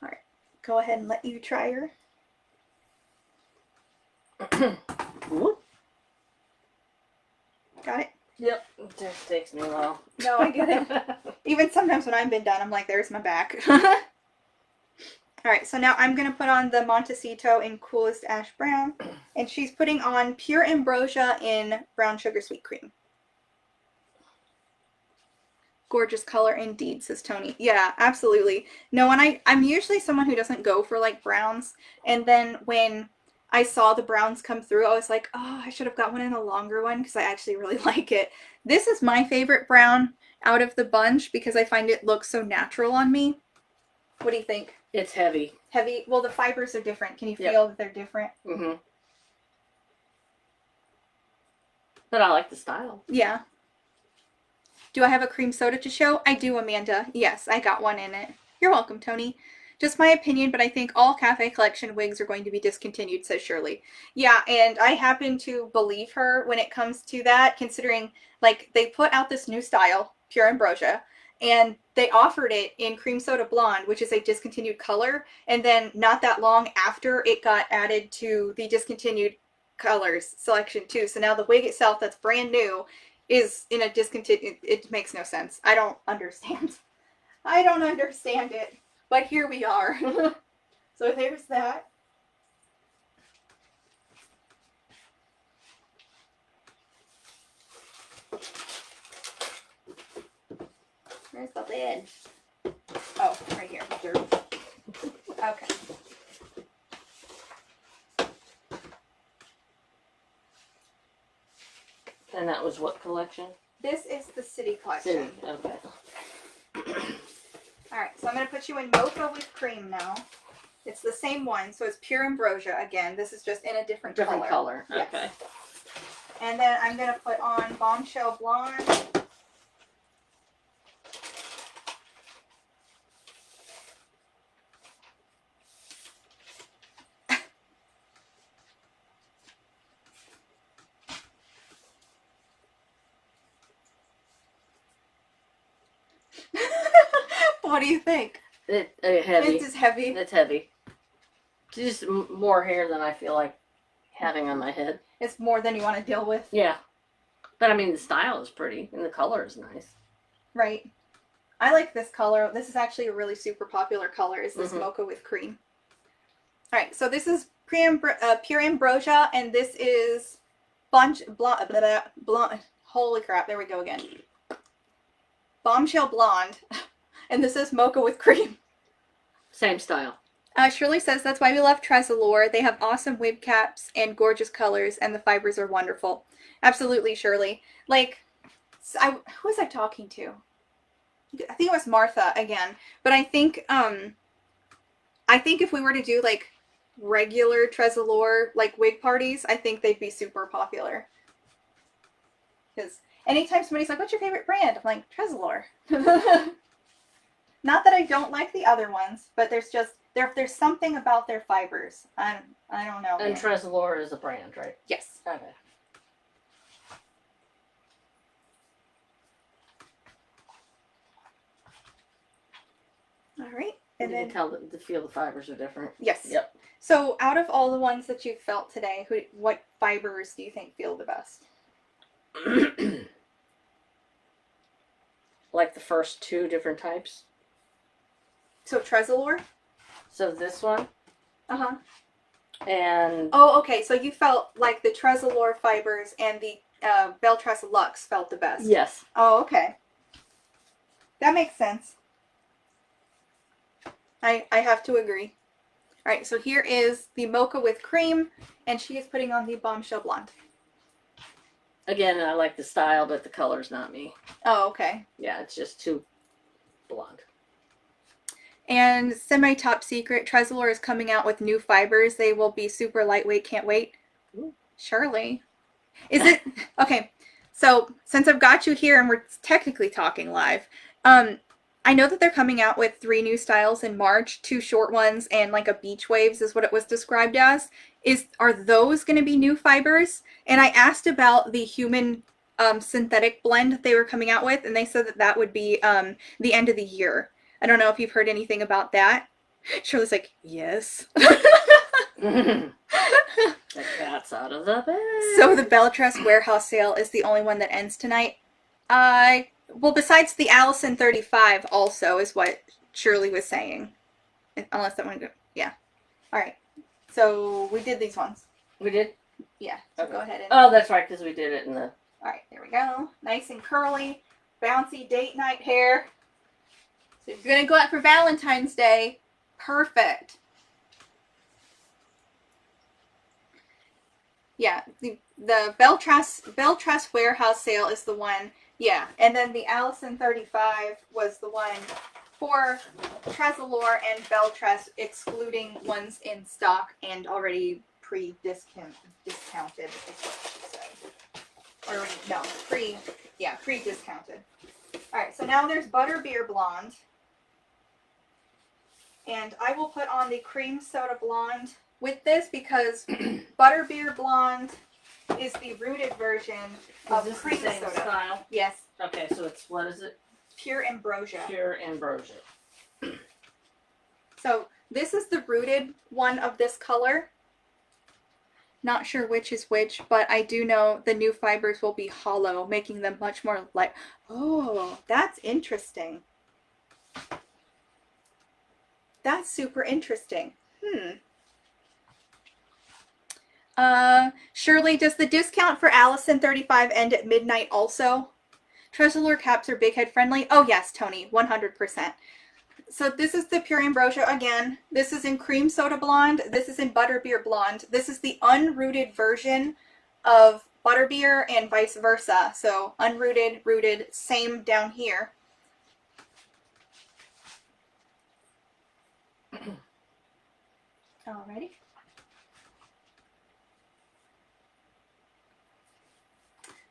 All right, go ahead and let you try her. Got it? Yep. It just takes me a while. No, I get it. Even sometimes when I've been done, I'm like, there's my back. Alright, so now I'm going to put on the Montecito in Coolest Ash Brown. And she's putting on Pure Ambrosia in Brown Sugar Sweet Cream. Gorgeous color indeed, says Tony. Yeah, absolutely. No, and I'm usually someone who doesn't go for like browns. And then when I saw the browns come through, I was like, oh, I should have got one in a longer one, because I actually really like it. This is my favorite brown out of the bunch, because I find it looks so natural on me. What do you think? It's heavy. Heavy? Well, the fibers are different. Can you feel that they're different? Mm-hmm. But I like the style. Yeah. Do I have a cream soda to show? I do, Amanda. Yes, I got one in it. You're welcome, Tony. Just my opinion, but I think all Cafe Collection wigs are going to be discontinued, says Shirley. Yeah, and I happen to believe her when it comes to that, considering, like, they put out this new style, Pure Ambrosia, and they offered it in Cream Soda Blonde, which is a discontinued color, and then not that long after, it got added to the discontinued colors selection too. So now the wig itself, that's brand new, is in a discontinued. It makes no sense. I don't understand. I don't understand it. But here we are. So there's that. Where's the lid? Oh, right here. Okay. And that was what collection? This is the City collection. City, okay. Alright, so I'm going to put you in Mocha with Cream now. It's the same one, so it's Pure Ambrosia again. This is just in a different color. Yes. Okay. And then I'm going to put on Bombshell Blonde. What do you think? Heavy. It's just heavy. It's heavy. It's just more hair than I feel like having on my head. It's more than you want to deal with. Yeah. But I mean, the style is pretty and the color is nice. Right. I like this color. This is actually a really super popular color, is this Mocha with Cream. Alright, so this is Pure Ambrosia, and this is Blonde. Holy crap, there we go again. Bombshell Blonde. And this is Mocha with Cream. Same style. Shirley says that's why we love Tressallure. They have awesome wig caps and gorgeous colors, and the fibers are wonderful. Absolutely, Shirley. Like, who was I talking to? I think it was Martha again. But I think if we were to do like regular Tressallure like wig parties, I think they'd be super popular. Because anytime somebody's like, "What's your favorite brand?" I'm like, Tressallure. Not that I don't like the other ones, but there's there's something about their fibers. I don't know. And Tressallure is a brand, right? Yes. Okay. All right. And you can tell that the feel the fibers are different. Yes. Yep. So out of all the ones that you've felt today, what fibers do you think feel the best? Like the first two different types. So Tressallure? So this one. Uh-huh. And... Oh, okay. So you felt like the Tressallure fibers and the BelleTress Luxe felt the best. Yes. Oh, okay. That makes sense. I have to agree. All right, so here is the Mocha with Cream, and she is putting on the Bombshell Blonde. Again, I like the style, but the color's not me. Oh, okay. Yeah, it's just too blonde. And semi-top secret, Tressallure is coming out with new fibers. They will be super lightweight. Can't wait. Ooh. Shirley. Is it... Okay, so since I've got you here and we're technically talking live, I know that they're coming out with 3 new styles in March, 2 short ones and like a beach waves is what it was described as. Are those going to be new fibers? And I asked about the human synthetic blend that they were coming out with, and they said that that would be the end of the year. I don't know if you've heard anything about that. Shirley's like, yes. The cat's out of the bag. So the BelleTress warehouse sale is the only one that ends tonight. Well, besides the Allison 35 also is what Shirley was saying. Unless that one goes, yeah. All right. So we did these ones. We did? Yeah. So Okay. go ahead and... Oh, that's right, because we did it in the... All right, there we go. Nice and curly, bouncy date night hair. So if you're going to go out for Valentine's Day, perfect. Yeah, the BelleTress warehouse sale is the one. Yeah, and then the Allison 35 was the one for Tressallure and BelleTress, excluding ones in stock and already discounted is what she said. Or no, pre-discounted. All right, so now there's Butterbeer Blonde. And I will put on the Cream Soda Blonde with this because Butterbeer Blonde is the rooted version of Is this cream the same soda. style? Yes. Okay, so it's, what is it? Pure Ambrosia. Pure Ambrosia. So this is the rooted one of this color. Not sure which is which, but I do know the new fibers will be hollow, making them much more light. Oh, that's interesting. That's super interesting. Shirley, does the discount for Allison 35 end at midnight also? Tressallure caps are big head friendly? Oh yes, Tony, 100%. So this is the Pure Ambrosia again. This is in Cream Soda Blonde. This is in Butterbeer Blonde. This is the unrooted version of butterbeer and vice versa. So unrooted, rooted, same down here. Alrighty.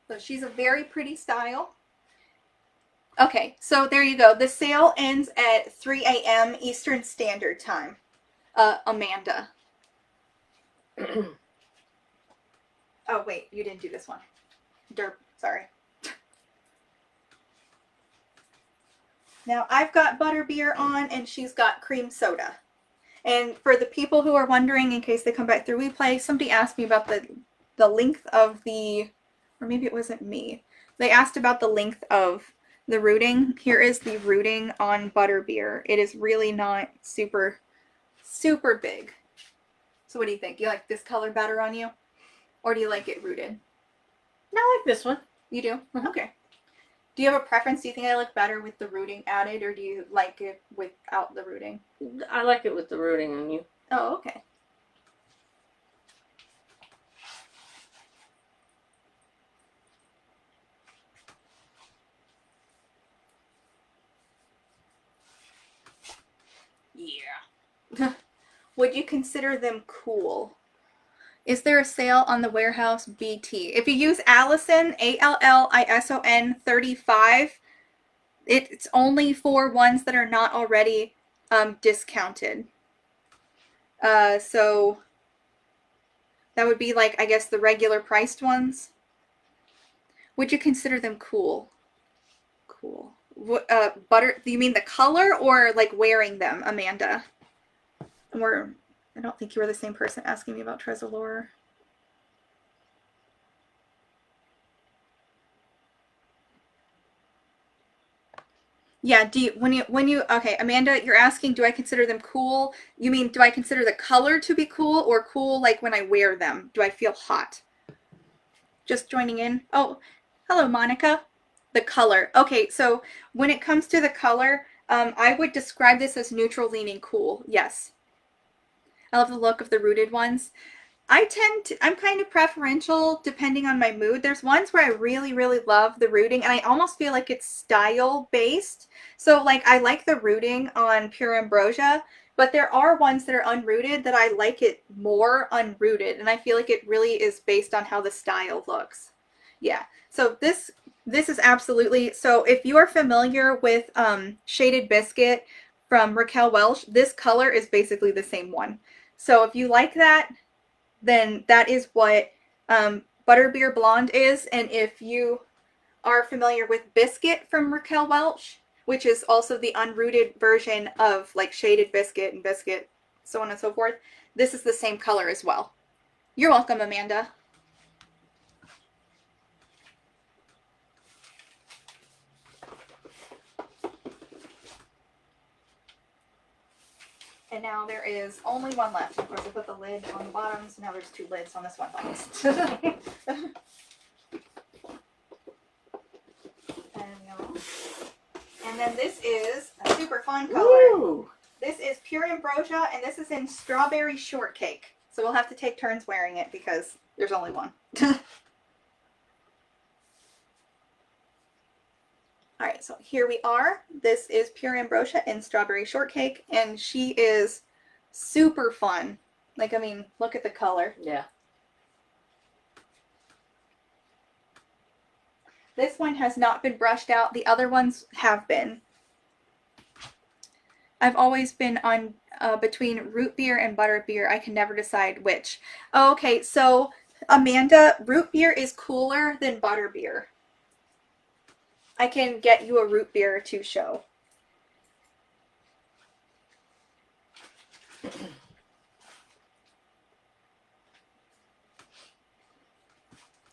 So she's a very pretty style. Okay, so there you go. The sale ends at 3 a.m. Eastern Standard Time. Amanda. Oh, wait, you didn't do this one. Derp, sorry. Now, I've got butterbeer on, and she's got cream soda. And for the people who are wondering, in case they come back through replay, somebody asked me about the length of the, or maybe it wasn't me. They asked about the length of the rooting. Here is the rooting on butterbeer. It is really not super, super big. So what do you think? You like this color better on you? Or do you like it rooted? I like this one. You do? Okay. Do you have a preference? Do you think I look better with the rooting added, or do you like it without the rooting? I like it with the rooting on you. Oh, okay. Yeah. Would you consider them cool? Is there a sale on the Warehouse BT? If you use Allison, ALLISON 35, it's only for ones that are not already discounted. So that would be like, I guess, the regular priced ones. Would you consider them cool? Cool. What, do you mean the color or like wearing them, Amanda? Or I don't think you were the same person asking me about Tressallure. Yeah, okay, Amanda, you're asking, do I consider them cool? You mean, do I consider the color to be cool, or cool like when I wear them? Do I feel hot? Just joining in. Oh, hello, Monica. The color. Okay, so when it comes to the color, I would describe this as neutral leaning cool. Yes. I love the look of the rooted ones. I'm kind of preferential depending on my mood. There's ones where I really, really love the rooting, and I almost feel like it's style based. So like I like the rooting on Pure Ambrosia, but there are ones that are unrooted that I like it more unrooted, and I feel like it really is based on how the style looks. Yeah. So this is absolutely, so if you are familiar with Shaded Biscuit from Raquel Welch, this color is basically the same one. So if you like that, then that is what Butterbeer Blonde is. And if you are familiar with Biscuit from Raquel Welch, which is also the unrooted version of like Shaded Biscuit and Biscuit, so on and so forth, this is the same color as well. You're welcome, Amanda. And now there is only one left. Of course, I put the lid on the bottom, so now there's two lids on this one box. And then this is a super fun color. Ooh. This is Pure Ambrosia, and this is in Strawberry Shortcake. So we'll have to take turns wearing it because there's only one. All right, so here we are. This is Pure Ambrosia in Strawberry Shortcake, and she is super fun. Like, I mean, look at the color. Yeah. This one has not been brushed out. The other ones have been. I've always been on between root beer and butter beer. I can never decide which. Oh, okay, so Amanda, root beer is cooler than butter beer. I can get you a root beer to show.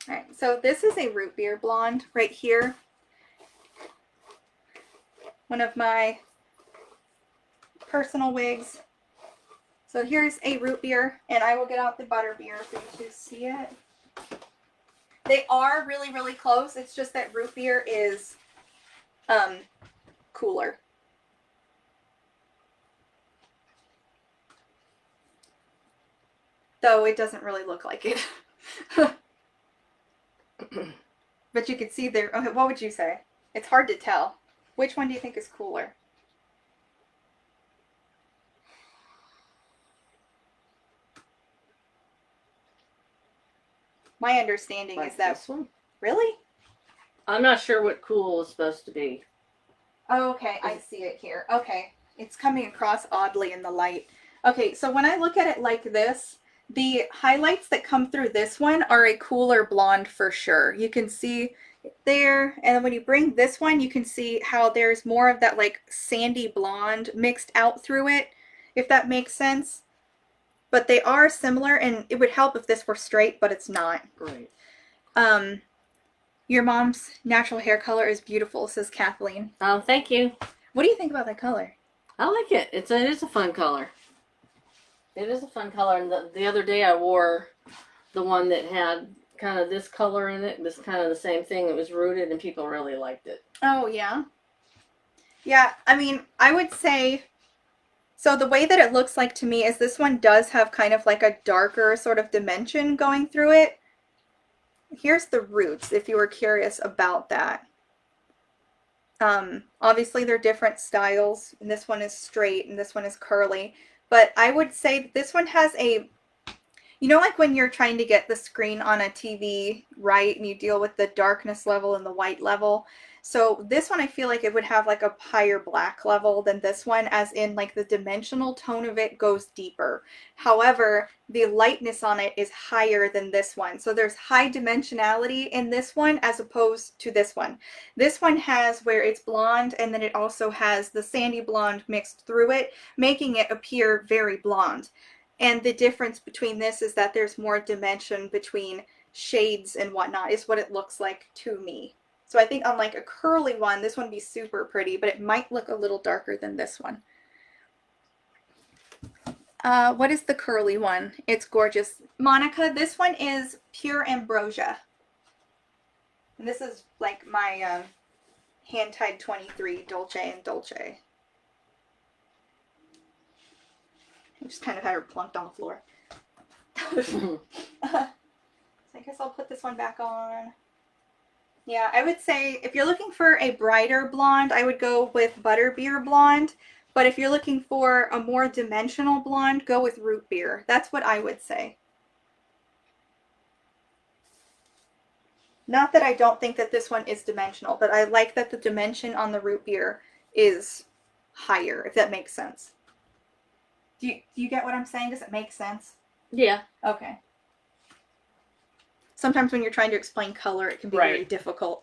Alright, so this is a root beer blonde right here. One of my personal wigs. So here's a root beer, and I will get out the butter beer for you to see it. They are really, really close. It's just that root beer is cooler. Though it doesn't really look like it. But you could see there. Okay, what would you say? It's hard to tell. Which one do you think is cooler? My understanding Like is that... this one? Really? I'm not sure what cool is supposed to be. Oh, okay, I see it here. Okay, it's coming across oddly in the light. Okay, so when I look at it like this, the highlights that come through this one are a cooler blonde for sure. You can see it there, and then when you bring this one, you can see how there's more of that like sandy blonde mixed out through it, if that makes sense. But they are similar, and it would help if this were straight, but it's not. Right. Your mom's natural hair color is beautiful, says Kathleen. Oh, thank you. What do you think about that color? I like it. It is a fun color. It is a fun color. And the other day I wore the one that had kind of this color in it. It was kind of the same thing. It was rooted, and people really liked it. Oh, yeah. Yeah, I mean, I would say... So the way that it looks like to me is this one does have kind of like a darker sort of dimension going through it. Here's the roots, if you were curious about that. Obviously they're different styles, and this one is straight and this one is curly, but I would say this one has a, you know, like when you're trying to get the screen on a TV right and you deal with the darkness level and the white level. So this one I feel like it would have like a higher black level than this one, as in like the dimensional tone of it goes deeper. However, the lightness on it is higher than this one. So there's high dimensionality in this one as opposed to this one. This one has where it's blonde, and then it also has the sandy blonde mixed through it, making it appear very blonde. And the difference between this is that there's more dimension between shades and whatnot, is what it looks like to me. So I think on like a curly one, this one would be super pretty, but it might look a little darker than this one. What is the curly one? It's gorgeous. Monica, this one is Pure Ambrosia. And this is like my hand-tied 23 Dolce & Dolce. I just kind of had her plunked on the floor. So I guess I'll put this one back on. Yeah, I would say if you're looking for a brighter blonde, I would go with Butterbeer Blonde. But if you're looking for a more dimensional blonde, go with Root Beer. That's what I would say. Not that I don't think that this one is dimensional, but I like that the dimension on the Root Beer is higher, if that makes sense. Do you get what I'm saying? Does it make sense? Yeah. Okay. Sometimes when you're trying to explain color, it can be very difficult.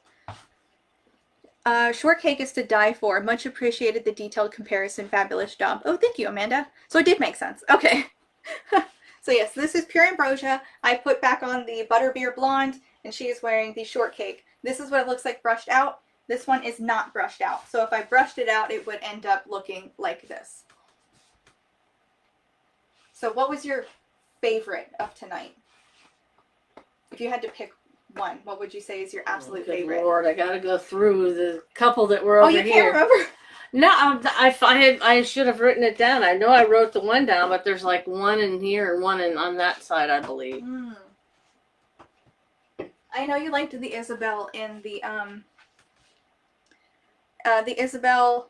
Shortcake is to die for. Much appreciated the detailed comparison. Fabulous job. Oh, thank you, Amanda. So it did make sense. Okay. So yes, this is Pure Ambrosia. I put back on the Butterbeer Blonde, and she is wearing the Shortcake. This is what it looks like brushed out. This one is not brushed out. So if I brushed it out, it would end up looking like this. So what was your favorite of tonight? If you had to pick one, what would you say is your absolute favorite? Lord, I gotta go through the couple that were over here. Oh, you can't remember? No, I should have written it down. I know I wrote the one down, but there's like one in here and one on that side, I believe. I know you liked the Isabel in the Isabel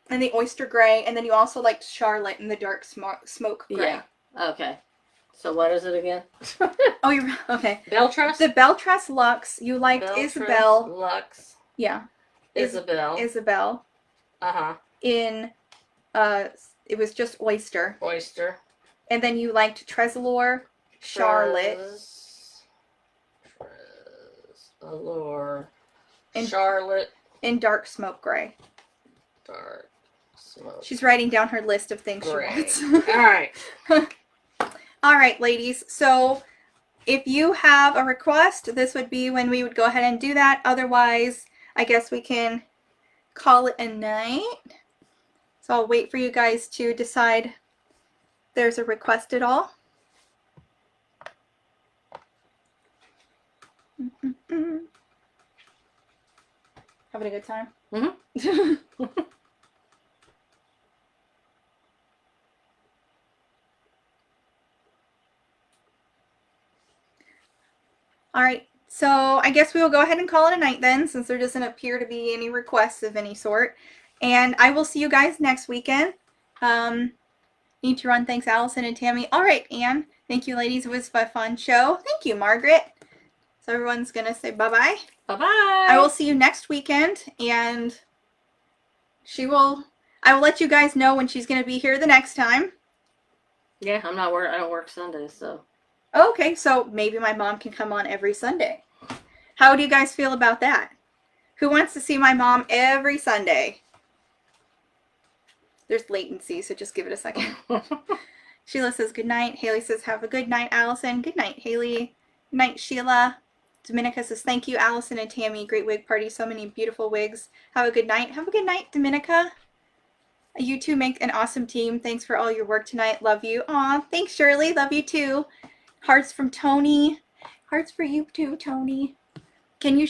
and the Oyster Gray, and then you also liked Charolette in the dark smoke gray. Yeah. Okay. So what is it again? Oh, you're okay. BelleTress? The BelleTress Luxe. You liked BelleTress Isabel. Luxe. Yeah. Isabel. Isabel. Uh-huh. In it was just Oyster. Oyster. And then you liked Tressallure, Charlotte. Tressallure. And Charlotte. In dark smoke gray. Dark smoke. She's writing down her list of things Gray. she wants. All right. All right, ladies. So if you have a request, this would be when we would go ahead and do that. Otherwise, I guess we can call it a night. So I'll wait for you guys to decide if there's a request at all. Having a good time? Mm-hmm. All right, So I guess we will go ahead and call it a night then, since there doesn't appear to be any requests of any sort. And I will see you guys next weekend. Need to run. Thanks, Allison and Tammy. All right, Anne. Thank you, ladies. It was a fun show. Thank you, Margaret. So everyone's going to say bye-bye. Bye-bye. I will see you next weekend, and I will let you guys know when she's going to be here the next time. Yeah, I don't work Sundays, so. Okay, so maybe my mom can come on every Sunday. How do you guys feel about that? Who wants to see my mom every Sunday? There's latency, so just give it a second. Sheila says good night. Haley says have a good night, Allison. Good night, Haley. Good night, Sheila. Dominica says thank you, Allison and Tammy. Great wig party. So many beautiful wigs. Have a good night. Have a good night, Dominica. You two make an awesome team. Thanks for all your work tonight. Love you. Aw, thanks, Shirley. Love you too. Hearts from Tony. Hearts for you too, Tony. Can you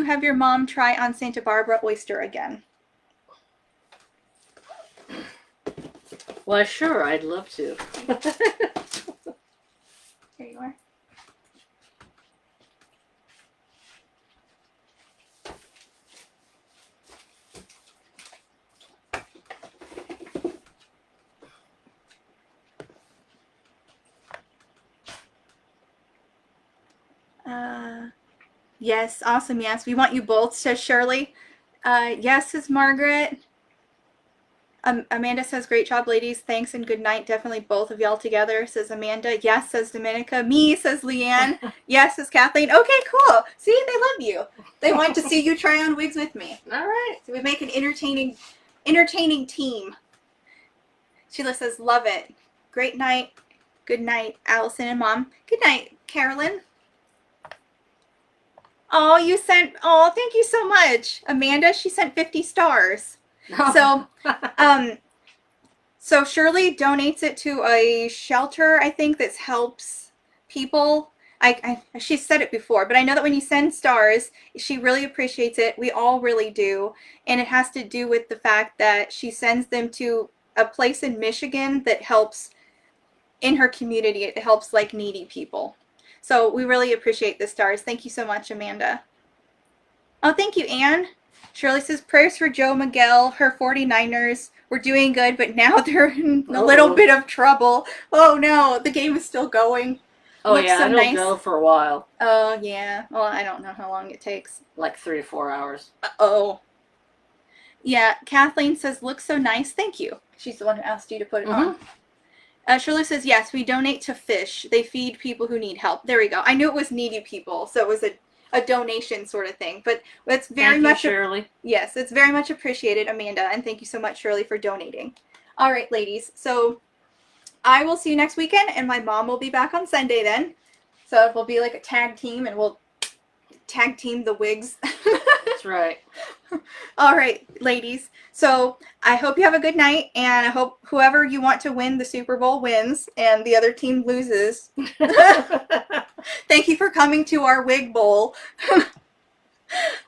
have your mom try on Santa Barbara Oyster again? Well, sure, I'd love to. Here you are. Yes, awesome, yes. We want you both, says Shirley. Yes, says Margaret. Amanda says, great job, ladies. Thanks and good night. Definitely both of y'all together, says Amanda. Yes, says Dominica. Me, says Leanne. Yes, says Kathleen. Okay, cool. See, they love you. They want to see you try on wigs with me. All right. So we make an entertaining team. Sheila says, love it. Great night. Good night, Allison and Mom. Good night, Carolyn. Oh, thank you so much. Amanda, she sent 50 stars. So, so Shirley donates it to a shelter, I think, that helps people. She said it before, but I know that when you send stars, she really appreciates it. We all really do. And it has to do with the fact that she sends them to a place in Michigan that helps in her community. It helps like needy people. So we really appreciate the stars. Thank you so much, Amanda. Oh, thank you, Anne. Shirley says, prayers for Joe Miguel. Her 49ers were doing good, but now they're in a little bit of trouble. Oh, no. The game is still going. Oh, looks yeah, so it'll nice. Go for a while. Oh, yeah. Well, I don't know how long it takes. Like 3 or 4 hours. Uh-oh. Yeah, Kathleen says, looks so nice. Thank you. She's the one who asked you to put it on. Shirley says, yes, we donate to fish. They feed people who need help. There we go. I knew it was needy people, so it was a donation sort of thing. But it's very much... Shirley. Yes, it's very much appreciated, Amanda. And thank you so much, Shirley, for donating. All right, ladies. So I will see you next weekend, and my mom will be back on Sunday then. So it will be like a tag team, and we'll tag team the wigs. That's right. All right, ladies. So I hope you have a good night, and I hope whoever you want to win the Super Bowl wins and the other team loses. Thank you for coming to our wig bowl.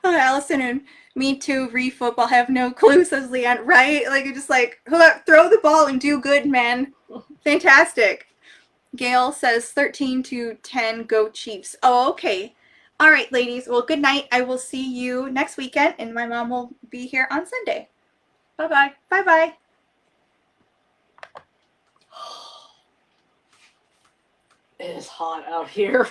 Allison and me too, re-football, have no clue, says Leanne. Right? Like, you're just like, throw the ball and do good, man. Fantastic. Gail says 13-10, go Chiefs. Oh, okay. All right, ladies. Well, good night. I will see you next weekend, and my mom will be here on Sunday. Bye-bye. Bye-bye. It is hot out here.